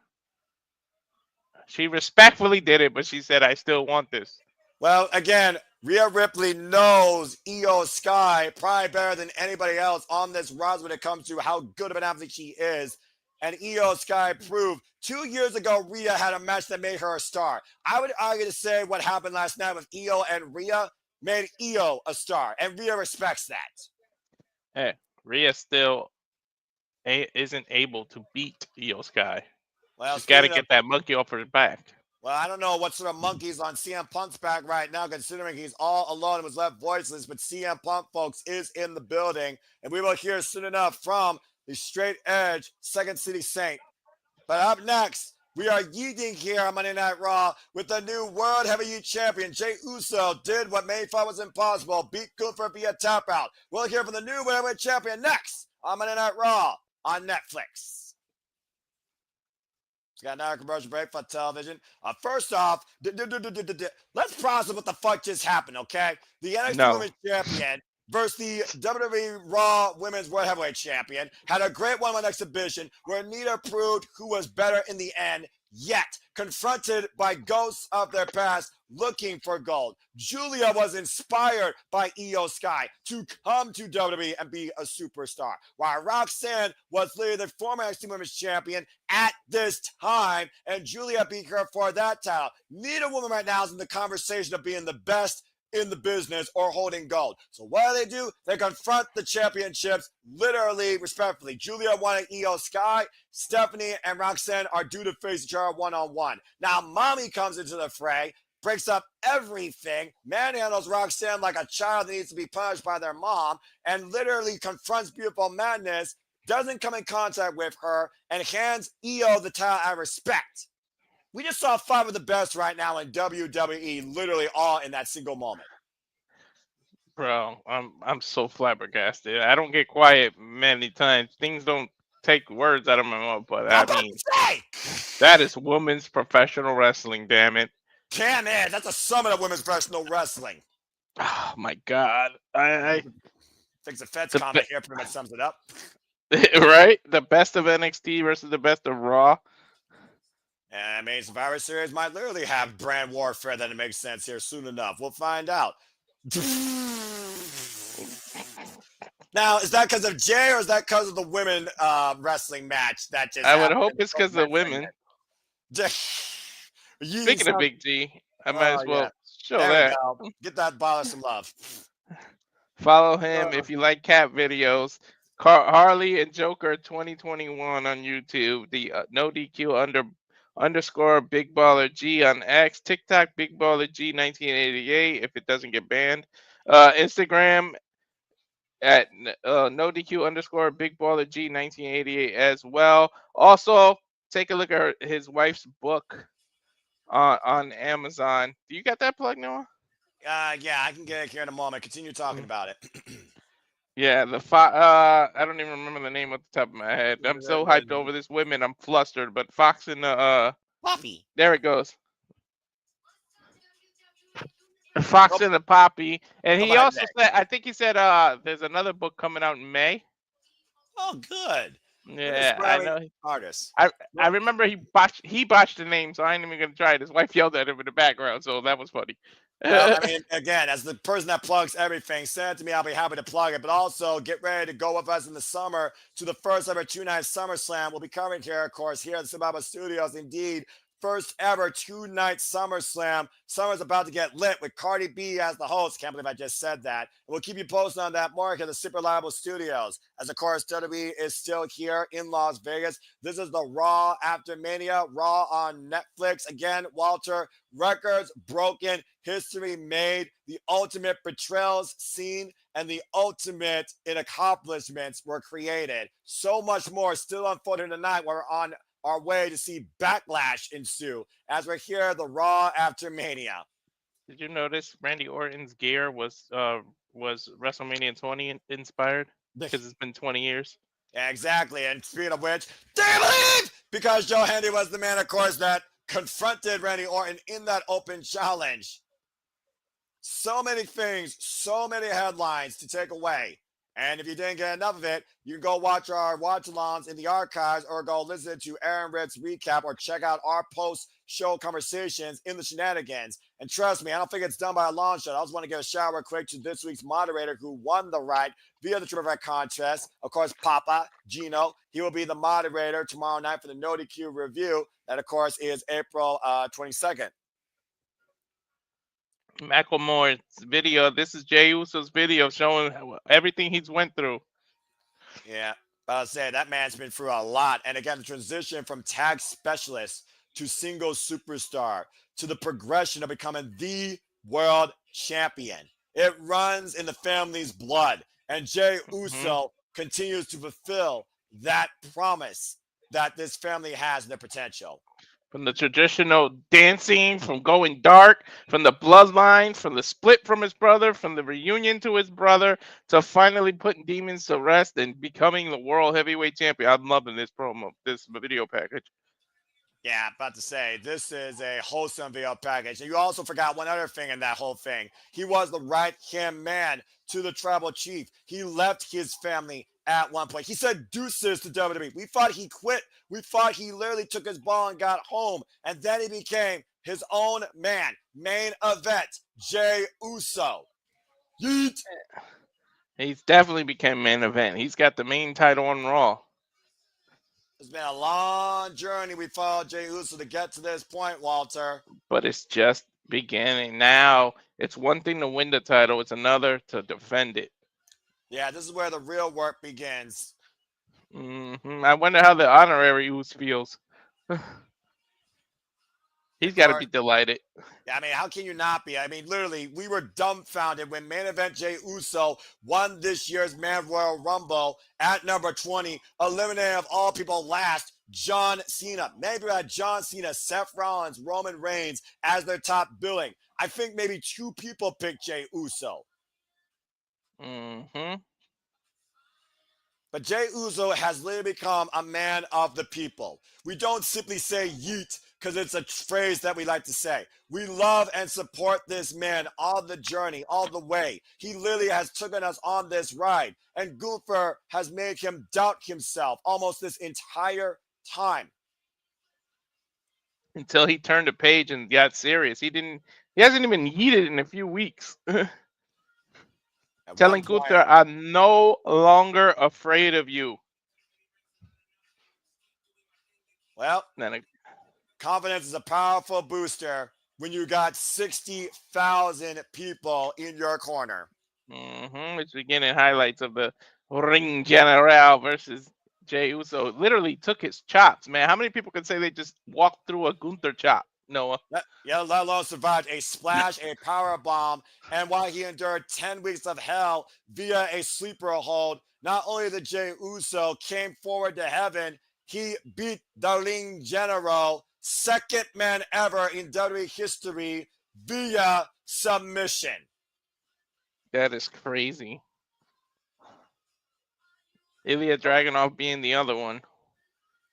She respectfully did it, but she said, I still want this. Well, again, Rhea Ripley knows Io Sky probably better than anybody else on this roster when it comes to how good of an athlete she is. And Io Sky proved 2 years ago Rhea had a match that made her a star. I would argue to say what happened last night with Io and Rhea made Io a star, and Rhea respects that. Hey, Rhea still isn't able to beat Io Sky. Well, She's got to speaking of, get that monkey off her back. well, I don't know what sort of monkey's on CM Punk's back right now, considering he's all alone and was left voiceless. But CM Punk, folks, is in the building, and we will hear soon enough from the Straight Edge Second City Saint. But up next, we are yeeting here on Monday Night Raw with the new World Heavyweight Champion. Jey Uso did what many thought was impossible, beat Gunther via tap out. We'll hear from the new World Heavyweight Champion next on Monday Night Raw on Netflix. Got another commercial break for television. First off, let's process what the fuck just happened, okay? The NXT Women's Champion versus the WWE Raw Women's World Heavyweight Champion had a great one-on-one exhibition where neither proved who was better in the end, yet confronted by ghosts of their past looking for gold. Julia was inspired by Io Sky to come to WWE and be a superstar, while Roxanne was literally the former NXT Women's Champion at this time, and Julia beat her for that title. Neither woman right now is in the conversation of being the best in the business or holding gold. So what do? They confront the championships literally, respectfully. Julia wanted Io Sky. Stephanie and Roxanne are due to face each other one-on-one. Now, Mommy comes into the fray, breaks up everything, manhandles Roxanne like a child that needs to be punished by their mom, and literally confronts Beautiful Madness, doesn't come in contact with her, and hands Io the title out of respect. We just saw 5 of the best right now in WWE, literally all in that single moment. Bro, I'm so flabbergasted. I don't get quiet many times. Things don't take words out of my mouth, but I mean, that is women's professional wrestling, damn it. Damn it, that's a summit of women's professional wrestling. Oh my God. I think the Fed's comment here pretty much sums it up. Right? The best of NXT versus the best of Raw. And I mean, Survivor Series might literally have brand warfare that it makes sense here soon enough. We'll find out. Now, is that because of Jay or is that because of the women wrestling match that just I would hope it's because of the women. Speaking of Big G, I might as well show there that. We go. Get that bother some love. Follow him if you like cat videos. Harley and Joker 2021 on YouTube. The no DQ underscore Big Baller G on X. TikTok Big Baller G 1988 if it doesn't get banned. Instagram at no DQ underscore Big Baller G 1988 as well. Also, take a look at his wife's book on Amazon. Do you got that plug, Noah? Yeah, I can get it here in a moment. Continue talking about it. Yeah, I don't even remember the name off the top of my head. I'm so hyped over this women, I'm flustered. But Fox and Poppy. There it goes. Fox and the Poppy, and he also said, I think he said, there's another book coming out in May. Oh, good. Yeah, I know. Artist. I remember he botched the name, so I ain't even gonna try it. His wife yelled at him in the background, so that was funny. Well, I mean, again, as the person that plugs everything, send it to me. I'll be happy to plug it. But also, get ready to go with us in the summer to the first ever 2-night SummerSlam. We'll be covering here, of course, here at the Sababa Studios. Indeed, first ever 2-night SummerSlam. Summer's about to get lit with Cardi B as the host. Can't believe I just said that. And we'll keep you posted on that more here at the Super Reliable Studios. As of course, WWE is still here in Las Vegas. This is the Raw After Mania, Raw on Netflix. Again, Walter, records broken, history made, the ultimate betrayals seen, and the ultimate in accomplishments were created. So much more still unfolding tonight. We're on our way to see backlash ensue as we're here the Raw After Mania. Did you notice Randy Orton's gear was WrestleMania 20 inspired? Because it's been 20 years. Yeah, exactly. And speaking of which, do you believe? Because Joe Handy was the man, of course, that confronted Randy Orton in that open challenge. So many things, so many headlines to take away. And if you didn't get enough of it, you can go watch our watch alongs in the archives or go listen to Aaron Ritt's recap or check out our post show conversations in the shenanigans. And trust me, I don't think it's done by a long shot. I just want to give a shout out quick to this week's moderator who won the right via the Triple Threat contest. Of course, Papa Gino. He will be the moderator tomorrow night for the No DQ review. That, of course, is April 22nd. Macklemore's video. This is Jey Uso's video showing everything he's went through. Yeah, I'll say that man's been through a lot. And again, the transition from tag specialist to single superstar to the progression of becoming the world champion. It runs in the family's blood. And Jey Uso continues to fulfill that promise that this family has in their potential. From the traditional dancing, from going dark, from the bloodline, from the split from his brother, from the reunion to his brother, to finally putting demons to rest and becoming the world heavyweight champion. I'm loving this promo, this video package. Yeah, about to say, this is a wholesome video package. And you also forgot one other thing in that whole thing. He was the right-hand man to the tribal chief. He left his family at one point. He said deuces to WWE. We thought he quit. We thought he literally took his ball and got home. And then he became his own man. Main event, Jey Uso. Yeet. He's definitely became main event. He's got the main title on Raw. It's been a long journey we followed Jey Uso to get to this point, Walter. But it's just beginning. Now, it's one thing to win the title. It's another to defend it. Yeah, this is where the real work begins. I wonder how the honorary Uso feels. He's got to be delighted. Yeah, I mean, how can you not be? I mean, literally, we were dumbfounded when main event Jey Uso won this year's Man Royal Rumble at number 20, eliminating of all people last, John Cena. Maybe had John Cena, Seth Rollins, Roman Reigns as their top billing. I think maybe 2 people picked Jey Uso. But Jey Uso has literally become a man of the people. We don't simply say yeet because it's a phrase that we like to say. We love and support this man all the journey, all the way. He literally has taken us on this ride. And Gunther has made him doubt himself almost this entire time. Until he turned a page and got serious. He hasn't even yeeted in a few weeks. Telling Gunther, I'm no longer afraid of you. Well, confidence is a powerful booster when you got 60,000 people in your corner. It's beginning highlights of the Ring General versus Jey Uso. Literally took his chops, man. How many people can say they just walked through a Gunther chop? Noah. Yeah, let alone survived a splash, a power bomb, and while he endured 10 weeks of hell via a sleeper hold, not only did Jey Uso came forward to heaven, he beat the Ring General, second man ever in WWE history, via submission. That is crazy. Ilya Dragunov being the other one.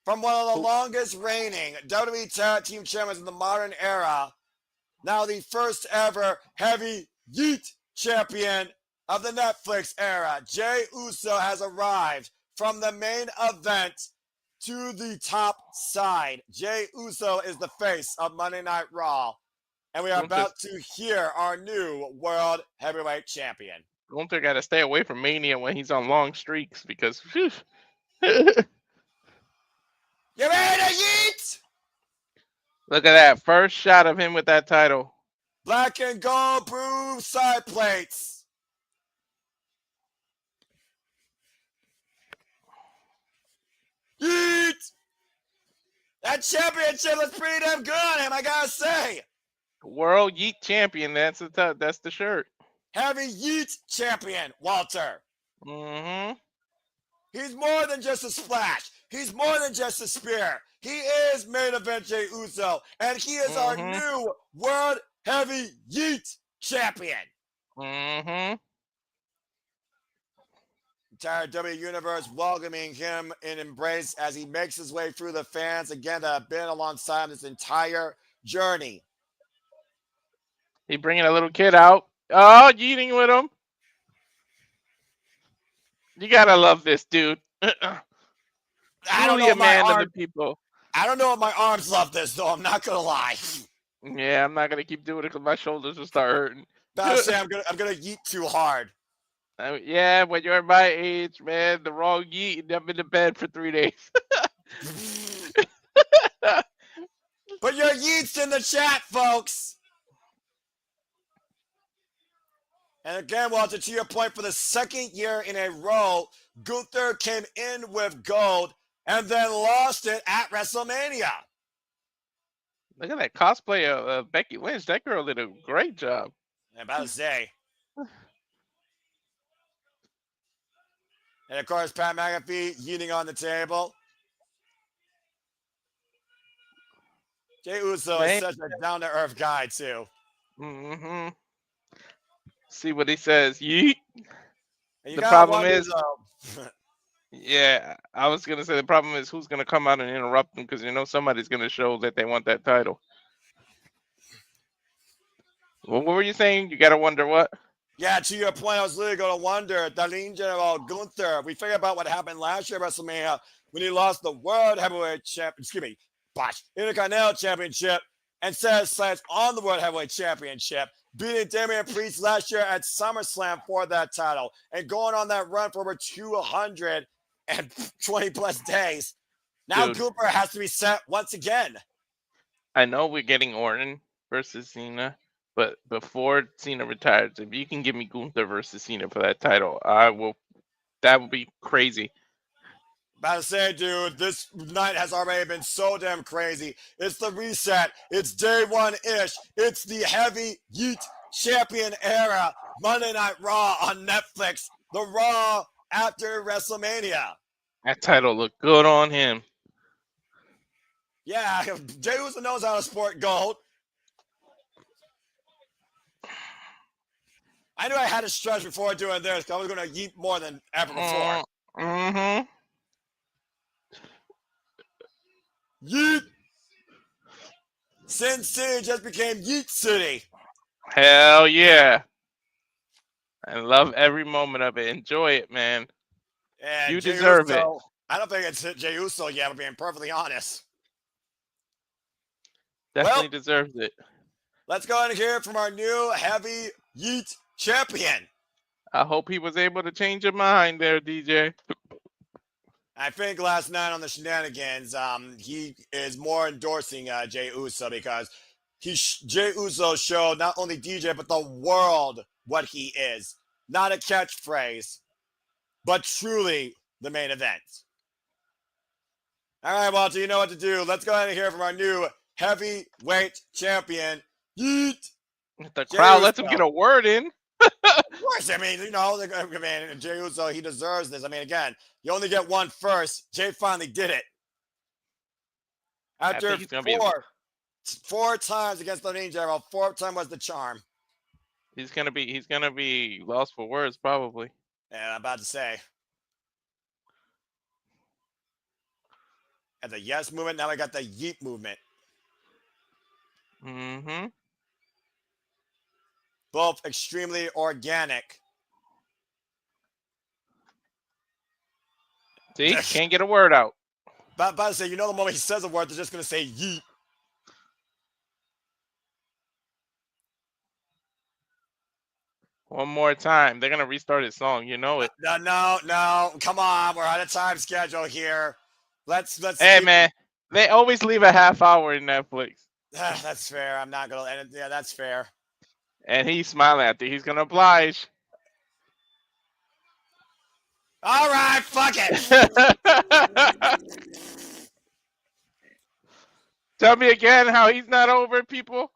From one of the longest reigning WWE Tag Team Champions in the modern era, now the first ever heavy yeet champion of the Netflix era, Jey Uso has arrived from the main event to the top side. Jey Uso is the face of Monday Night Raw, and we are about to hear our new World Heavyweight Champion. Gunther got to stay away from Mania when he's on long streaks because... You ready to yeet? Look at that. First shot of him with that title. Black and gold blue side plates. Yeet! That championship was pretty damn good on him, I gotta say. World Yeet Champion. That's the shirt. Heavy Yeet Champion, Walter. He's more than just a splash. He's more than just a spear. He is main event Jey Uso, and he is our new World Heavy Yeet Champion. Entire W Universe welcoming him in embrace as he makes his way through the fans again that have been alongside this entire journey. He bringing a little kid out. Oh, yeeting with him. You gotta love this dude. I don't Truly know a if my man of the arm. people. I don't know if my arms love this though. I'm not gonna lie. Yeah, I'm not gonna keep doing it because my shoulders will start hurting. But I say I'm gonna yeet too hard. Yeah, when you're my age, man, the wrong yeet, and I'm in the bed for 3 days. Put your yeets in the chat, folks. And again, Walter, to your point, for the second year in a row, Gunther came in with gold and then lost it at WrestleMania. Look at that cosplay of Becky Lynch. That girl did a great job. I'm about to say. And of course, Pat McAfee yeeting on the table. Jey Uso is such a down-to-earth guy, too. Mm-hmm. See what he says. Yeet. And you The gotta problem wonder, is, though. yeah, I was gonna say the problem is who's gonna come out and interrupt them because you know somebody's gonna show that they want that title. Well, what were you saying? You gotta wonder what? Yeah, to your point, I was literally going to wonder, Darlene General Gunther, we figure about what happened last year at WrestleMania when he lost the World Heavyweight Intercontinental Championship and set his sights on the World Heavyweight Championship, beating Damian Priest last year at SummerSlam for that title and going on that run for over 220 plus days. Now Dude. Gunther has to be set once again. I know we're getting Orton versus Cena, but before Cena retires, if you can give me Gunther versus Cena for that title, I will. That would be crazy. About to say, dude, this night has already been so damn crazy. It's the reset. It's day one-ish. It's the heavy yeet champion era. Monday Night Raw on Netflix. The Raw after WrestleMania. That title looked good on him. Yeah, Jey Uso knows how to sport gold. I knew I had to stretch before doing this because I was going to yeet more than ever before. Mm-hmm. Yeet! Sin City just became Yeet City. Hell yeah. I love every moment of it. Enjoy it, man. And You Jey deserve Uso, it. I don't think it's hit Jey Uso yet, but being perfectly honest. Definitely deserves it. Let's go ahead and hear from our new heavy yeet champion. I hope he was able to change your mind there, DJ. I think last night on the shenanigans, he is more endorsing Jey Uso because Jey Uso showed not only DJ but the world what he is. Not a catchphrase, but truly the main event. All right, Walter, you know what to do. Let's go ahead and hear from our new heavyweight champion, Yeet. The crowd lets him Uso. get a word in. Of course, I mean, you know, I mean, Jey Uso, he deserves this. I mean, again, you only get one first. Jay finally did it. After four times against the Ninja, fourth time was the charm. He's gonna be lost for words probably. Yeah, I'm about to say. At the yes movement, now I got the yeet movement. Mm-hmm. Both extremely organic. See, can't get a word out. About to say, you know, the moment he says a word, they're just gonna say yeet. One more time, they're gonna restart his song. You know it. No, come on, we're on a time schedule here. Let's. Hey man, they always leave a half hour in Netflix. That's fair. I'm not gonna. Yeah, that's fair. And he's smiling after. He's gonna oblige. All right, fuck it. Tell me again how he's not over people.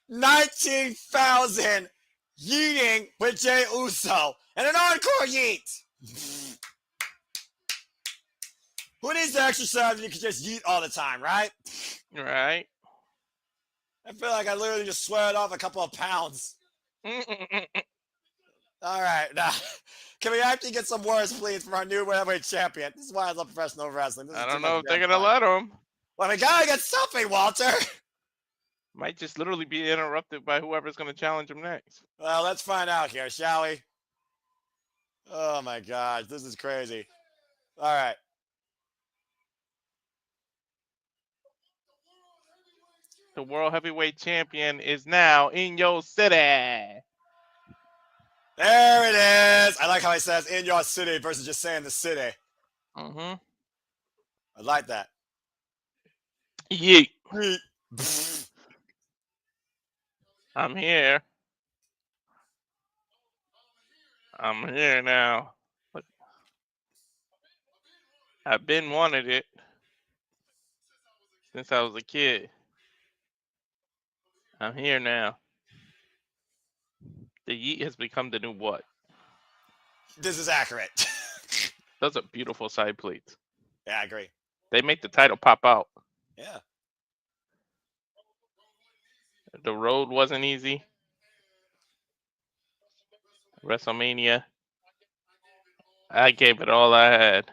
19,000 yeeting with Jey Uso and an encore yeet. Who needs to exercise when you can just yeet all the time, right? Right. I feel like I literally just sweated off a couple of pounds. All right, now, can we actually get some words, please, from our new heavyweight champion? This is why I love professional wrestling. I don't know if they're gonna let him. Well, we gotta get something, Walter. Might just literally be interrupted by whoever's gonna challenge him next. Well, let's find out here, shall we? Oh my gosh, this is crazy. All right. The World Heavyweight Champion is now in your city. There it is. I like how he says in your city versus just saying the city. Mm-hmm. I like that. Yeet. Yeet. I'm here. I'm here now. But I've been wanted it since I was a kid. I'm here now. The yeet has become the new what? This is accurate. Those are beautiful side plates. Yeah, I agree. They make the title pop out. Yeah. The road wasn't easy. WrestleMania. I gave it all I had.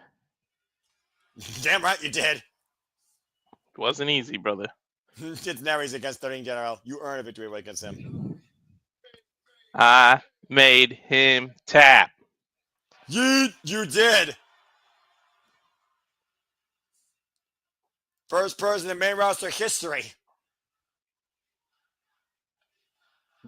Damn right you did. It wasn't easy, brother. It's never easy against the ring general. You earn a victory against him. I made him tap. You did. First person in main roster history.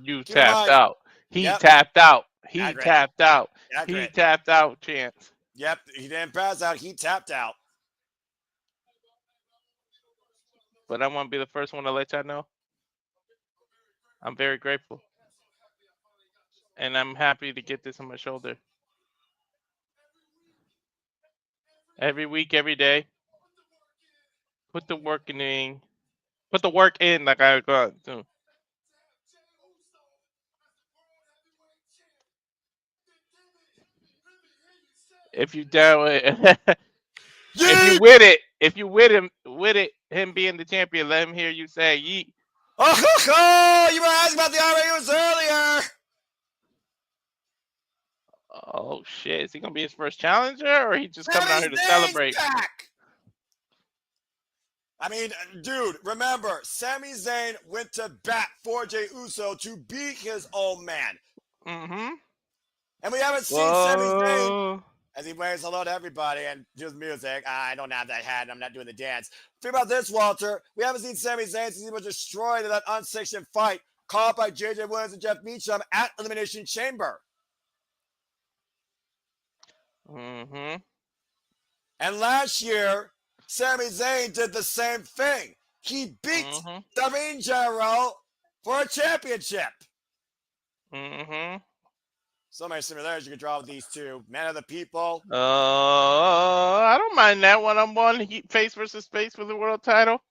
You Keep in tapped mind- out. He Yep. tapped out. He Accurate. tapped out. He Accurate. tapped out, Chance. Yep, he didn't pass out. He tapped out. But I want to be the first one to let y'all know. I'm very grateful. And I'm happy to get this on my shoulder. Every week, every day. Put the work in. Put the work in like I got to. If you down it, if you with it, if you with him being the champion, let him hear you say yeet. Oh, you were asking about the RAUs earlier. Oh shit! Is he gonna be his first challenger, or he just coming out here to Sami Zayn's celebrate? back. I mean, dude, remember, Sami Zayn went to bat for Jey Uso to beat his old man. Mm-hmm. And we haven't seen Sami Zayn as he waves hello to everybody and does music. I don't have that hat and I'm not doing the dance. Think about this, Walter. We haven't seen Sami Zayn since he was destroyed in that unsanctioned fight called by JJ Williams and Jeff Meacham at Elimination Chamber. Mm-hmm. And last year, Sami Zayn did the same thing. He beat the ring general for a championship. Mm-hmm. So many similarities you could draw with these two. Man of the people. I don't mind that one-on-one face versus face for the world title.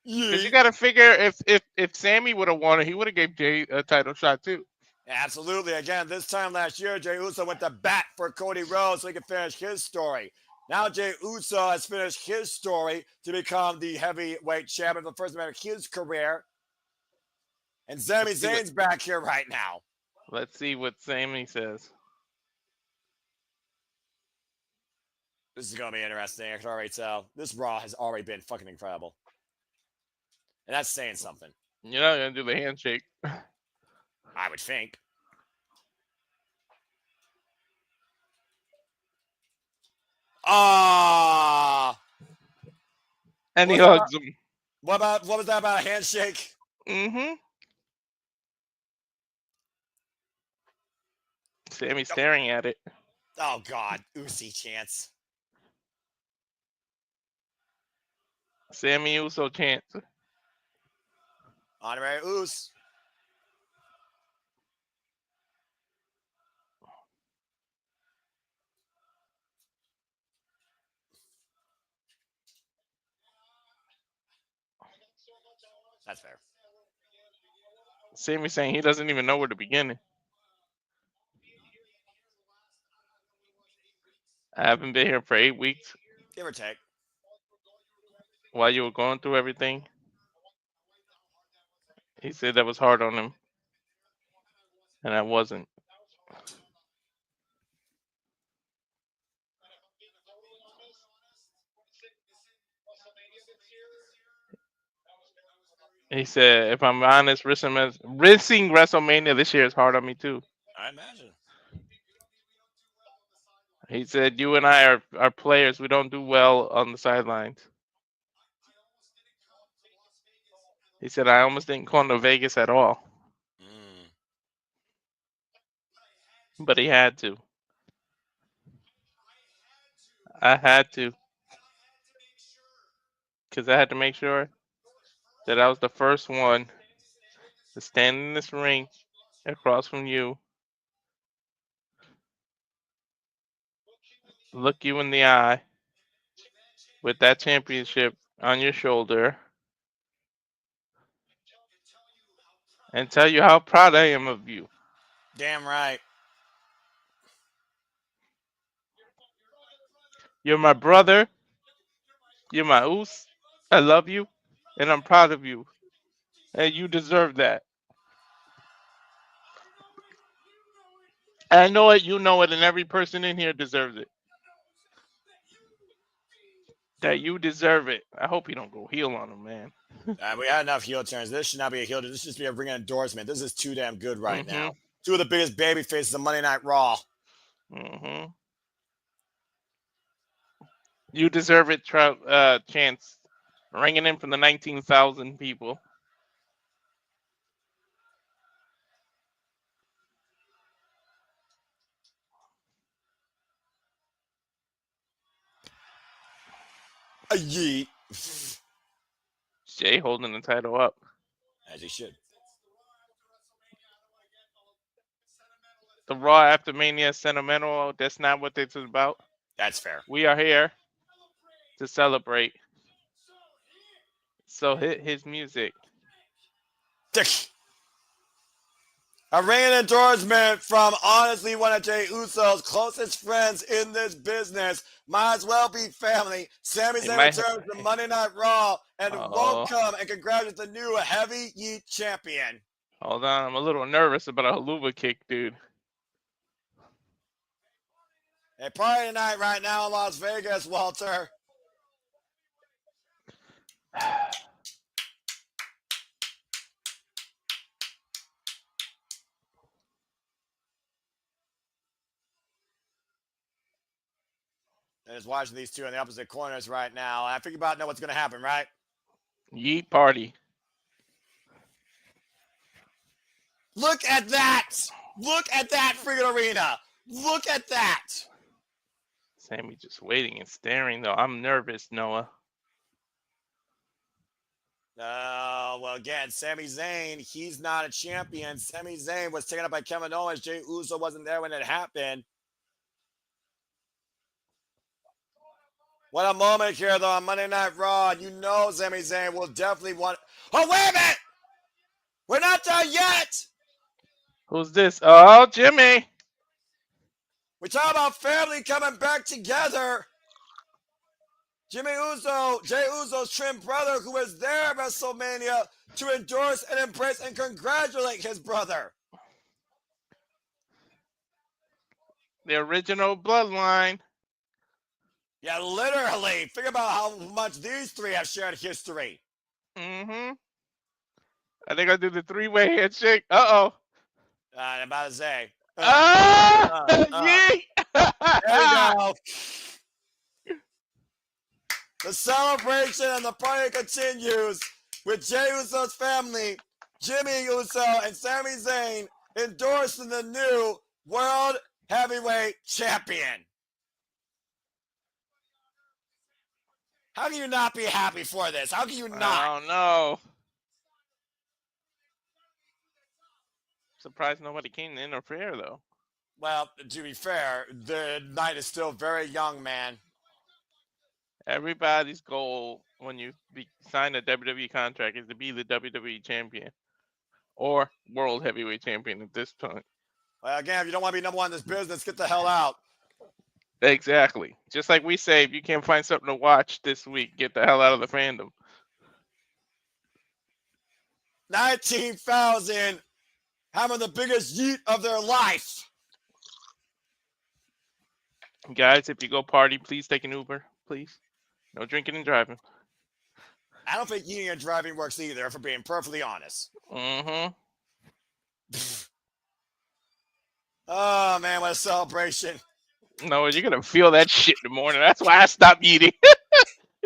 Because you got to figure if Sammy would have won it, he would have gave Jay a title shot too. Absolutely. Again, this time last year, Jey Uso went to bat for Cody Rhodes so he could finish his story. Now Jey Uso has finished his story to become the heavyweight champion for the first time of his career. And Sami Zayn's back here right now. Let's see what Sammy says. This is going to be interesting. I can already tell. This Raw has already been fucking incredible. And that's saying something. You're not going to do the handshake. I would think. And he hugs him. What was that about a handshake? Mm-hmm. Sammy's staring at it. Oh God, Usi chance. Sammy Uso chance. Honorary Us. That's fair. Sammy's saying he doesn't even know where to begin. I haven't been here for 8 weeks. Give or take. While you were going through everything. He said that was hard on him. And I wasn't. He said, if I'm honest, rinsing WrestleMania this year is hard on me too. I imagine. He said, "You and I are players. We don't do well on the sidelines." He said, "I almost didn't come to Vegas at all, Mm. but he had to. I had to, because I had to make sure that I was the first one to stand in this ring across from you, look you in the eye with that championship on your shoulder, and tell you how proud I am of you. Damn right. You're my brother. You're my oos. I love you, and I'm proud of you, and you deserve that. I know it, you know it, and every person in here deserves it. That you deserve it. I hope you don't go heel on him, man." We had enough heel turns. This should not be a heel turn. This should just be a ring endorsement. This is too damn good right now. Mm-hmm. Two of the biggest baby faces of Monday Night Raw. Mm-hmm. You deserve it, Chance. Ringing in from the 19,000 people. A yeet. Jay holding the title up. As he should. The Raw After Mania sentimental. That's not what this is about. That's fair. We are here to celebrate. So hit his music. A ring endorsement from honestly one of Jey Uso's closest friends in this business. Might as well be family. Sami Zayn returns to Monday Night Raw and welcome and congratulate the new Heavy Yeet champion. Hold on, I'm a little nervous about a haluva kick, dude. A party night right now in Las Vegas, Walter. And just watching these two in the opposite corners right now. I think about know what's going to happen, right? Yeet party. Look at that. Look at that friggin' arena. Look at that. Sammy just waiting and staring, though. I'm nervous, Noah. Well, again, Sami Zayn, he's not a champion. Sami Zayn was taken up by Kevin Owens. Jey Uso wasn't there when it happened. What a moment here, though, on Monday Night Raw. You know Sami Zayn will definitely want... Oh, wait a minute! We're not done yet! Who's this? Oh, Jimmy! We talk about family coming back together. Jimmy Uso, Jey Uso's twin brother, who was there at WrestleMania to endorse and embrace and congratulate his brother. The original bloodline. Yeah, literally. Think about how much these three have shared history. Mm-hmm. I think I'll do the three-way handshake. Uh-oh. I'm about to say. Yeet! There you go. The celebration and the party continues with Jey Uso's family, Jimmy Uso and Sami Zayn endorsing the new World Heavyweight Champion. How can you not be happy for this? How can you not? Oh, no. Surprised nobody came to interfere, though. Well, to be fair, the night is still very young, man. Everybody's goal when you sign a WWE contract is to be the WWE champion or World Heavyweight Champion at this point. Well, again, if you don't want to be number one in this business, get the hell out. Exactly. Just like we say, if you can't find something to watch this week, get the hell out of the fandom. 19,000 having the biggest yeet of their life. Guys, if you go party, please take an Uber, please. No drinking and driving. I don't think eating and driving works either, if we're being perfectly honest. Mm-hmm. Oh, man, what a celebration. No, you're gonna feel that shit in the morning. That's why I stopped eating.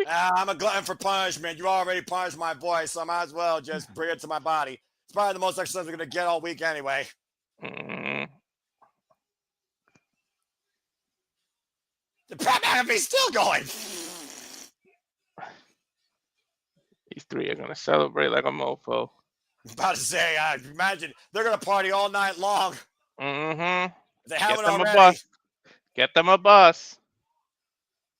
I'm a glutton for punishment. You already punished my boy, so I might as well just bring it to my body. It's probably the most exercise I'm going to get all week anyway. Mm, The Pat McAfee's still going. these three are gonna celebrate like a mofo. I'm about to say, imagine they're going to party all night long. Mm-hmm. They Get haven't them a already. bus. Get them a bus.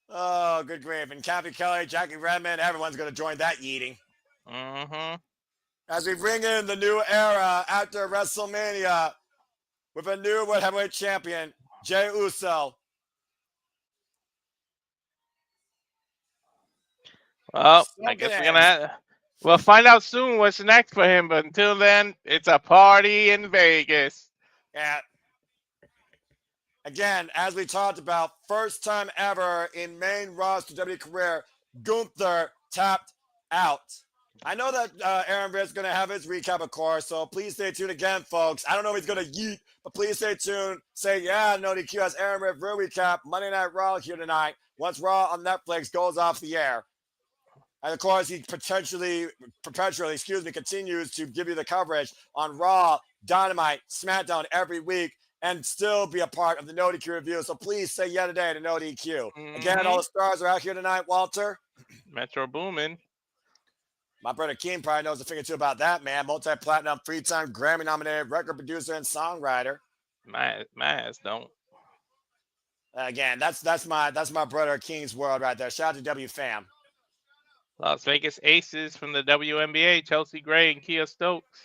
Oh, good grief. And Kathy Kelly, Jackie Redmond, everyone's going to join that yeeting. Mm-hmm. As we bring in the new era after WrestleMania with a new World Heavyweight Champion, Jey Uso. Well, I guess we'll find out soon what's next for him. But until then, it's a party in Vegas. Yeah. Again, as we talked about, first time ever in main roster WWE career, Gunther tapped out. I know that Aaron Britt's going to have his recap, of course, so please stay tuned again, folks. I don't know if he's going to yeet, but please stay tuned. Say, yeah, no DQ has Aaron Britt real recap, Monday Night Raw here tonight, once Raw on Netflix goes off the air. And of course, he perpetually, continues to give you the coverage on Raw, Dynamite, SmackDown every week, and still be a part of the No DQ review. So please say yeah today to No DQ. Mm-hmm. Again, all the stars are out here tonight, Walter. Metro Boomin. My brother King probably knows a thing or two about that, man. Multi-platinum, three-time Grammy-nominated record producer and songwriter. My ass don't. Again, that's my brother King's world right there. Shout out to W Fam. Las Vegas Aces from the WNBA, Chelsea Gray and Kia Stokes.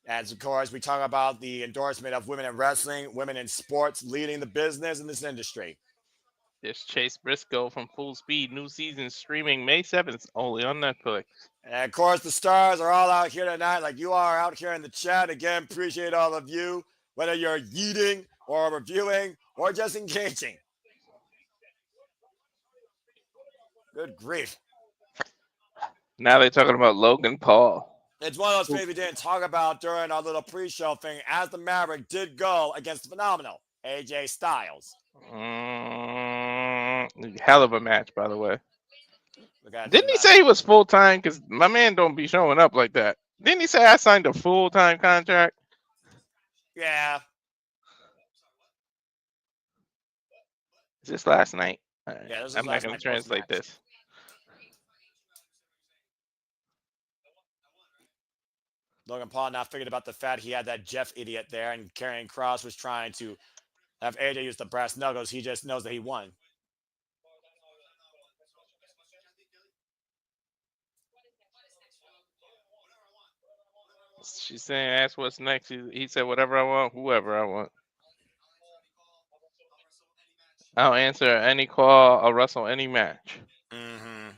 As of course, we talk about the endorsement of women in wrestling, women in sports, leading the business in this industry. There's Chase Briscoe from Full Speed, new season streaming May 7th, only on Netflix. And of course, the stars are all out here tonight, like you are out here in the chat. Again, appreciate all of you, whether you're yeeting or reviewing or just engaging. Good grief. Now they're talking about Logan Paul. It's one of those things we didn't talk about during our little pre-show thing, as the Maverick did go against the phenomenal AJ Styles. Hell of a match, by the way. Didn't he say he was full-time? Because my man don't be showing up like that. Didn't he say I signed a full-time contract? Yeah. Is this last night? Yeah, this is I'm not going to translate this. Logan Paul now figured about the fact he had that Jeff idiot there, and Karrion Kross was trying to have AJ use the brass knuckles. He just knows that he won. She's saying, ask what's next. He said, whatever I want, whoever I want. I'll answer any call. I'll wrestle any match. Mm-hmm.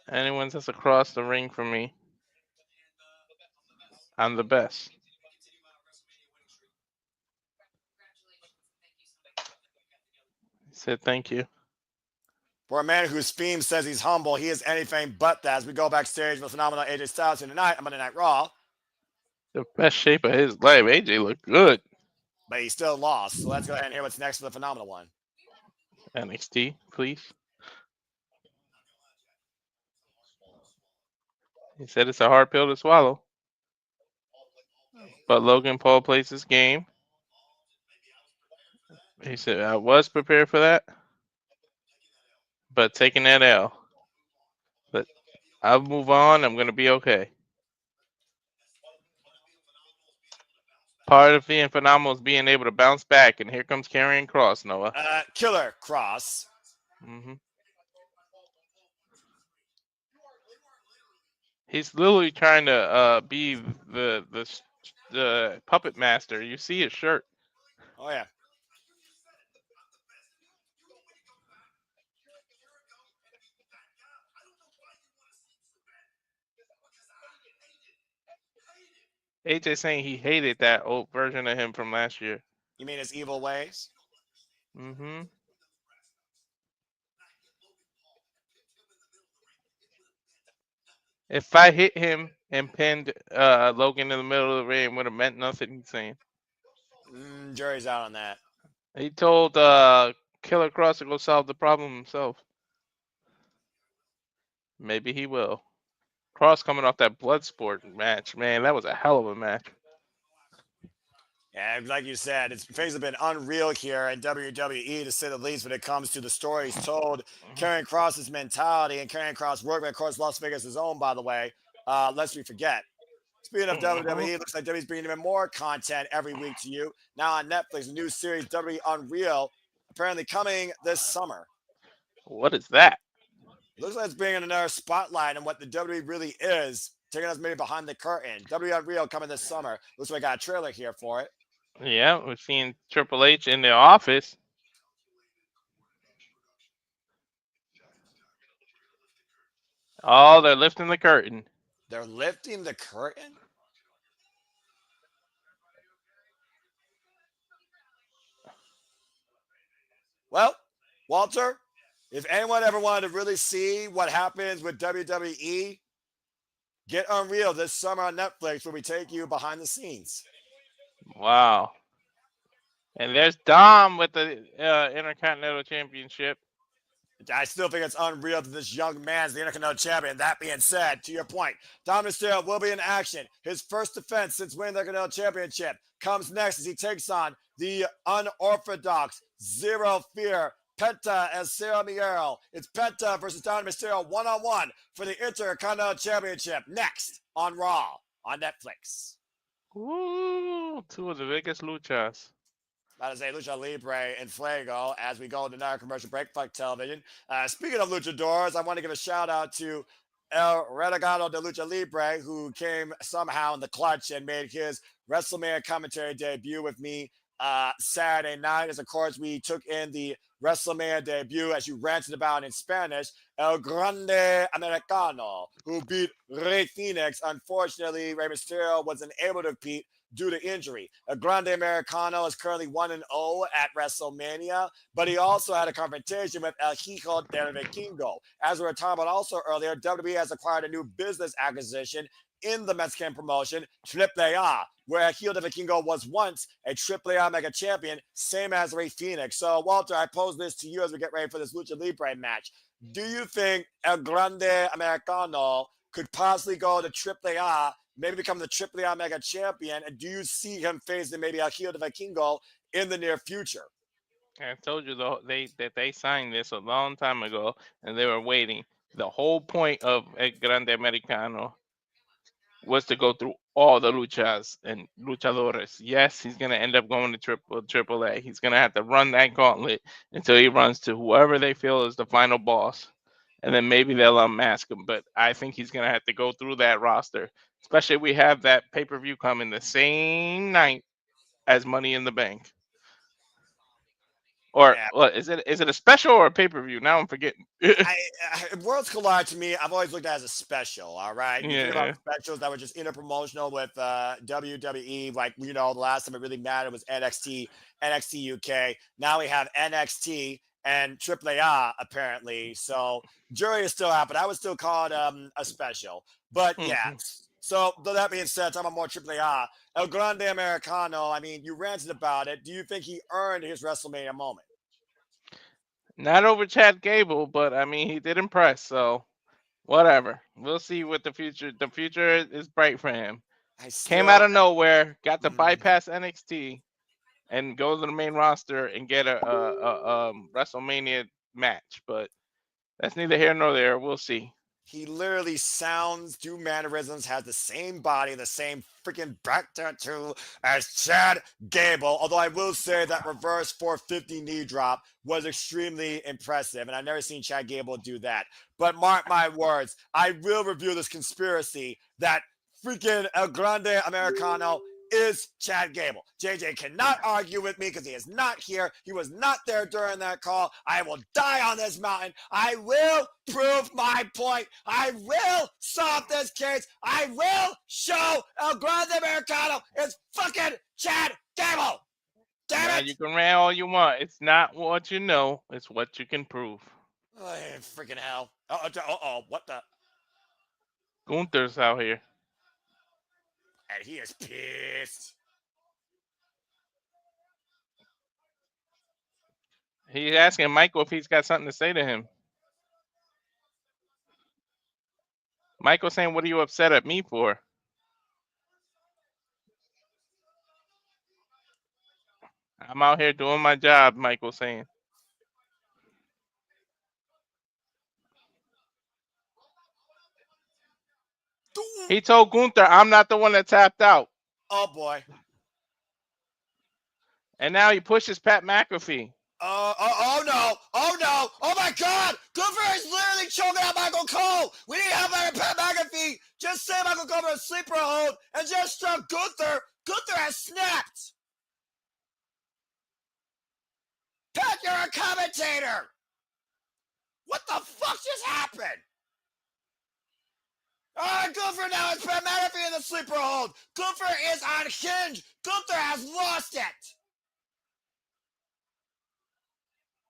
Anyone that's across the ring from me, I'm the best. He said, thank you. For a man whose theme says he's humble, he is anything but that. As we go backstage with phenomenal AJ Styles tonight on Monday Night Raw. The best shape of his life. AJ looked good. But he still lost. So let's go ahead and hear what's next for the phenomenal one. NXT, please. He said it's a hard pill to swallow. But Logan Paul plays this game. He said, I was prepared for that. But taking that L. But I'll move on. I'm going to be okay. Part of being phenomenal is being able to bounce back. And here comes Karrion Kross, Noah. Killer Kross. Mm-hmm. He's literally trying to be the puppet master. You see his shirt. Oh, yeah. AJ saying he hated that old version of him from last year. You mean his evil ways? Mm-hmm. If I hit him and pinned Logan in the middle of the ring, it would have meant nothing, he's saying. Jury's out on that. He told Killer Cross to go solve the problem himself. Maybe he will. Cross coming off that Bloodsport match, man, that was a hell of a match. Yeah, like you said, things have been unreal here in WWE to say the least when it comes to the stories told. Karrion Kross's mentality and Karrion Kross workman, of course, Las Vegas is own, by the way. Lest we forget. Speaking of WWE, it looks like WWE's bringing even more content every week to you. Now on Netflix, a new series, WWE Unreal, apparently coming this summer. What is that? It looks like it's bringing another spotlight on what the WWE really is, taking us maybe behind the curtain. WWE Unreal coming this summer. Looks like I got a trailer here for it. Yeah, we've seen Triple H in the office. Oh, they're lifting the curtain. They're lifting the curtain? Well, Walter, if anyone ever wanted to really see what happens with WWE, get Unreal this summer on Netflix where we take you behind the scenes. Wow. And there's Dom with the Intercontinental Championship. I still think it's unreal that this young man's the Intercontinental Champion. That being said, to your point, Dom Mysterio will be in action. His first defense since winning the Intercontinental Championship comes next as he takes on the unorthodox Zero Fear Penta and Cero Miedo. It's Penta versus Dom Mysterio one-on-one for the Intercontinental Championship next on Raw on Netflix. Ooh, two of the biggest luchas. About to say Lucha Libre and Fuego as we go into another commercial break. Fuck television. Speaking of luchadors, I want to give a shout out to El Renegado de Lucha Libre, who came somehow in the clutch and made his WrestleMania commentary debut with me Saturday night. As of course, we took in the WrestleMania debut, as you ranted about in Spanish, El Grande Americano, who beat Rey Fenix. Unfortunately, Rey Mysterio wasn't able to beat due to injury. El Grande Americano is currently 1-0 at WrestleMania, but he also had a confrontation with El Hijo del Vikingo. As we were talking about also earlier, WWE has acquired a new business acquisition in the Mexican promotion, AAA, where El Hijo del Vikingo was once a AAA Mega Champion, same as Rey Fenix. So, Walter, I pose this to you as we get ready for this Lucha Libre match. Do you think El Grande Americano could possibly go to AAA, maybe become the AAA Mega Champion, and do you see him facing maybe El Hijo del Vikingo in the near future? I told you that they signed this a long time ago, and they were waiting. The whole point of El Grande Americano was to go through all the luchas and luchadores. Yes, he's gonna end up going to triple A. He's gonna have to run that gauntlet until he runs to whoever they feel is the final boss, and then maybe they'll unmask him. But I think he's gonna have to go through that roster, especially if we have that pay-per-view coming the same night as Money in the Bank. Or Yeah. what is it? Is it a special or a pay-per-view? Now I'm forgetting. Worlds Collide to me, I've always looked at as a special. All right, you think about Yeah. specials that were just interpromotional with WWE. Like the last time it really mattered was NXT UK. Now we have NXT and AAA apparently. So jury is still out, but I would still call it a special. But yeah. So that being said, talking about more AAA, El Grande Americano. I mean, you ranted about it. Do you think he earned his WrestleMania moment? Not over Chad Gable, but I mean he did impress. So whatever. We'll see what the future. The future is bright for him. Came out of nowhere, got to bypass NXT, and go to the main roster and get a WrestleMania match. But that's neither here nor there. We'll see. He literally sounds, do mannerisms, has the same body, the same freaking back tattoo as Chad Gable. Although I will say that reverse 450 knee drop was extremely impressive, and I've never seen Chad Gable do that. But mark my words, I will review this conspiracy that freaking El Grande Americano is Chad Gable. JJ cannot argue with me because he is not here. He was not there during that call. I will die on this mountain. I will prove my point. I will solve this case. I will show El Grande Americano is fucking Chad Gable. Damn it! You can rant all you want. It's not what you know. It's what you can prove. Oh, freaking hell. What the? Gunther's out here. And he is pissed. He's asking Michael if he's got something to say to him. Michael saying, "What are you upset at me for?" I'm out here doing my job, Michael saying. He told Gunther, "I'm not the one that tapped out." Oh boy. And now he pushes Pat McAfee. Oh no! Oh no! Oh my God! Gunther is literally choking out Michael Cole. We need to have Pat McAfee just say Michael Cole for a sleeper hold and just struck Gunther. Gunther has snapped. Pat, you're a commentator. What the fuck just happened? Gunther now has Pat McAfee in the sleeper hold. Gunther is unhinged. Gunther has lost it.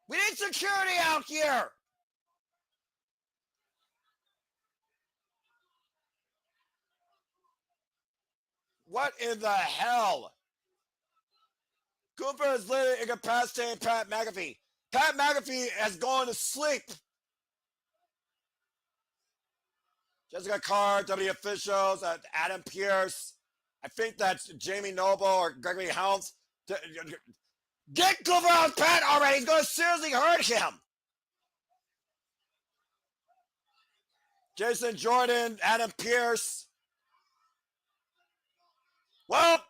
We need security out here. What in the hell? Gunther is literally incapacitating Pat McAfee. Pat McAfee has gone to sleep. Jessica Carr, W officials, Adam Pearce. I think that's Jamie Noble or Gregory Helms. Get Gunther out, Pat, already. He's going to seriously hurt him. Jason Jordan, Adam Pearce. Well,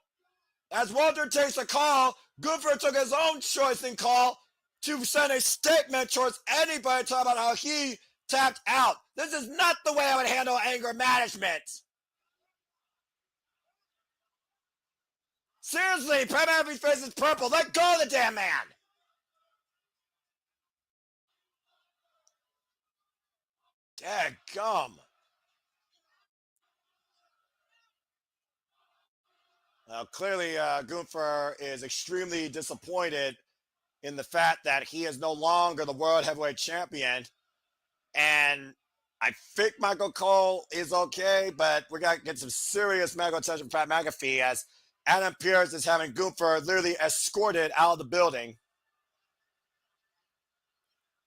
as Walter takes a call, Gunther took his own choice and call to send a statement towards anybody talking about how he tapped out. This is not the way I would handle anger management. Seriously, Pat McAfee's face is purple. Let go of the damn man. Dadgum. Clearly, Gunther is extremely disappointed in the fact that he is no longer the World Heavyweight Champion. And I think Michael Cole is okay, but we got to get some serious medical attention from Pat McAfee as Adam Pearce is having Gunther literally escorted out of the building.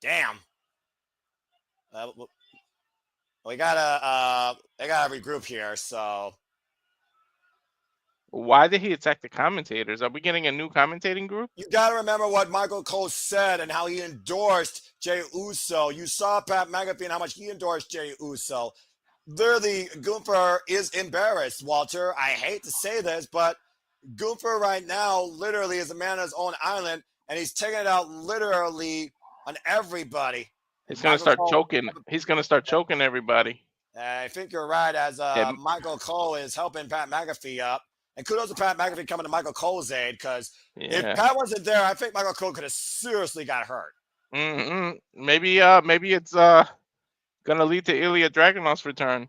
Damn. We gotta regroup here, so. Why did he attack the commentators? Are we getting a new commentating group? You got to remember what Michael Cole said and how he endorsed Jey Uso. You saw Pat McAfee and how much he endorsed Jey Uso. Literally, Gunther is embarrassed, Walter. I hate to say this, but Gunther right now literally is a man on his own island, and he's taking it out literally on everybody. He's going to start choking. He's going to start choking everybody. I think you're right, as Michael Cole is helping Pat McAfee up. And kudos to Pat McAfee coming to Michael Cole's aid, because if Pat wasn't there, I think Michael Cole could have seriously got hurt. Maybe it's gonna lead to Ilya Dragunov's return.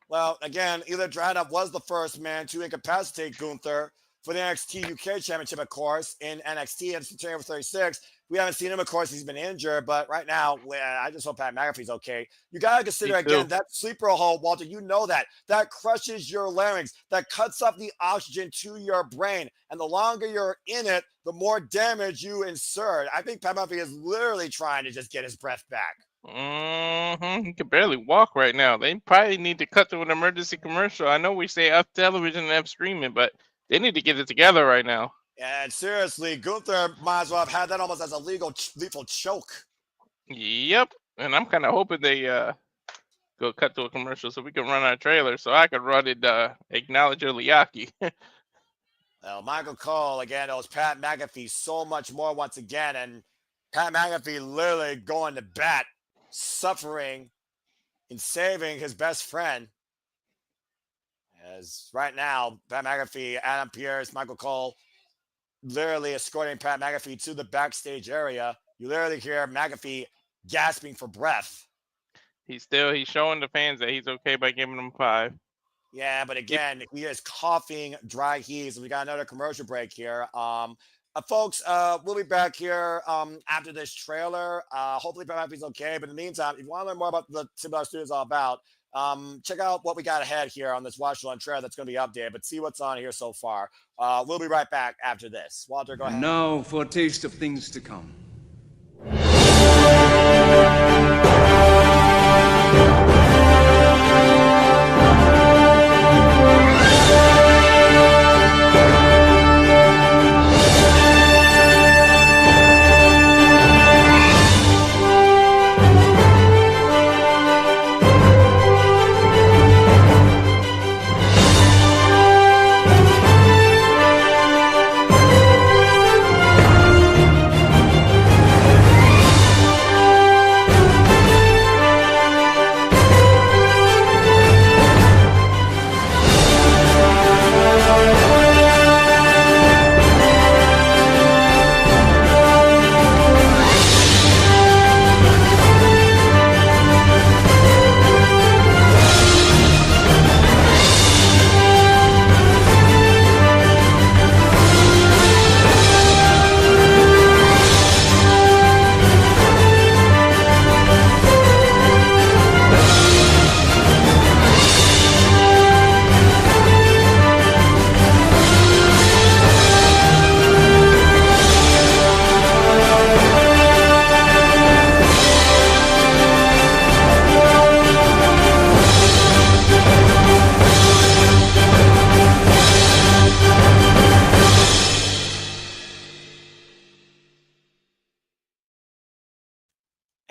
Well, again, Ilya Dragunov was the first man to incapacitate Gunther for the NXT UK Championship, of course, in NXT and September 36. We haven't seen him, of course. He's been injured, but right now, I just hope Pat McAfee's okay. You got to consider, again, that sleeper hold, Walter, you know that. That crushes your larynx. That cuts up the oxygen to your brain. And the longer you're in it, the more damage you insert. I think Pat McAfee is literally trying to just get his breath back. He can barely walk right now. They probably need to cut to an emergency commercial. I know we say F television and F streaming, but they need to get it together right now. And seriously, Gunther might as well have had that almost as a lethal choke. Yep. And I'm kind of hoping they go cut to a commercial so we can run our trailer so I can run it, acknowledge Iliaki. Well, Michael Cole, again, owes Pat McAfee so much more once again. And Pat McAfee literally going to bat, suffering and saving his best friend. As right now, Pat McAfee, Adam Pearce, Michael Cole, literally escorting Pat McAfee to the backstage area. You literally hear McAfee gasping for breath. He's showing the fans that he's okay by giving them 5. Yeah, but again, he is coughing dry heaves. We got another commercial break here. Folks, we'll be back here after this trailer. Hopefully Pat McAfee's okay. But in the meantime, if you want to learn more about what Similar Studios is all about, check out what we got ahead here on this Watch Along trailer that's going to be updated, but see what's on here so far. We'll be right back after this. Walter, go ahead. Now for a taste of things to come.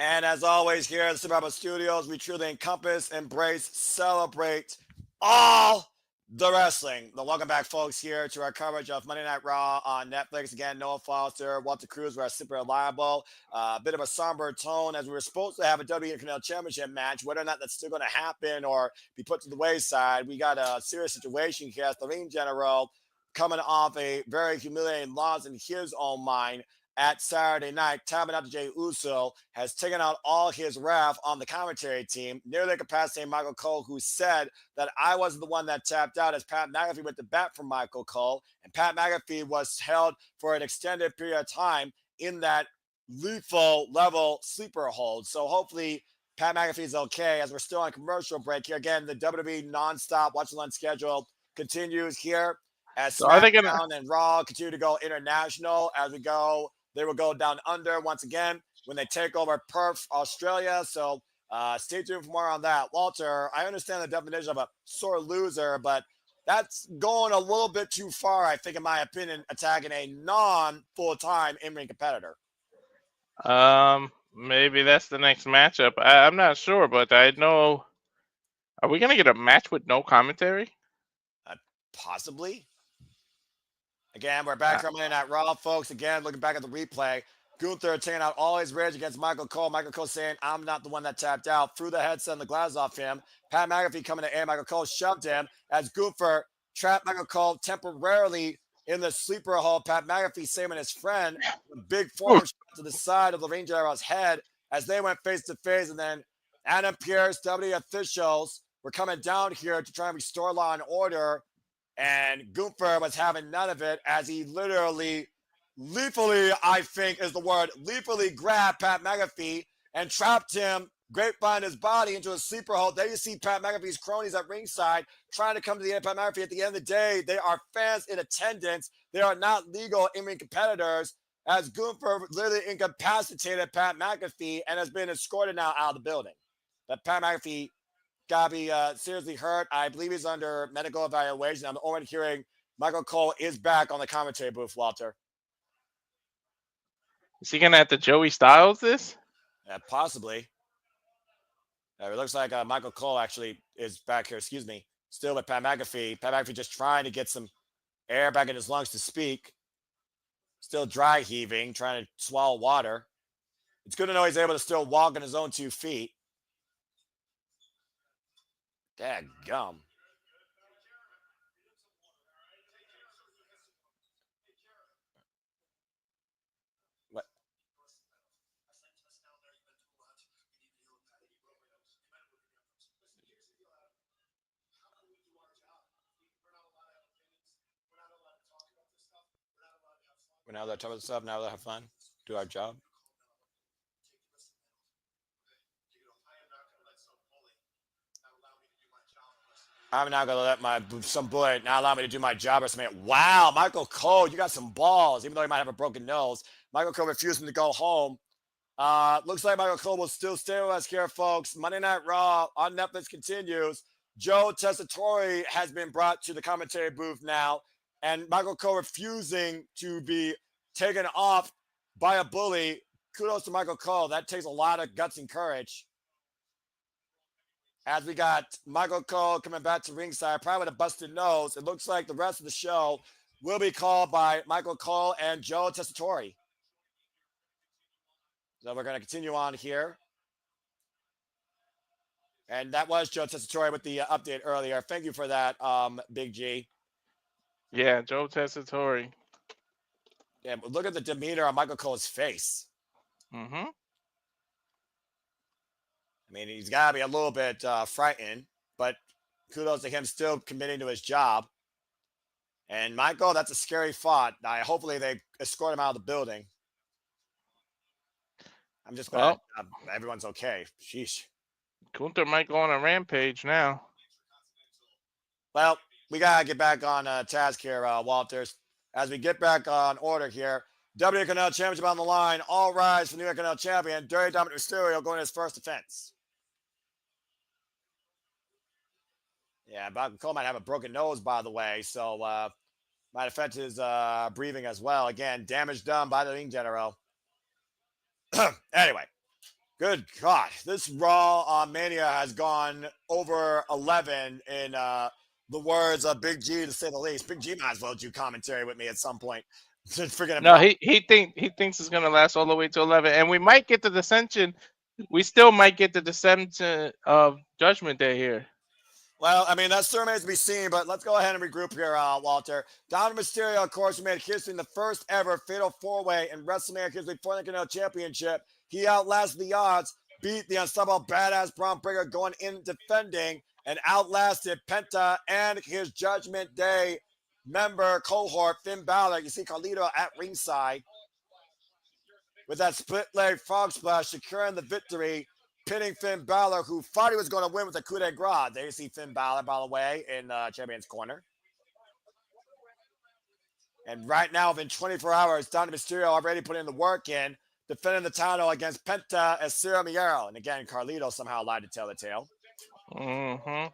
And as always, here at the Super Alpha Studios, we truly encompass, embrace, celebrate all the wrestling. Well, welcome back, folks, here to our coverage of Monday Night Raw on Netflix. Again, Noah Foster, Walter Cruz, we're super reliable. A bit of a somber tone as we were supposed to have a WWE Intercontinental Championship match. Whether or not that's still going to happen or be put to the wayside, we got a serious situation here as the ring general coming off a very humiliating loss in his own mind at Saturday night, tapping out to Jey Uso, has taken out all his wrath on the commentary team, nearly incapacitating Michael Cole, who said that I wasn't the one that tapped out as Pat McAfee went to bat for Michael Cole, and Pat McAfee was held for an extended period of time in that lethal level sleeper hold. So hopefully Pat McAfee is okay as we're still on commercial break here. Again, the WWE nonstop Watch Along schedule continues here as So are they SmackDown gonna? and Raw continue to go international as we go. They will go down under once again when they take over Perth, Australia. So stay tuned for more on that. Walter, I understand the definition of a sore loser, but that's going a little bit too far, I think, in my opinion, attacking a non-full-time in-ring competitor. Maybe that's the next matchup. I'm not sure, but I know. Are we gonna get a match with no commentary? Possibly. Again, we're back from Monday Night Raw, folks. Again, looking back at the replay, Gunther taking out all his rage against Michael Cole. Michael Cole saying, I'm not the one that tapped out. Threw the headset and the glass off him. Pat McAfee coming to air. Michael Cole shoved him as Gunther trapped Michael Cole temporarily in the sleeper hold. Pat McAfee saving his friend. A big forearm shot to the side of the Ring General's head as they went face to face. And then Adam Pearce, WWE officials, were coming down here to try and restore law and order. And Gunther was having none of it as he literally, lethally, I think is the word, lethally grabbed Pat McAfee and trapped him, grapevine his body into a sleeper hold. There you see Pat McAfee's cronies at ringside trying to come to the end of Pat McAfee. At the end of the day, they are fans in attendance. They are not legal in-ring competitors as Gunther literally incapacitated Pat McAfee and has been escorted now out of the building. But Pat McAfee got to be seriously hurt. I believe he's under medical evaluation. I'm already hearing Michael Cole is back on the commentary booth, Walter. Is he gonna have to Joey Styles this? Possibly. It looks like Michael Cole actually is back here, still with Pat McAfee. Pat McAfee just trying to get some air back in his lungs to speak. Still dry heaving, trying to swallow water. It's good to know he's able to still walk on his own 2 feet. Dadgum. What? We're not allowed to talk about stuff. Now allowed to have fun. Do our job. I'm not gonna let some boy not allow me to do my job or something. Wow, Michael Cole, you got some balls. Even though he might have a broken nose, Michael Cole refusing to go home Looks like Michael Cole will still stay with us here, folks. Monday Night Raw on Netflix continues. Joe Tessitore has been brought to the commentary booth now, and Michael Cole refusing to be taken off by a bully. Kudos to Michael Cole. That takes a lot of guts and courage. As we got Michael Cole coming back to ringside, probably with a busted nose. It looks like the rest of the show will be called by Michael Cole and Joe Tessitore. So we're going to continue on here. And that was Joe Tessitore with the update earlier. Thank you for that, Big G. Yeah, Joe Tessitore. Yeah, but look at the demeanor on Michael Cole's face. Mm-hmm. I mean, he's got to be a little bit frightened, but kudos to him still committing to his job. And Michael, that's a scary thought. Hopefully they escort him out of the building. I'm just glad everyone's okay. Sheesh. Gunther might go on a rampage now. Well, we got to get back on task here, Walters. As we get back on order here, WNL Championship on the line. All rise for New York NL Champion. Dirty Dominant Mysterio going to his first defense. Yeah, Michael Cole might have a broken nose, by the way, so might affect his breathing as well. Again, damage done by the Ring General. Anyway, good God. This Raw Mania has gone over 11 in the words of Big G, to say the least. Big G might as well do commentary with me at some point. No, he thinks it's going to last all the way to 11. And we might get the dissension. We still might get the dissension of Judgment Day here. Well, I mean, that still remains to be seen, but let's go ahead and regroup here, Walter. Dominant Mysterio, of course, made history in the first ever Fatal 4-Way in WrestleMania history for the Intercontinental Championship. He outlasted the odds, beat the unstoppable badass Braun Breaker going in defending, and outlasted Penta and his Judgment Day member cohort, Finn Balor. You see Carlito at ringside with that split leg frog splash, securing the victory, pinning Finn Balor, who thought he was going to win with a coup de grace. There you see Finn Balor, by the way, in Champion's Corner. And right now, within 24 hours, Dominant Mysterio already put in the work in, defending the title against Penta as Cero Miedo. And again, Carlito somehow lied to tell the tale. Mm-hmm.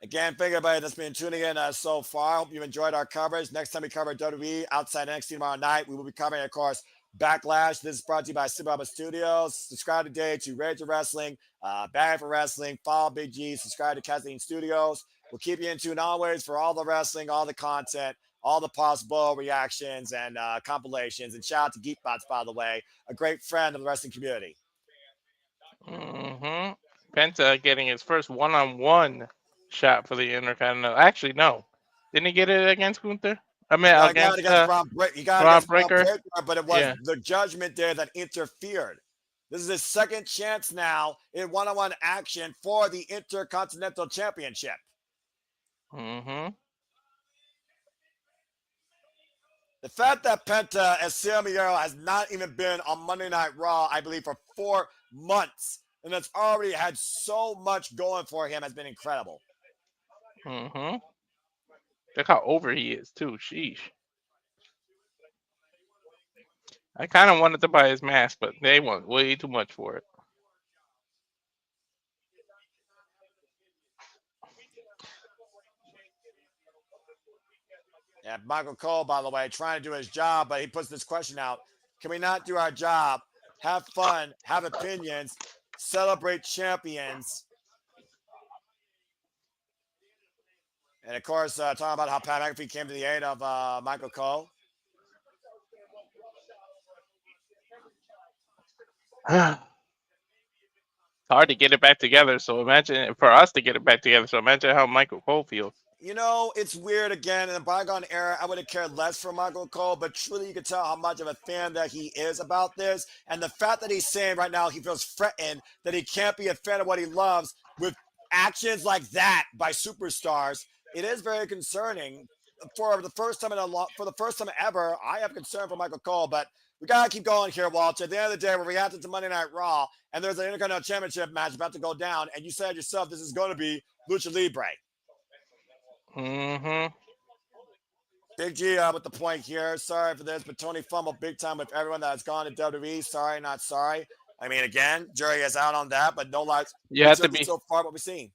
Again, thank everybody that's been tuning in so far. Hope you've enjoyed our coverage. Next time we cover WWE outside NXT tomorrow night, we will be covering, of course, Backlash. This is brought to you by Sibaba Studios. Subscribe today to Rage of Wrestling, Bad for Wrestling. Follow Big G. Subscribe to Kathleen Studios. We'll keep you in tune always for all the wrestling, all the content, all the possible reactions and compilations. And shout out to Geekbots, by the way, a great friend of the wrestling community. Mm-hmm. Penta getting his first one-on-one shot for the Intercontinental. Actually, no. Didn't he get it against Gunther? I mean, against Braun Breaker. He got it Braun against Braun Breaker, but it was the Judgment Day that interfered. This is his second chance now in one-on-one action for the Intercontinental Championship. Mm-hmm. The fact that Penta and Cero Miedo has not even been on Monday Night Raw, I believe, for 4 months, and it's already had so much going for him, has been incredible. Mm-hmm. Look how over he is, too. Sheesh. I kind of wanted to buy his mask, but they want way too much for it. Yeah, Michael Cole, by the way, trying to do his job, but he puts this question out. Can we not do our job? Have fun, have opinions, celebrate champions. And, of course, talking about how Pat McAfee came to the aid of Michael Cole. It's hard to get it back together, so imagine for us to get it back together. So imagine how Michael Cole feels. You know, it's weird again. In the bygone era, I would have cared less for Michael Cole, but truly you can tell how much of a fan that he is about this. And the fact that he's saying right now he feels threatened that he can't be a fan of what he loves with actions like that by superstars, it is very concerning. For the first time ever, I have concern for Michael Cole, but we gotta keep going here, Walter. At the end of the day, we're reacting to Monday Night Raw, and there's an Intercontinental Championship match about to go down, and you said yourself this is going to be Lucha Libre. Mm-hmm. Big G with the point here. Sorry for this, but Tony fumbled big time with everyone that has gone to WWE. Sorry, not sorry. I mean, again, jury is out on that, but no lies. You have to Legitimately be so far, what we've seen.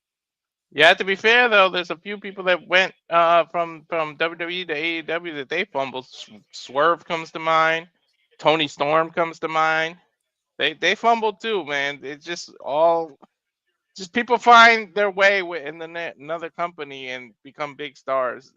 you have to be fair though. There's a few people that went from WWE to AEW that they fumbled. Swerve comes to mind. Tony Storm comes to mind. They fumbled too, man. It's just people find their way in another company and become big stars.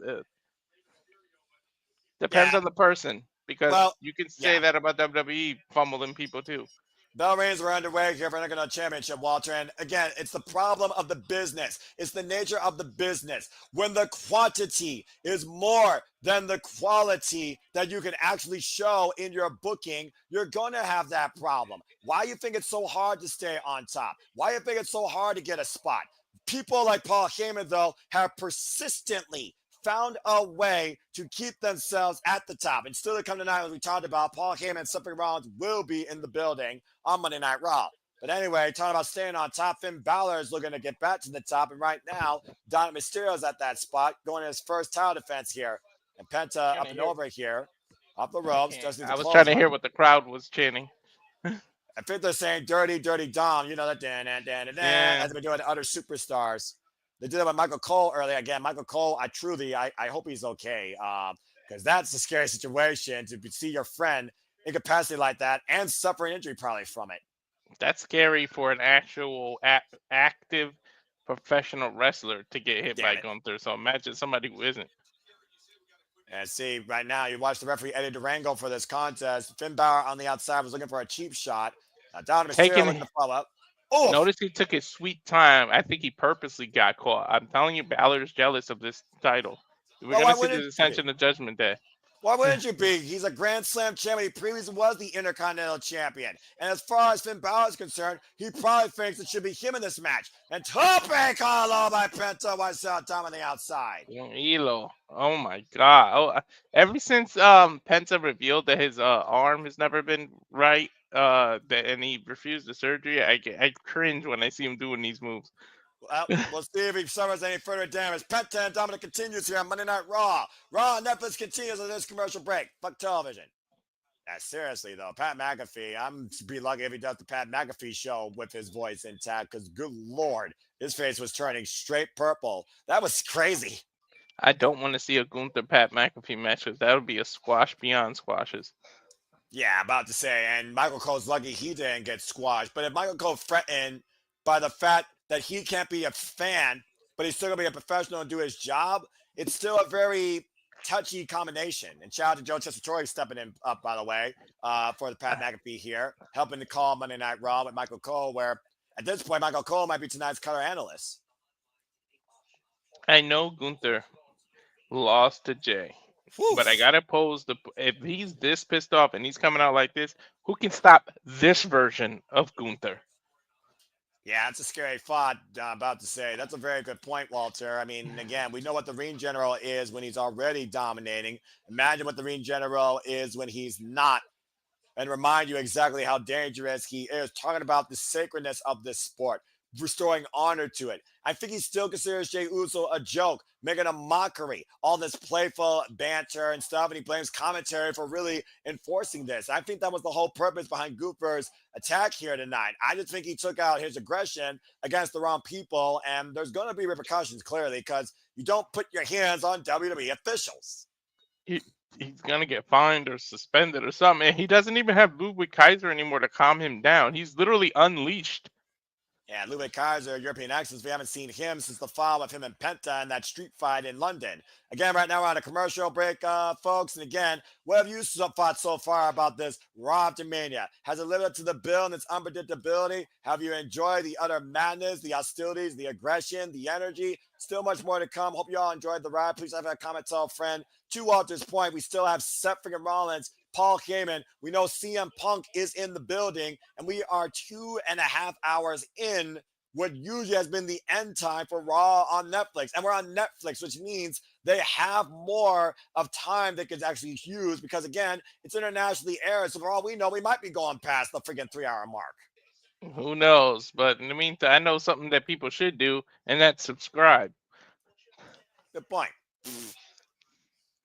Depends Yeah, on the person because well, you can say yeah. that about WWE fumbling people too. Bell rings are underway here for Intercontinental Championship, Walter. And again, it's the problem of the business. It's the nature of the business. When the quantity is more than the quality that you can actually show in your booking, you're going to have that problem. Why you think it's so hard to stay on top? Why you think it's so hard to get a spot? People like Paul Heyman, though, have persistently found a way to keep themselves at the top. And still to come tonight, as we talked about, Paul Heyman and Seth Rollins will be in the building on Monday Night Raw. But anyway, talking about staying on top, Finn Balor is looking to get back to the top. And right now, Dominic Mysterio is at that spot, going to his first title defense here. And Penta Trying up to and hear. over here, off the I ropes, can't. just needs I a was trying to hear clothesline. what the crowd was chanting. I think they're saying dirty, dirty Dom. You know that, Yeah, as we do with other superstars. They did that with Michael Cole earlier. Again, Michael Cole, I hope he's okay. Because that's a scary situation to see your friend incapacitated like that and suffer an injury probably from it. that's scary for an actual active professional wrestler to get hit by Damn it. Gunther. So imagine somebody who isn't And see, right now, you watch the referee Eddie Durango for this contest. Finn Balor on the outside was looking for a cheap shot. Down to Mysterio taking. looking to follow up. Oof. Notice he took his sweet time. I think he purposely got caught. I'm telling you, Balor's jealous of this title. We're Well, gonna why see the wouldn't you be? Ascension of Judgment Day. Why wouldn't you be? He's a Grand Slam champion. He previously was the Intercontinental Champion. And as far as Finn Balor is concerned, he probably thinks it should be him in this match. And Tope Carlo by Penta was Tom on the outside. Elo. Oh my god. Ever since Penta revealed that his arm has never been right, and he refused the surgery, I cringe when I see him doing these moves. Well, we'll see if he suffers any further damage. Penta and Dominic continues here on Monday Night Raw. Raw on Netflix continues on this commercial break. Fuck television. Yeah, seriously though, Pat McAfee, I'm be lucky if he does the Pat McAfee show with his voice intact, because good lord, his face was turning straight purple. That was crazy. I don't want to see a Gunther Pat McAfee match because that would be a squash beyond squashes. Yeah, about to say, and Michael Cole's lucky he didn't get squashed. But if Michael Cole threatened by the fact that he can't be a fan, but he's still gonna be a professional and do his job, it's still a very touchy combination. And shout out to Joe Tessitore stepping in up, by the way, for the Pat McAfee here, helping to call Monday Night Raw with Michael Cole, where at this point Michael Cole might be tonight's color analyst. I know Gunther lost to Jay, Whew. but I gotta pose the if he's this pissed off and he's coming out like this, who can stop this version of Gunther? Yeah, that's a scary thought. About to say that's a very good point, Walter. I mean, again, we know what the Ring General is when he's already dominating. Imagine what the Ring General is when he's not, and remind you exactly how dangerous he is. Talking about the sacredness of this sport, restoring honor to it. I think he still considers Jey Uso a joke, making a mockery, all this playful banter and stuff, and he blames commentary for really enforcing this. I think that was the whole purpose behind Gooper's attack here tonight. I just think he took out his aggression against the wrong people, and there's going to be repercussions, clearly, because you don't put your hands on WWE officials. He, he's gonna get fined or suspended or something. And he doesn't even have Ludwig Kaiser anymore to calm him down. He's literally unleashed. Yeah, Ludwig Kaiser, European Exodus. We haven't seen him since the fall of him and Penta and that street fight in London. Again, right now we're on a commercial break, folks. And again, what have you thought so far about this Raw After Mania? Has it lived up to the bill and its unpredictability? Have you enjoyed the utter madness, the hostilities, the aggression, the energy? Still much more to come. Hope you all enjoyed the ride. Please have a comment, tell a friend. To Walter's point, we still have Seth freaking Rollins, Paul Heyman. We know CM Punk is in the building, and we are 2.5 hours in what usually has been the end time for Raw on Netflix. And we're on Netflix, which means they have more of time they could actually use because, again, it's internationally aired. So for all we know, we might be going past the freaking 3 hour mark. Who knows? But in the meantime, I know something that people should do, and that's subscribe. Good point.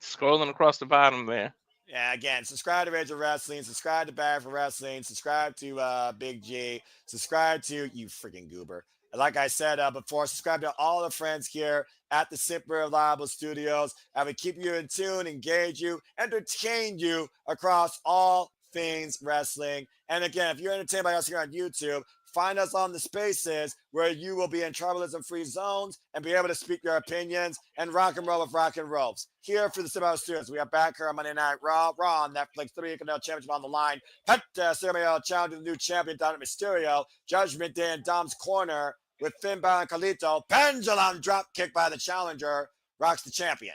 Scrolling across the bottom there. Yeah, again, subscribe to Rage of Wrestling, subscribe to Bad for Wrestling, subscribe to Big G, subscribe to you freaking goober. And like I said before, subscribe to all the friends here at the Super Reliable Studios. And we keep you in tune, engage you, entertain you across all things wrestling. And again, if you're entertained by us here on YouTube, find us on the spaces where you will be in tribalism-free zones and be able to speak your opinions and rock and roll with rock and rolls. Here for the Super Studios, we are back here on Monday Night Raw on Netflix, WWE Intercontinental Championship on the line. Penta Ceremonial challenging the new champion, Dominik Mysterio. Judgment Day in Dom's corner with Finn Balor and Carlito. Pendulum drop kick by the challenger. Rocks the champion.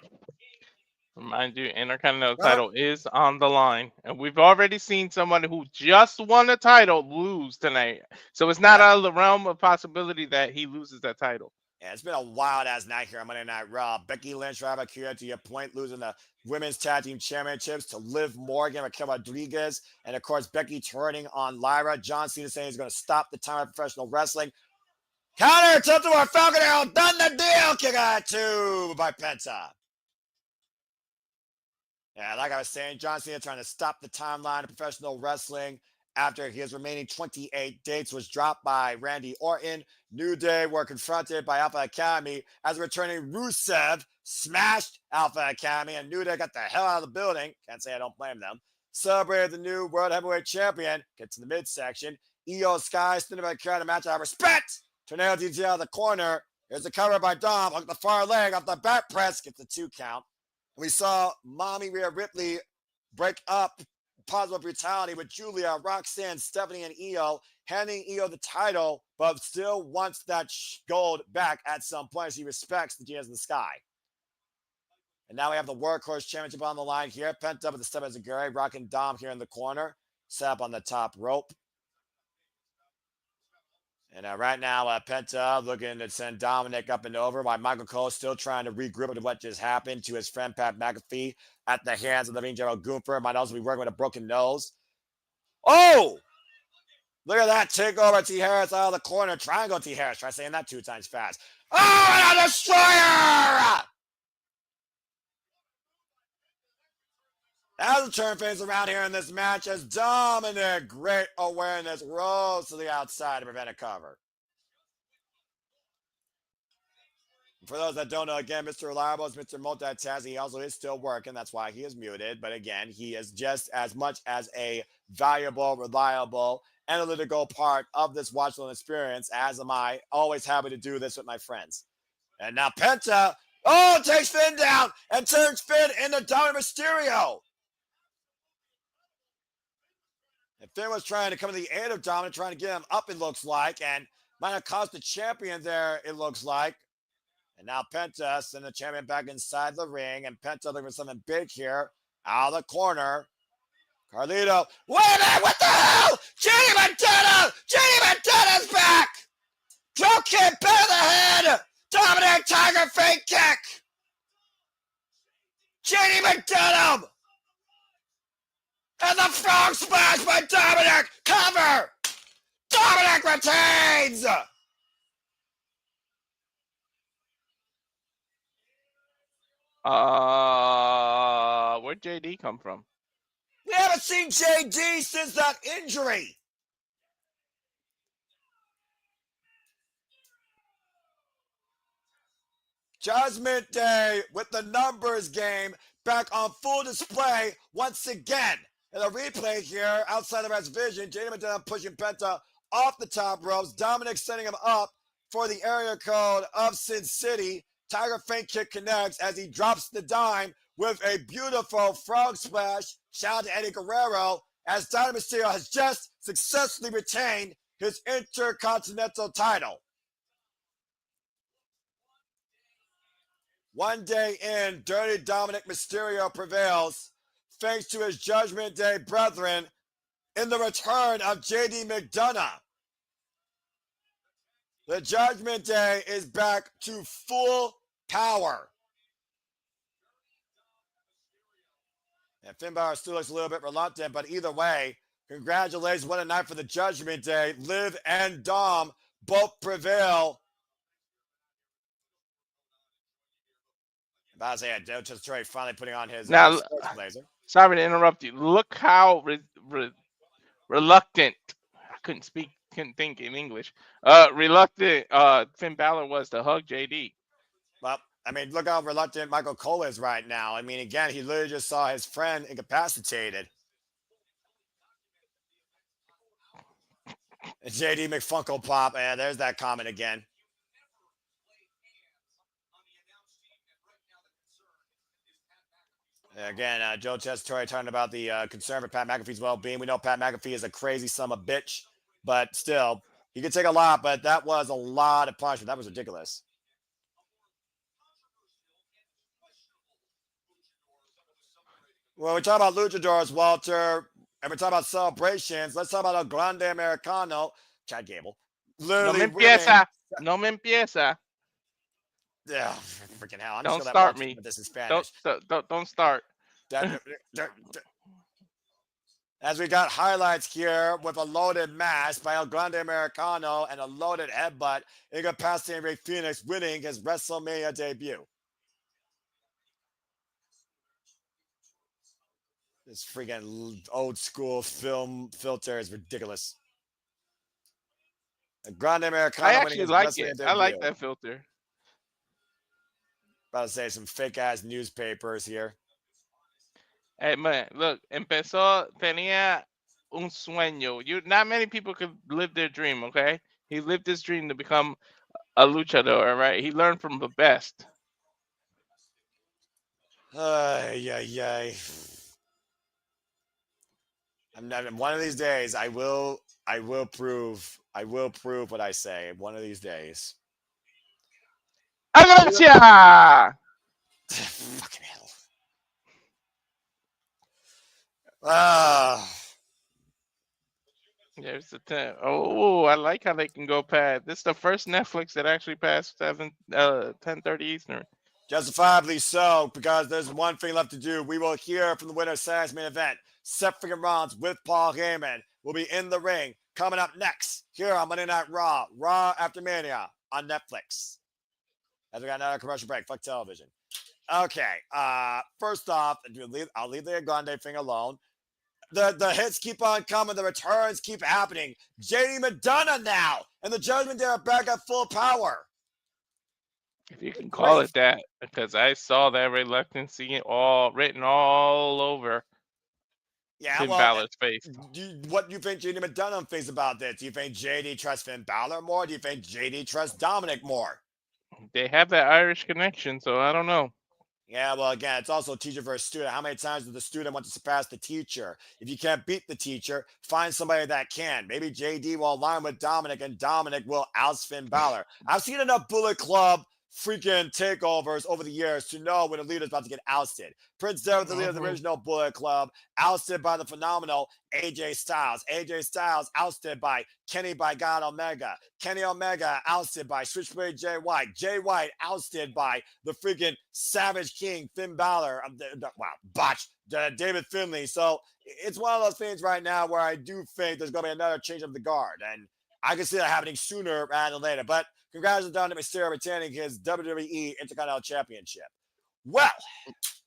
Remind you, Intercontinental title is on the line. And we've already seen somebody who just won a title lose tonight. So it's not out of the realm of possibility that he loses that title. Yeah, it's been a wild-ass night here on Monday Night Raw. Becky Lynch, Rabakira, to your point, losing the Women's Tag Team Championships to Liv Morgan, Raquel Rodriguez, and, of course, Becky turning on Lyra. John Cena saying he's going to stop the time of professional wrestling. Counter, tilt to our Falcon Arrow, done the deal, kick out two by Penta. Yeah, like I was saying, John Cena trying to stop the timeline of professional wrestling after his remaining 28 dates was dropped by Randy Orton. New Day were confronted by Alpha Academy as returning Rusev smashed Alpha Academy, and New Day got the hell out of the building. Can't say I don't blame them. Celebrated the new World Heavyweight Champion. Get to the midsection. Io Sky standing by carrying a match out of respect. Tornado DT out of the corner. Here's the cover by Dom. Hook the far leg off the back press. Gets the 2 count. We saw Mommy Rhea Ripley break up Positive Brutality with Julia, Roxanne, Stephanie, and Io, handing Io the title, but still wants that gold back at some point as he respects the Genius in the Sky. And now we have the Workhorse Championship on the line here. Pent up with the step as a Gary, rocking Dom here in the corner. Set up on the top rope. And right now, Penta looking to send Dominik up and over while Michael Cole still trying to regroup with what just happened to his friend Pat McAfee at the hands of the Mean General Gunther. Might also be working with a broken nose. Oh! Look at that takeover. T. Harris out of the corner. Triangle T. Harris. Try saying that 2 times fast. Oh, and a destroyer! As the turn fades around here in this match, as Dominik, great awareness, rolls to the outside to prevent a cover. For those that don't know, again, Mr. Reliable is Mr. Multitask. He also is still working. That's why he is muted. But again, he is just as much as a valuable, reliable, analytical part of this Watch Along experience, as am I. Always happy to do this with my friends. And now Penta, takes Finn down and turns Finn into Dominik Mysterio. And Finn was trying to come to the aid of Dominik, trying to get him up, it looks like, and might have cost the champion there, it looks like. And now Penta sending the champion back inside the ring, and Penta looking for something big here out of the corner. Carlito, wait a minute, what the hell? Jenny Montana! Jenny Montana's back! Drop kick, back of the head! Dominik Tiger fake kick! Jenny Montana! And the frog splash by Dominik! Cover! Dominik retains! Where'd JD come from? We haven't seen JD since that injury. Judgment Day with the numbers game back on full display once again. In a replay here outside of his vision, JD Montana pushing Penta off the top ropes. Dominik setting him up for the area code of Sin City. Tiger feint kick connects as he drops the dime with a beautiful frog splash. Shout out to Eddie Guerrero as Dominik Mysterio has just successfully retained his Intercontinental title. One day in, Dirty Dominik Mysterio prevails thanks to his Judgment Day brethren in the return of JD McDonough. The Judgment Day is back to full power. And Finn Balor still looks a little bit reluctant, but either way, congratulations. What a night for the Judgment Day. Liv and Dom both prevail. About to say, Joe Troy finally putting on his Now, sports blazer. sorry to interrupt you. Look how reluctant. I couldn't think in English. Reluctant Finn Balor was to hug JD. Well, I mean, look how reluctant Michael Cole is right now. I mean, again, he literally just saw his friend incapacitated. And JD McFunkle Pop, and there's that comment again. Again, Joe Tessitore talking about the concern for Pat McAfee's well-being. We know Pat McAfee is a crazy son of a bitch, but still, he could take a lot, but that was a lot of punishment. That was ridiculous. When we talk about luchadors, Walter, and we talk about celebrations, let's talk about El Grande Americano, Chad Gable. Literally No me empieza. No me empieza. Yeah, freaking hell. I'm Don't sure start that me. But this is Spanish. Don't start. As we got highlights here with a loaded mask by El Grande Americano and a loaded headbutt, incapacitating Ray Phoenix winning his WrestleMania debut. This freaking old school film filter is ridiculous. El Grande Americano I winning actually his like WrestleMania it. debut. I like that filter. About to say some fake ass newspapers here. Hey man, look, tenía un sueño. Not many people could live their dream, okay? He lived his dream to become a luchador, right? He learned from the best. Ay. One of these days I will prove what I say. One of these days. Alicia! Fucking hell. Ah. There's the 10. Oh, I like how they can go past. This is the first Netflix that actually passed 10:30 Eastern. Justifiably so, because there's one thing left to do. We will hear from the winner of Saturday's main event. Seth freaking Rollins with Paul Heyman will be in the ring. Coming up next here on Monday Night Raw, Raw After Mania on Netflix. As we got another commercial break. Fuck television. Okay. First off, I'll leave the Grande thing alone. The hits keep on coming. The returns keep happening. JD McDonough now, and the Judgment Day are back at full power. If you can call it that, because I saw that reluctancy written all over Finn Balor's face. What do you think JD McDonough thinks about this? Do you think JD trusts Finn Balor more? Do you think JD trusts Dominic more? They have that Irish connection, so I don't know. Yeah, well, again, it's also teacher versus student. How many times does the student want to surpass the teacher? If you can't beat the teacher, find somebody that can. Maybe JD will align with Dominic, and Dominic will oust Finn Balor. I've seen enough Bullet Club freaking takeovers over the years to know when a leader's about to get ousted. Prince Devitt, the leader of the original Bullet Club, ousted by the phenomenal AJ Styles. AJ Styles ousted by Kenny by God Omega. Kenny Omega ousted by Switchblade Jay White. Jay White ousted by the freaking Savage King Finn Balor. David Finlay. So it's one of those things right now where I do think there's going to be another change of the guard, and I can see that happening sooner rather than later. But congrats to Dominic Mysterio retaining his WWE Intercontinental Championship. Well,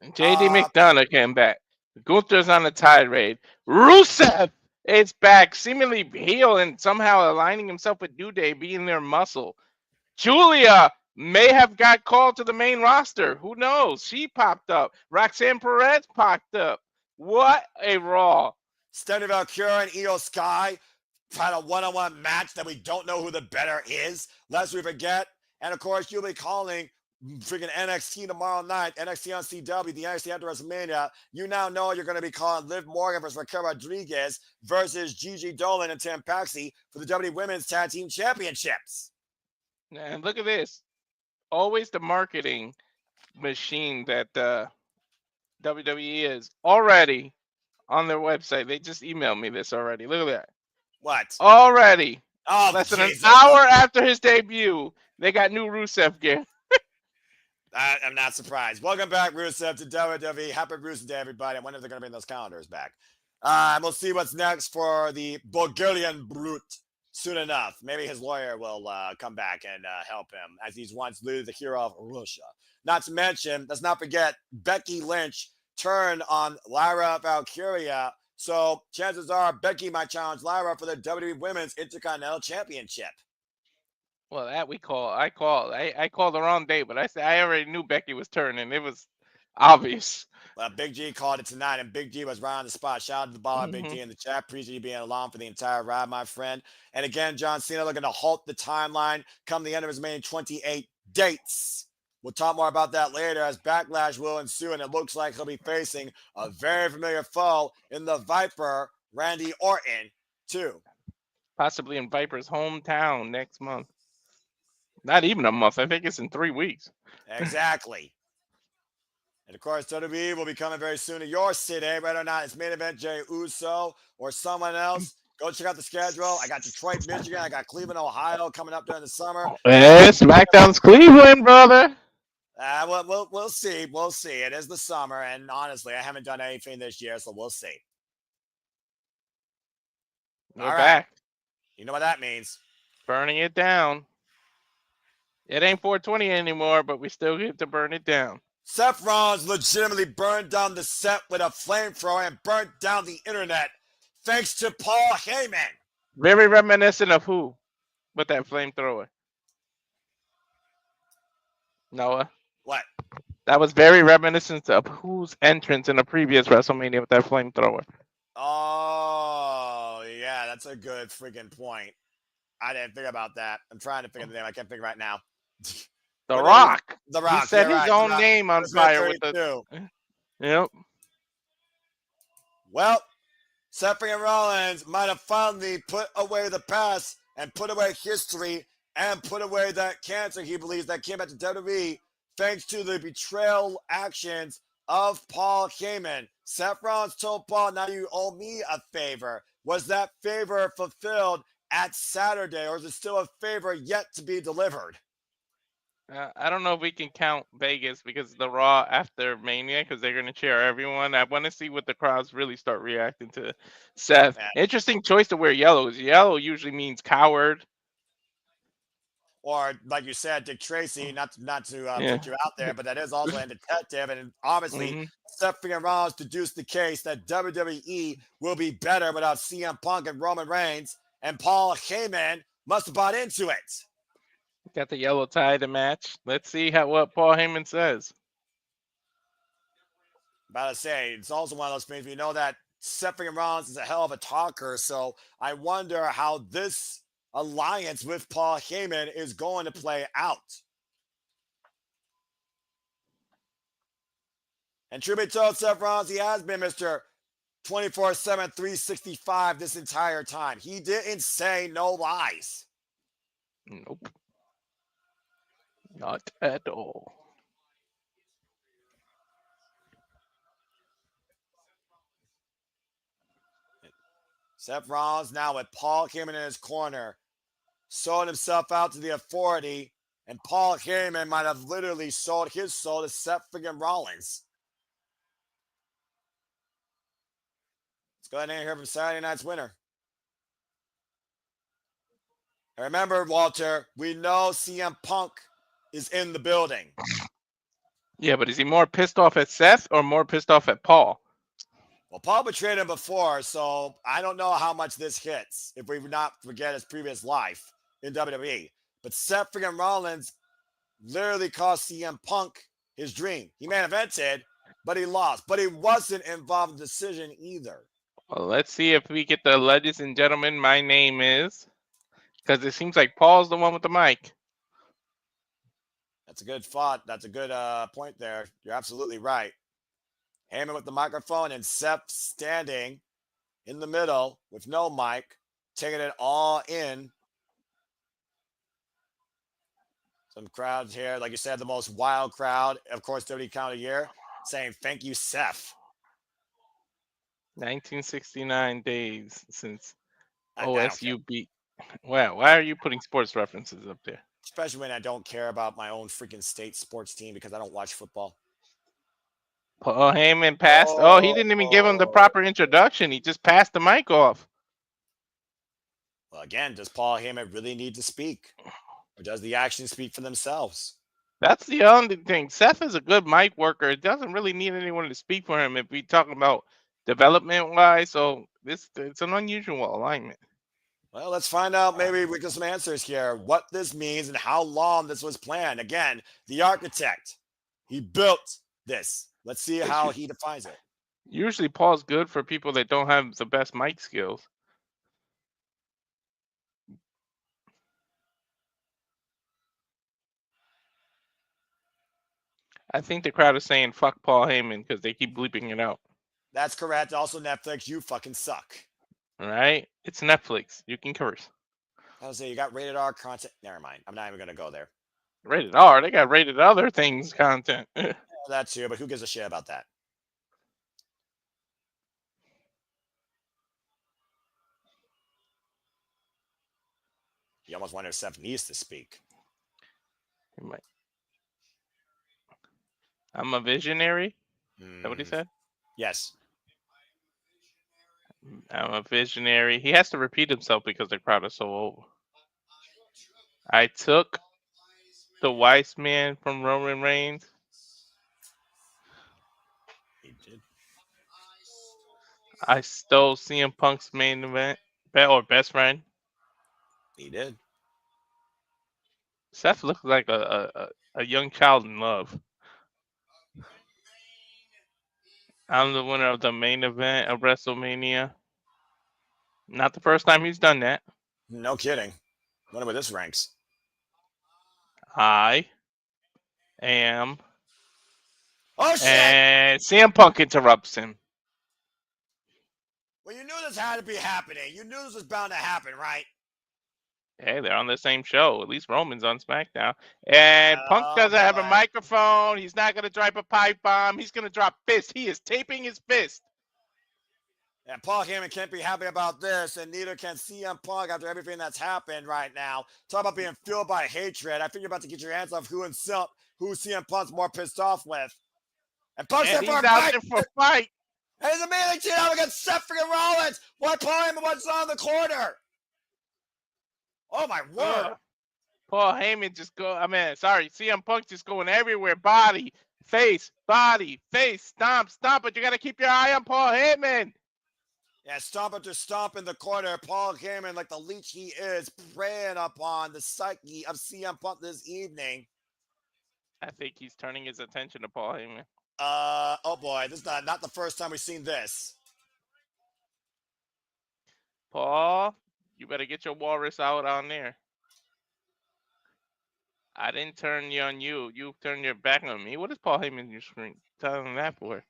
JD McDonough came back. Gunther's on the tirade. Rusev is back, seemingly heel and somehow aligning himself with New Day, being their muscle. Julia may have got called to the main roster. Who knows? She popped up. Roxanne Perez popped up. What a Raw. Stephanie Valkyria and Io Sky had a one-on-one match that we don't know who the better is, lest we forget. And of course, you'll be calling freaking NXT tomorrow night, NXT on CW, the NXT after WrestleMania. You now know you're going to be calling Liv Morgan versus Raquel Rodriguez versus Gigi Dolan and Tam Paxi for the WWE Women's Tag Team Championships. And look at this. Always the marketing machine that WWE is already on their website. They just emailed me this already. Look at that. What? Already. Oh, less than an hour after his debut, they got new Rusev gear. I'm not surprised. Welcome back, Rusev, to WWE. Happy Rusev Day, everybody. I wonder if they're going to bring those calendars back. And we'll see what's next for the Bulgarian Brute. soon enough. Maybe his lawyer will come back and help him, as he's once literally the hero of Russia. Not to mention, let's not forget, Becky Lynch turned on Lyra Valkyria. So chances are Becky might challenge Lyra for the WWE Women's Intercontinental Championship. Well, that I called the wrong day, but I already knew Becky was turning. It was obvious. Big G called it tonight, and Big G was right on the spot. Shout out to the baller, Big G in the chat. Appreciate you being along for the entire ride, my friend. And again, John Cena looking to halt the timeline come the end of his remaining 28 dates. We'll talk more about that later as backlash will ensue, and it looks like he'll be facing a very familiar foe in the Viper, Randy Orton, too. Possibly in Viper's hometown next month. Not even a month. I think it's in 3 weeks. Exactly. And of course, WWE will be coming very soon to your city, whether or not it's main event Jey Uso or someone else. Go check out the schedule. I got Detroit, Michigan. I got Cleveland, Ohio coming up during the summer. SmackDown's Cleveland, brother. We'll see. We'll see. It is the summer, and honestly, I haven't done anything this year, so we'll see. We're back. You know what that means. Burning it down. It ain't 420 anymore, but we still get to burn it down. Seth Rollins legitimately burned down the set with a flamethrower and burnt down the internet thanks to Paul Heyman. Very reminiscent of who with that flamethrower? Noah? What? That was very reminiscent of whose entrance in a previous WrestleMania with that flamethrower. Oh, yeah, that's a good freaking point. I didn't think about that. I'm trying to figure the name. I can't think right now. The Rock. The Rock. He set his own name on fire with the. Yep. Well, Seth Rollins might have finally put away the past and put away history and put away that cancer he believes that came back to WWE thanks to the betrayal actions of Paul Heyman. Seth Rollins told Paul, now you owe me a favor. Was that favor fulfilled at Saturday, or is it still a favor yet to be delivered? I don't know if we can count Vegas because the Raw after Mania, because they're going to cheer everyone. I want to see what the crowds really start reacting to Seth. Yeah. Interesting choice to wear yellow. Yellow usually means coward. Or, like you said, Dick Tracy, not to put you out there, but that is also a detective. And obviously, Seth Rollins deduced the case that WWE will be better without CM Punk and Roman Reigns. And Paul Heyman must have bought into it. Got the yellow tie to match. Let's see what Paul Heyman says. About to say, it's also one of those things we know that Seth Rollins is a hell of a talker. So I wonder how this alliance with Paul Heyman is going to play out. And truth be told, Seth Rollins, he has been Mr. 24/7, 365 this entire time. He didn't say no lies. Nope. Not at all. Seth Rollins now with Paul Heyman in his corner, sold himself out to the authority, and Paul Heyman might have literally sold his soul to Seth Rollins. Let's go ahead and hear from Saturday night's winner. And remember, Walter, we know CM Punk is in the building. Yeah, but is he more pissed off at Seth or more pissed off at Paul? Well, Paul betrayed him before, so I don't know how much this hits if we not forget his previous life in WWE. But Seth Rollins literally cost CM Punk his dream. He main evented, but he lost. But he wasn't involved in the decision either. Well, let's see if we get the ladies and gentlemen, my name is. Because it seems like Paul's the one with the mic. That's a good thought. That's a good point there. You're absolutely right. Heyman with the microphone and Seth standing in the middle with no mic, taking it all in. Some crowds here, like you said, the most wild crowd, of course, 30 count a year, saying thank you, Seth. 1969 days since OSU beat. Wow, why are you putting sports references up there? Especially when I don't care about my own freaking state sports team because I don't watch football. Paul Heyman passed. Oh, he didn't even give him the proper introduction. He just passed the mic off. Well, again, does Paul Heyman really need to speak? Or does the actions speak for themselves? That's the only thing. Seth is a good mic worker. It doesn't really need anyone to speak for him if we talking about development wise. So it's an unusual alignment. Well, let's find out. Maybe we get some answers here. What this means and how long this was planned. Again, the architect, he built this. Let's see how he defines it. Usually Paul's good for people that don't have the best mic skills. I think the crowd is saying fuck Paul Heyman because they keep bleeping it out. That's correct. Also, Netflix, you fucking suck. All right? It's Netflix. You can curse. I was say you got rated R content. Never mind. I'm not even gonna go there. Rated R. They got rated other things content. Yeah, that too, but who gives a shit about that? You almost wonder if Seth needs to speak. I'm a visionary. Is that what he said? Yes. I'm a visionary. He has to repeat himself because the crowd is so old. I took the wise man from Roman Reigns. He did. I stole CM Punk's main event or best friend. He did. Seth looks like a young child in love. I'm the winner of the main event of WrestleMania. Not the first time he's done that. No kidding. Wonder where this ranks. I am. Oh shit! And CM Punk interrupts him. Well, you knew this had to be happening. You knew this was bound to happen, right? Hey, they're on the same show. At least Roman's on SmackDown. And Punk doesn't have a microphone. He's not going to drop a pipe bomb. He's going to drop fist. He is taping his fist. And Paul Heyman can't be happy about this, and neither can CM Punk after everything that's happened right now. Talk about being fueled by hatred. I think you're about to get your hands off who CM Punk's more pissed off with. And Punk's there for a fight. There for a fight. And he's immediately teamed up against Seth freaking Rollins. Why Paul Heyman was on the corner? Oh my word. Paul Heyman CM Punk just going everywhere. Body, face, stomp, but you got to keep your eye on Paul Heyman. Yeah, stomp after stomp in the corner. Paul Heyman, like the leech he is, preying upon the psyche of CM Punk this evening. I think he's turning his attention to Paul Heyman. Oh boy, this is not the first time we've seen this. Paul, you better get your walrus out on there. I didn't turn you on you. You turned your back on me. What is Paul Heyman on your screen telling him that for?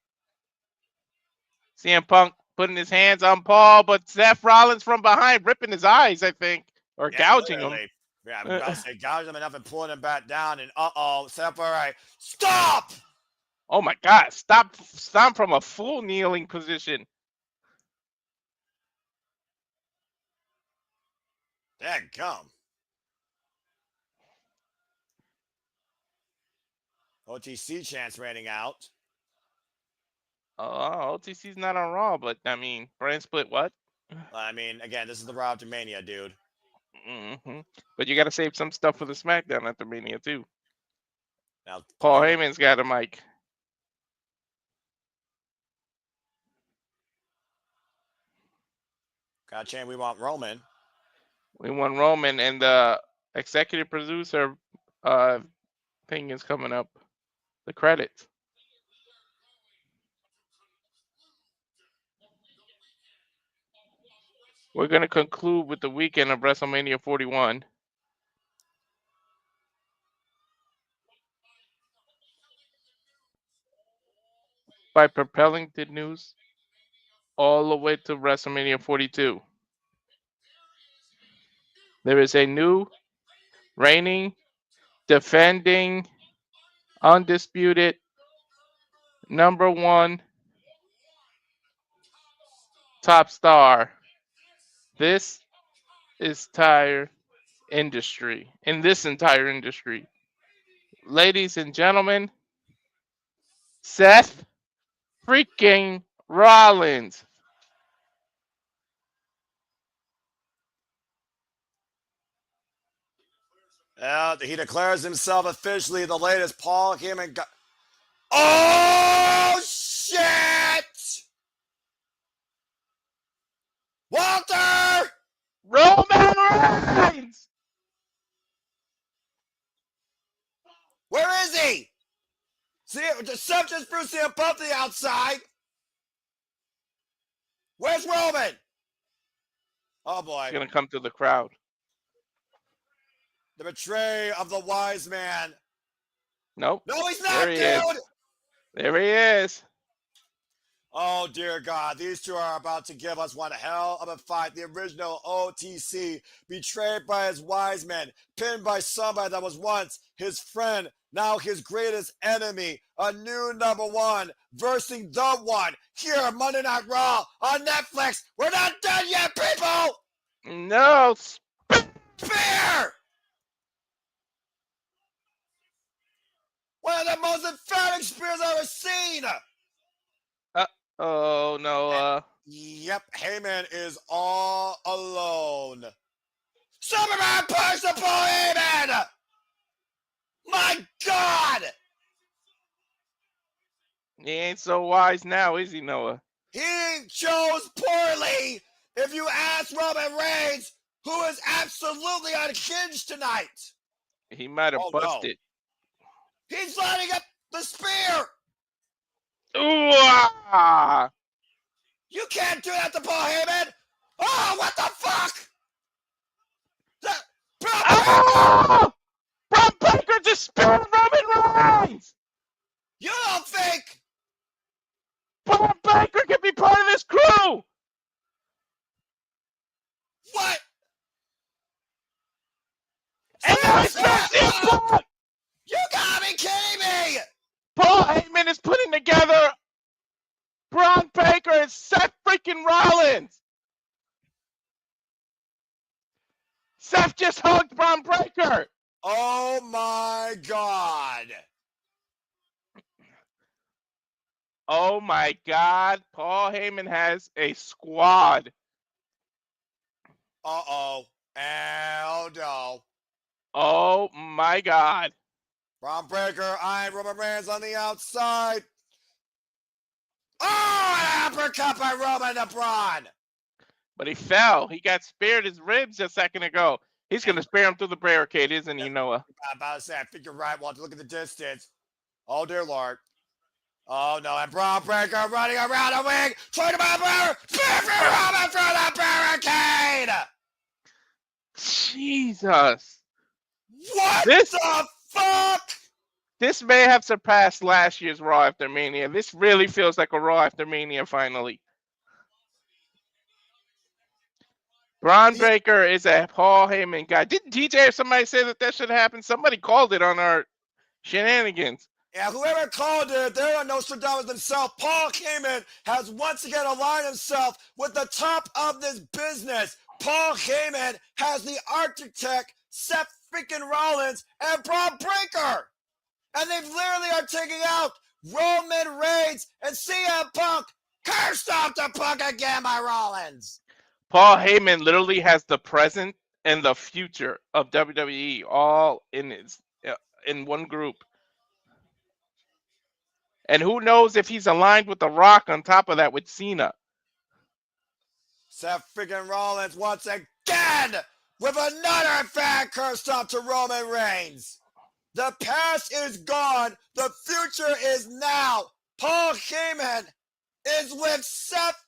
CM Punk putting his hands on Paul, but Seth Rollins from behind ripping his eyes, I think, or gouging him. Yeah, I'm about to say gouging him enough and pulling him back down. And Seth, all right, stop! Oh my God! Stop from a full kneeling position. Dadgum. OTC chance raining out. OTC's not on Raw, but I mean, brand split what? I mean, again, this is the RAW After MANIA, dude. But you got to save some stuff for the SmackDown after Mania too. Now, Paul Heyman's got a mic. Gotcha, we want Roman. We want Roman, and the executive producer thing is coming up. The credits. We're going to conclude with the weekend of WrestleMania 41. By propelling the news all the way to WrestleMania 42. There is a new, reigning, defending, undisputed #1 top star. This is entire industry. In this entire industry. Ladies and gentlemen, Seth freaking Rollins. He declares himself officially the latest Paul Heyman guy. Oh, shit! Walter! Roman Reigns! Where is he? See, Seth just threw CM Punk to the outside. Where's Roman? Oh, boy. He's going to come to the crowd. The betrayal of the wise man. Nope. No, he's not, There he dude! is. There he is. Oh, dear God. These two are about to give us one hell of a fight. The original OTC, betrayed by his wise men, pinned by somebody that was once his friend, now his greatest enemy. A new number one versus the one here on Monday Night Raw on Netflix. We're not done yet, people! No. Spear! One of the most emphatic spears I've ever seen! Oh, no. Yep, Heyman is all alone. Superman push the Paul Heyman! My God! He ain't so wise now, is he, Noah? He chose poorly, if you ask Roman Reigns, who is absolutely unhinged tonight. He might have busted. No. He's lining up the spear! Ooh, ah! You can't do that to Paul Heyman! Oh, what the fuck? Oh! Braun Breaker just speared Roman Reigns! You don't think? Braun Breaker can be part of this crew! What? And now he's CM Punk! You gotta be kidding me! Paul Heyman is putting together Braun Breaker and Seth freaking Rollins! Seth just hugged Braun Breaker! Oh my God! Oh my God, Paul Heyman has a squad. Uh-oh. Oh no. Oh my God. Braun Breaker, Iron Roman Reigns on the outside. Oh, an uppercut by Roman to Braun. But he fell. He got speared his ribs a second ago. He's going to spear him through the barricade, isn't he, Noah? I'm about to say, I think you're right, Walter. Look at the distance. Oh, dear Lord. Oh, no. And Braun Breaker running around the wing. Trying to barrier. Spear for Roman through the barricade. Jesus. What the fuck? This may have surpassed last year's Raw After Mania. This really feels like a Raw After Mania finally. Braun Breaker is a Paul Heyman guy. Didn't TJ or somebody say that should happen? Somebody called it on our shenanigans. Yeah, whoever called it, they're Nostradamus themselves. Paul Heyman has once again aligned himself with the top of this business. Paul Heyman has the architect, Seth freaking Rollins, and Braun Breaker. And they literally are taking out Roman Reigns and CM Punk. Cursed off the Punk again by Rollins. Paul Heyman literally has the present and the future of WWE all in one group. And who knows if he's aligned with The Rock on top of that with Cena. Seth freaking Rollins once again with another fan cursed off to Roman Reigns. The past is gone. The future is now. Paul Heyman is with Seth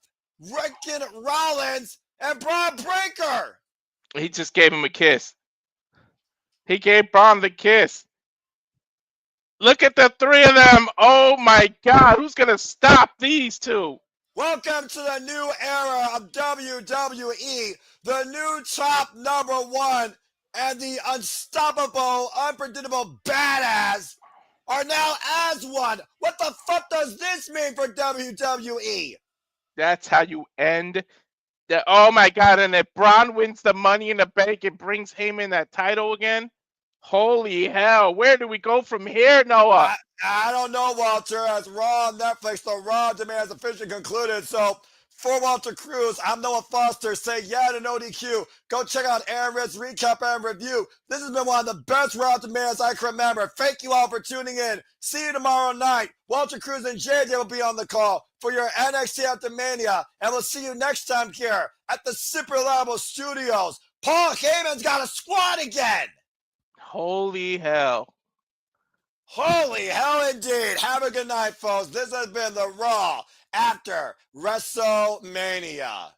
freaking Rollins and Braun Breaker. He just gave him a kiss. He gave Braun the kiss. Look at the three of them. Oh my God. Who's going to stop these two? Welcome to the new era of WWE. The new top number one and the unstoppable, unpredictable badass are now as one. What the fuck does this mean for WWE? That's how you end. Oh my God. And if Braun wins the Money in the Bank, it brings Heyman that title again. Holy hell. Where do we go from here, Noah? I don't know, Walter. As Raw on Netflix, the Raw demand has officially concluded. So For Walter Cruz, I'm Noah Foster. Say yeah to no DQ. Go check out Aaron Ritt's recap and review. This has been one of the best RAW After Manias I can remember. Thank you all for tuning in. See you tomorrow night. Walter Cruz and JJ will be on the call for your NXT After Mania. And we'll see you next time here at the Super Labo Studios. Paul Heyman's got a squad again. Holy hell. Holy hell indeed. Have a good night, folks. This has been the Raw After WrestleMania.